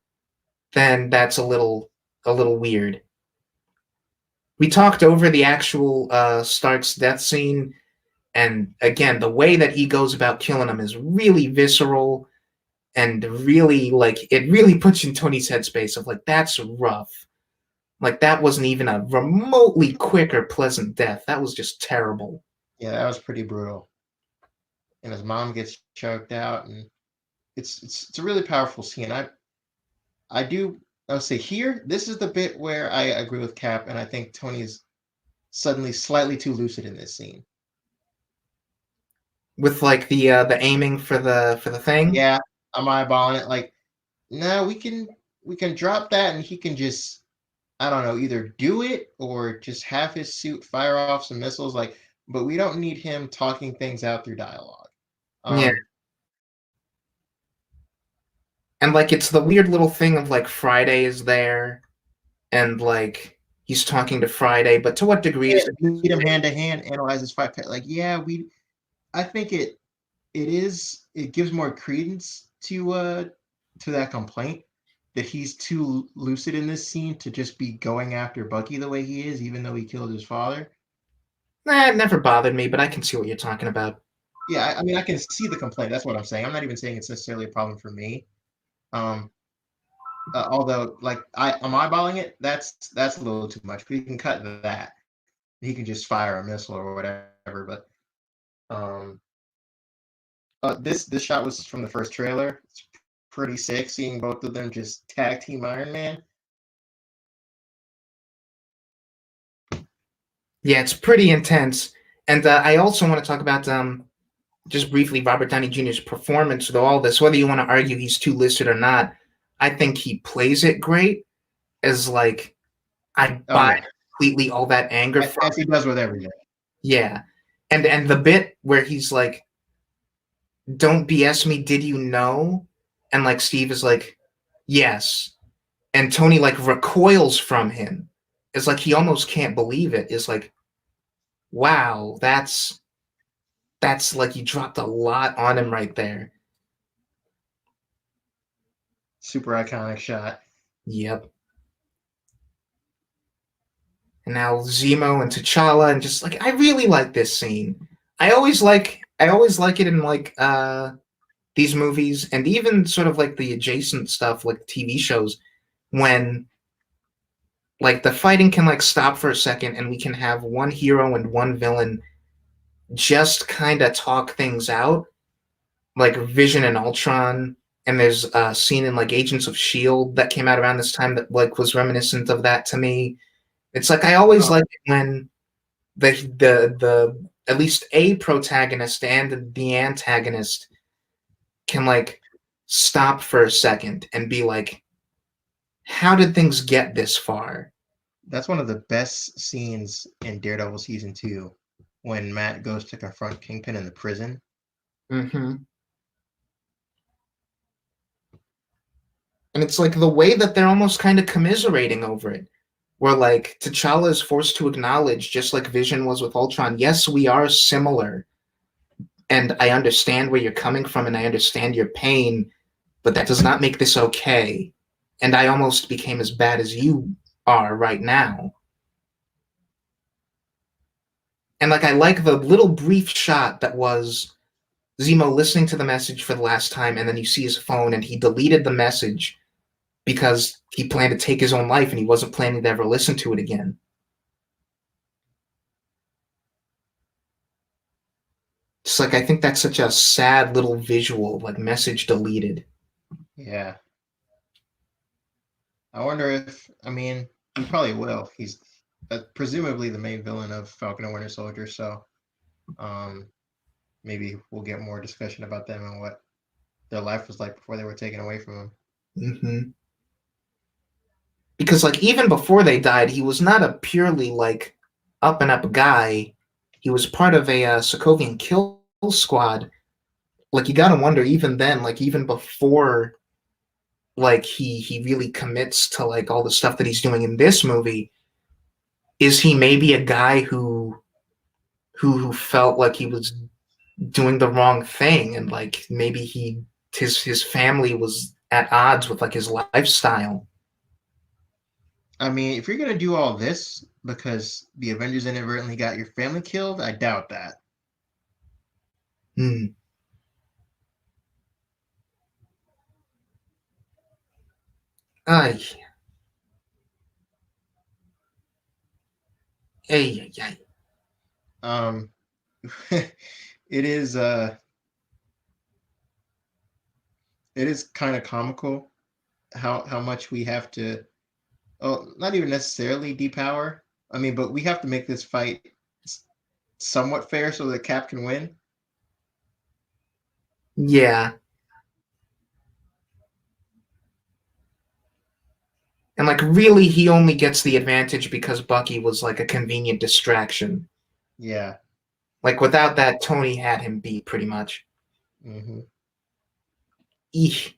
then that's a little weird. We talked over the actual Stark's death scene, and again, the way that he goes about killing him is really visceral and really, like, it really puts you in Tony's headspace of like, that's rough. Like, that wasn't even a remotely quick or pleasant death. That was just terrible. Yeah, that was pretty brutal. And his mom gets choked out, and it's a really powerful scene. I do I'll say here, this is the bit where I agree with Cap, and I think Tony's suddenly slightly too lucid in this scene. With like the aiming for the thing. Yeah, I'm eyeballing it. Like, no, we can drop that, and he can just, I don't know, either do it or just have his suit fire off some missiles. Like, but we don't need him talking things out through dialogue. Yeah. Um, And like it's the weird little thing of like Friday is there and like he's talking to Friday, but to what degree is can't meet him hand to hand, analyze his fight. Like, yeah, I think it gives more credence to that complaint that he's too lucid in this scene to just be going after Bucky the way he is, even though he killed his father. it never bothered me, but I can see what you're talking about. Yeah, I mean, I can see the complaint. That's what I'm saying. I'm not even saying it's necessarily a problem for me. Um, although, like, I'm eyeballing it. That's a little too much. We can cut that. He can just fire a missile or whatever. But um, this shot was from the first trailer. It's pretty sick seeing both of them just tag team Iron Man. Yeah, it's pretty intense. And I also want to talk about just briefly Robert Downey Jr.'s performance through all this. Whether you want to argue he's too lucid or not, I think he plays it great. As like I Oh buy yeah, completely all that anger from. as he does with everything. Yeah, and the bit where he's like, "Don't BS me, did you know?" And like Steve is like, "Yes," and Tony like recoils from him. It's like he almost can't believe it. It's like, wow, that's like you dropped a lot on him right there. Super iconic shot. Yep. And now Zemo and T'Challa and just like I really like this scene. I always like it in like these movies and even sort of like the adjacent stuff like TV shows when like the fighting can like stop for a second and we can have one hero and one villain just kind of talk things out like Vision and Ultron, and there's a scene in like Agents of Shield that came out around this time that like was reminiscent of that to me. It's like I always Oh, like it when the at least a protagonist and the antagonist can like stop for a second and be like, how did things get this far? that's one of the best scenes in Daredevil season 2 when Matt goes to confront Kingpin in the prison. Mm-hmm. And it's like the way that they're almost kind of commiserating over it. Where like T'Challa is forced to acknowledge, just like Vision was with Ultron, yes, we are similar, and I understand where you're coming from, and I understand your pain, but that does not make this okay. And I almost became as bad as you are right now. And like I like the little brief shot that was Zemo listening to the message for the last time, and then you see his phone, and he deleted the message because he planned to take his own life, and he wasn't planning to ever listen to it again. It's like I think that's such a sad little visual, like message deleted. Yeah. I wonder if, I mean, he probably will. He's presumably the main villain of Falcon and Winter Soldier, so um, maybe we'll get more discussion about them and what their life was like before they were taken away from him. Mm-hmm. Because like even before they died, he was not a purely like up and up guy. He was part of a Sokovian kill squad. Like you gotta wonder, even then, like even before like he really commits to like all the stuff that he's doing in this movie, is he maybe a guy who felt like he was doing the wrong thing, and like maybe his family was at odds with like his lifestyle. I mean, if you're gonna do all this because the Avengers inadvertently got your family killed, I doubt that. Hmm. Ay, ay, ay, ay. Um, it is it is kind of comical how much we have to. Oh, not even necessarily depower. I mean, but we have to make this fight somewhat fair so that Cap can win. Yeah. And like really he only gets the advantage because Bucky was like a convenient distraction. Yeah. Like without that, Tony had him beat pretty much. Mm-hmm. Eesh.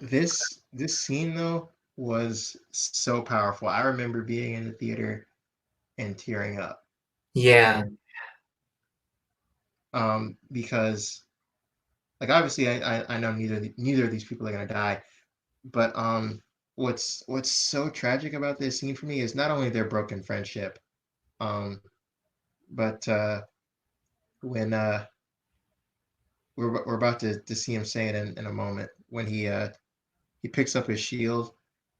This scene though was so powerful. I remember being in the theater and tearing up, Yeah. and because like obviously I know neither of these people are gonna die, but what's so tragic about this scene for me is not only their broken friendship, um but when we're about to see him say it in a moment when he picks up his shield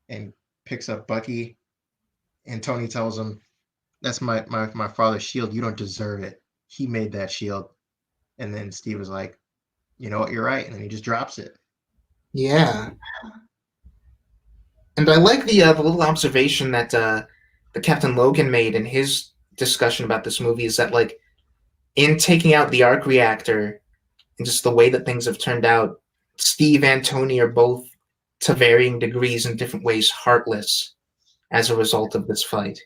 and picks up Bucky, and Tony tells him, "That's my father's shield. You don't deserve it. He made that shield." And then Steve was like, "You know what? You're right." And then he just drops it. Yeah. And I like the little observation that the Captain Logan made in his discussion about this movie is that like in taking out the arc reactor and just the way that things have turned out, Steve and Tony are both to varying degrees in different ways heartless as a result of this fight.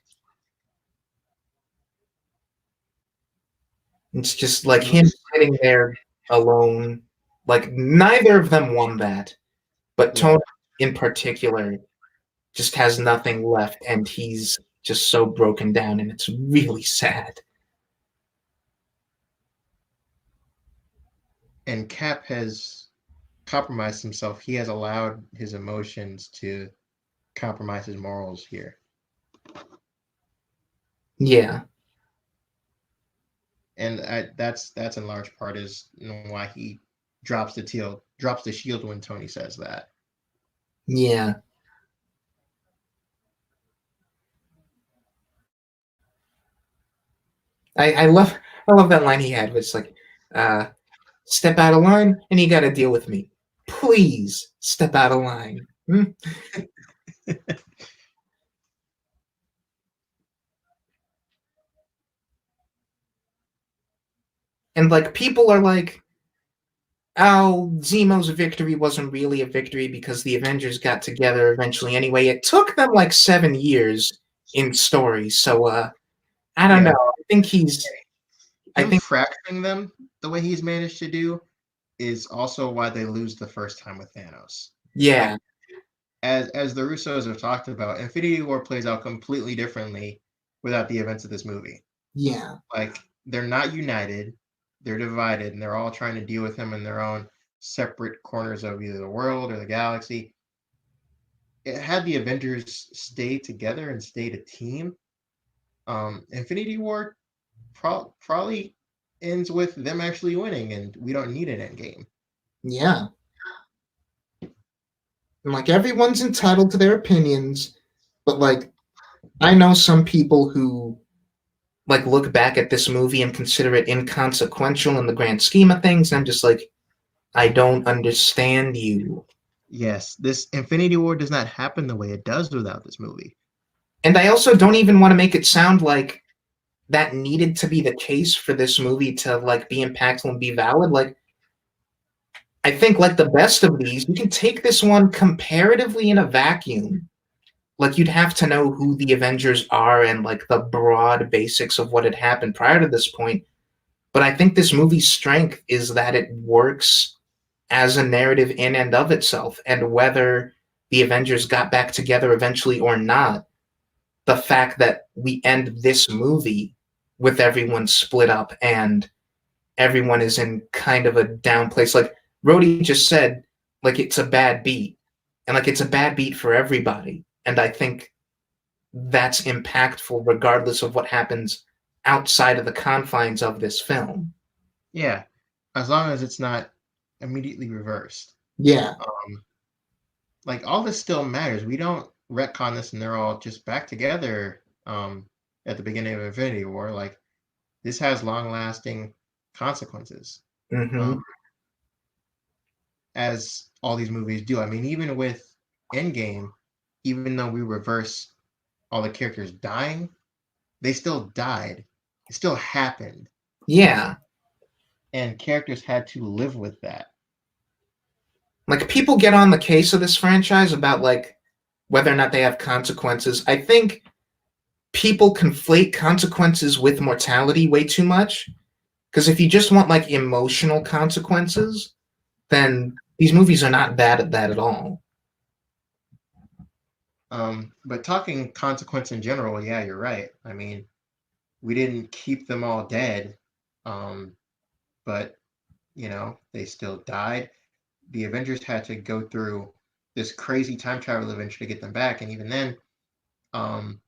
It's just like him sitting there alone. Like neither of them won that, but Yeah. Tony in particular just has nothing left, and he's just so broken down, and it's really sad. And Cap has compromised himself. He has allowed his emotions to compromise his morals here. Yeah, And that's in large part is why he drops the shield when Tony says that. yeah. I love that line he had. Was like, uh, "Step out of line, and you got to deal with me. Please step out of line." Hmm? And like people are like, "Oh, Zemo's victory wasn't really a victory because the Avengers got together eventually anyway. It took them like 7 years in story, so I don't know. Yeah. I think he's. I Him think fracturing them the way he's managed to do is also why they lose the first time with Thanos. yeah, Like as the Russos have talked about, Infinity War plays out completely differently without the events of this movie. yeah, Like they're not united. they're divided and they're all trying to deal with him in their own separate corners of either the world or the galaxy. It had the Avengers stay together and stay a team. Infinity War probably ends with them actually winning, and we don't need an end game. Yeah. And like everyone's entitled to their opinions, but like I know some people who like look back at this movie and consider it inconsequential in the grand scheme of things, and I'm just like, I don't understand you. Yes, this Infinity War does not happen the way it does without this movie. And I also don't even want to make it sound like that needed to be the case for this movie to like be impactful and be valid. Like I think like the best of these, you can take this one comparatively in a vacuum. Like you'd have to know who the Avengers are and like the broad basics of what had happened prior to this point. But I think this movie's strength is that it works as a narrative in and of itself. And whether the Avengers got back together eventually or not, the fact that we end this movie with everyone split up and everyone is in kind of a down place. Like Rhodey just said, like it's a bad beat. And like it's a bad beat for everybody. And I think that's impactful regardless of what happens outside of the confines of this film. Yeah, as long as it's not immediately reversed. Yeah. Like all this still matters. We don't retcon this and they're all just back together at the beginning of Infinity War. Like this has long lasting consequences. Mm-hmm. Um, as all these movies do. I mean, even with Endgame, even though we reverse all the characters dying, they still died. It still happened. Yeah. And characters had to live with that. Like people get on the case of this franchise about like whether or not they have consequences. I think people conflate consequences with mortality way too much. Because if you just want like emotional consequences, then these movies are not bad at that at all. But talking consequence in general, yeah, you're right. I mean, we didn't keep them all dead, but they still died. The Avengers had to go through this crazy time travel adventure to get them back, and even then, um,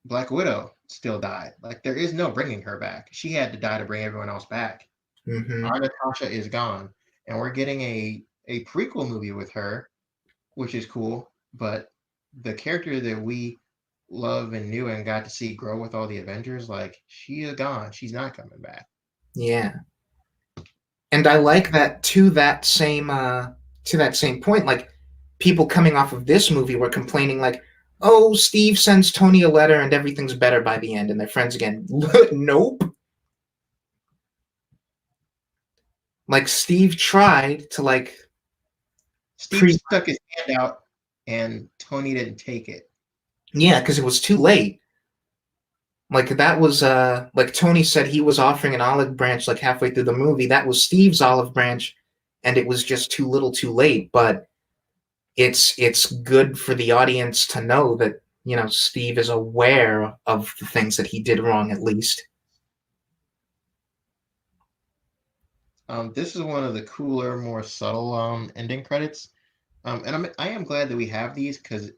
Black Widow still died. Like there is no bringing her back. She had to die to bring everyone else back. Mm-hmm. Our Natasha is gone, and we're getting a prequel movie with her, which is cool. But the character that we love and knew and got to see grow with all the Avengers, like she is gone. She's not coming back. Yeah. And I like that to that same point, like people coming off of this movie were complaining like, oh, Steve sends Tony a letter and everything's better by the end and they're friends again. Nope. Like Steve tried to like Steve stuck his hand out, and Tony didn't take it. Yeah, because it was too late. Like that was like Tony said he was offering an olive branch like halfway through the movie. That was Steve's olive branch, and it was just too little too late. But it's good for the audience to know that, Steve is aware of the things that he did wrong at least. This is one of the cooler, more subtle ending credits. And I am glad that we have these because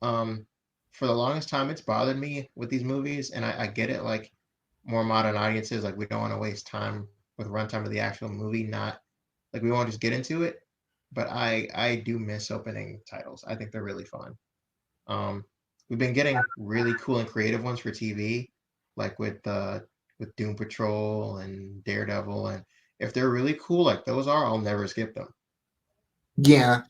for the longest time it's bothered me with these movies, and I get it. Like more modern audiences, like we don't want to waste time with runtime of the actual movie. Not like we want to just get into it. But I do miss opening titles. I think they're really fun. We've been getting really cool and creative ones for TV, like with Doom Patrol and Daredevil, and if they're really cool like those are, I'll never skip them. Yeah,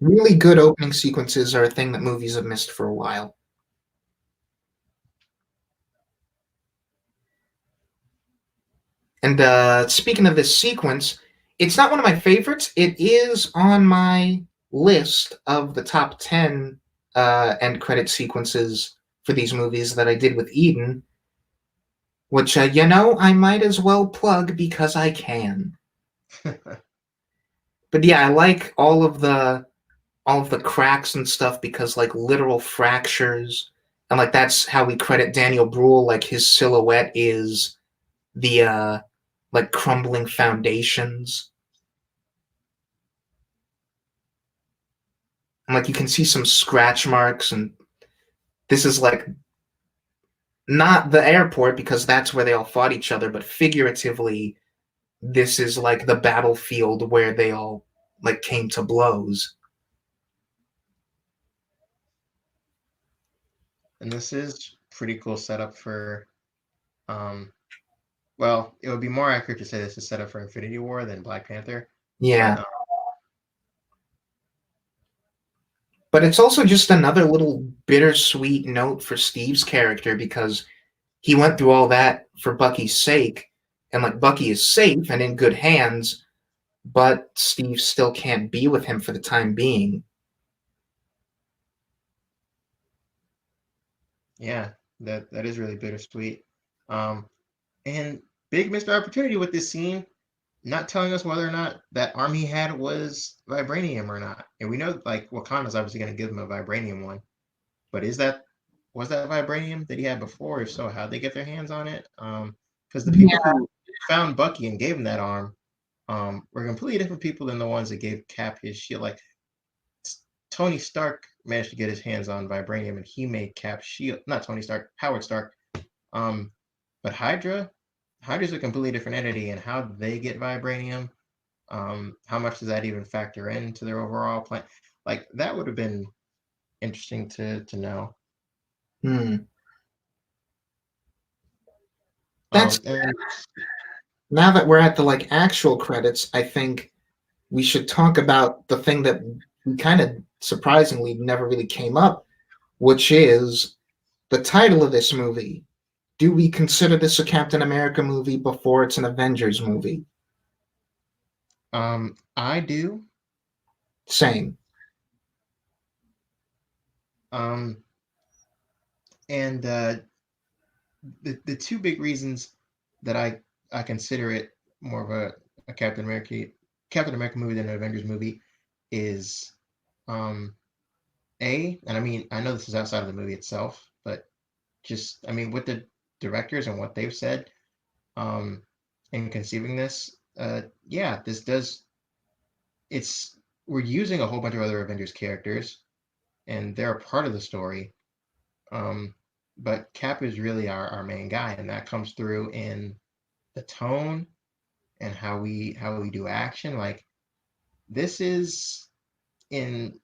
really good opening sequences are a thing that movies have missed for a while. And speaking of this sequence, it's not one of my favorites. It is on my list of the top 10 end credit sequences for these movies that I did with Eden, which, I might as well plug because I can. But yeah, I like all of the cracks and stuff because like literal fractures, and like that's how we credit Daniel Bruhl. Like his silhouette is the like crumbling foundations. And like you can see some scratch marks, and this is like not the airport because that's where they all fought each other, but figuratively, this is like the battlefield where they all like came to blows. And this is pretty cool setup for, well, it would be more accurate to say this is set up for Infinity War than Black Panther. Yeah. But But it's also just another little bittersweet note for Steve's character because he went through all that for Bucky's sake, and like Bucky is safe and in good hands, but Steve still can't be with him for the time being. yeah, that is really bittersweet. And big missed opportunity with this scene, not telling us whether or not that arm he had was vibranium or not. And we know like Wakanda's obviously going to give him a vibranium one, but was that vibranium that he had before? If so, how'd they get their hands on it? Because the people Yeah, who found Bucky and gave him that arm were completely different people than the ones that gave Cap his shield. Like Tony Stark managed to get his hands on vibranium, and he made Cap's shield. Not Tony Stark, Howard Stark. Um, but Hydra's a completely different entity, and how they get vibranium, how much does that even factor into their overall plan? Like that would have been interesting to know. That's And now that we're at the like actual credits, I think we should talk about the thing that we kind of surprisingly never really came up, which is the title of this movie. Do we consider this a Captain America movie before it's an Avengers movie? I do. Same. And the two big reasons that I consider it more of a Captain America movie than an Avengers movie is and I mean I know this is outside of the movie itself, but just I mean with the directors and what they've said in conceiving this, yeah, this does it's we're using a whole bunch of other Avengers characters and they're a part of the story. Um, but Cap is really our main guy, and that comes through in the tone and how we do action. Like this is in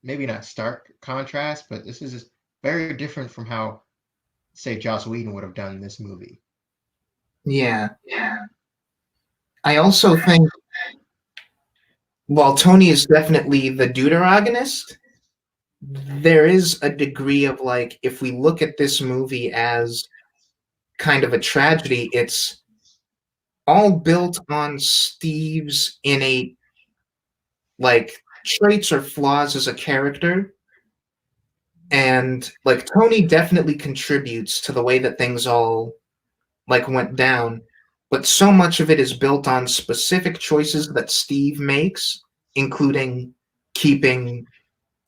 maybe not stark contrast, but this is very different from how, say, Joss Whedon would have done this movie. Yeah. I also think while Tony is definitely the deuteragonist, there is a degree of like, if we look at this movie as kind of a tragedy, it's all built on Steve's innate like traits or flaws as a character. And like Tony definitely contributes to the way that things all like went down, but so much of it is built on specific choices that Steve makes, including keeping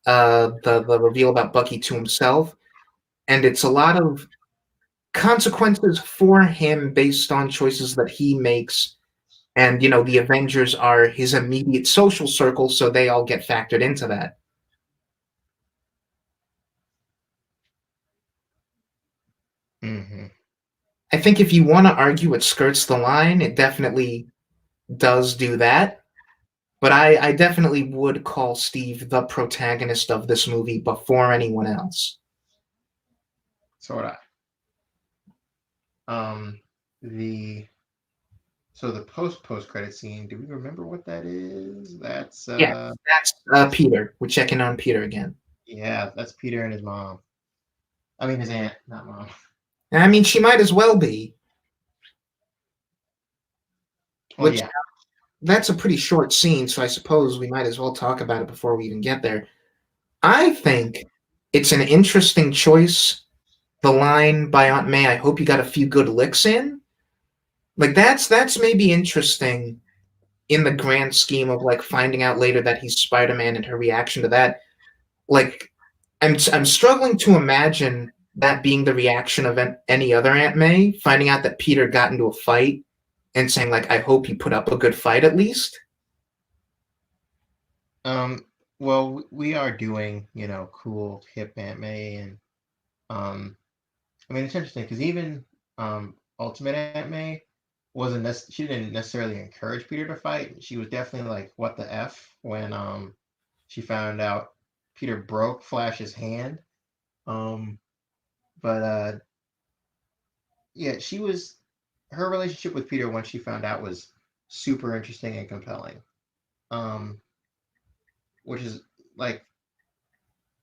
the reveal about Bucky to himself, and it's a lot of consequences for him based on choices that he makes. And you know, the Avengers are his immediate social circle, so they all get factored into that. Mm-hmm. I think if you want to argue it skirts the line, it definitely does do that. But I definitely would call Steve the protagonist of this movie before anyone else. So would I. Um, the so the post credit scene. Do we remember what that is? That's Yeah, that's Peter. We're checking on Peter again. yeah, that's Peter and his mom. I mean his aunt, not mom. I mean, she might as well be. Well, Which yeah. that's a pretty short scene, so I suppose we might as well talk about it before we even get there. I think it's an interesting choice. The line by Aunt May, "I hope you got a few good licks in." Like that's maybe interesting in the grand scheme of like finding out later that he's Spider-Man and her reaction to that. Like I'm struggling to imagine that being the reaction of any other Aunt May, finding out that Peter got into a fight and saying, like, I hope you put up a good fight at least? Well, we are doing, cool hip Aunt May, and um, I mean, it's interesting because even Ultimate Aunt May she didn't necessarily encourage Peter to fight. She was definitely like, "What the f?" when she found out Peter broke Flash's hand. Um, but yeah, her relationship with Peter once she found out was super interesting and compelling. Um, which is like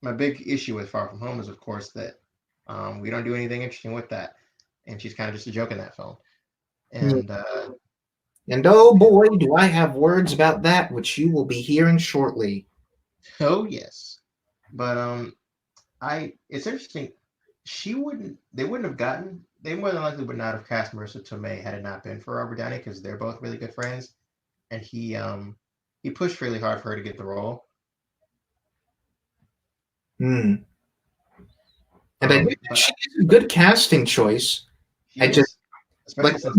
my big issue with Far From Home is, of course, that we don't do anything interesting with that, and she's kind of just a joke in that film. And And oh boy, do I have words about that, which you will be hearing shortly. oh yes, but it's interesting. They more than likely would not have cast Marissa Tomei had it not been for Robert Downey because they're both really good friends, and he pushed really hard for her to get the role. Hmm. And I think she's a good casting choice. She is, especially since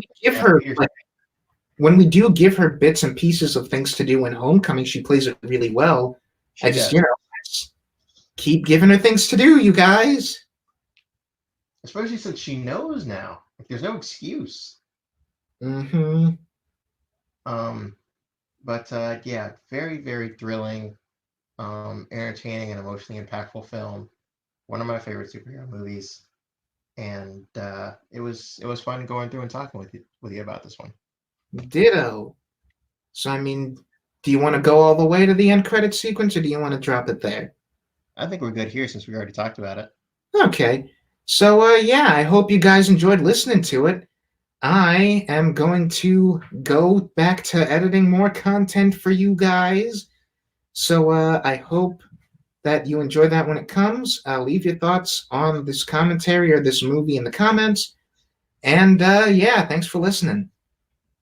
when we do give her bits and pieces of things to do in Homecoming, she plays it really well. Let's keep giving her things to do, you guys. Especially since she knows now. Like, there's no excuse. Mm-hmm. But yeah, very, very thrilling, entertaining, and emotionally impactful film. One of my favorite superhero movies, and it was fun going through and talking with you about this one. Ditto. So I mean, do you want to go all the way to the end credit sequence, or do you want to drop it there? I think we're good here since we already talked about it. Okay. So yeah, I hope you guys enjoyed listening to it. I am going to go back to editing more content for you guys. So I hope that you enjoy that when it comes. Leave your thoughts on this commentary or this movie in the comments. And yeah, thanks for listening.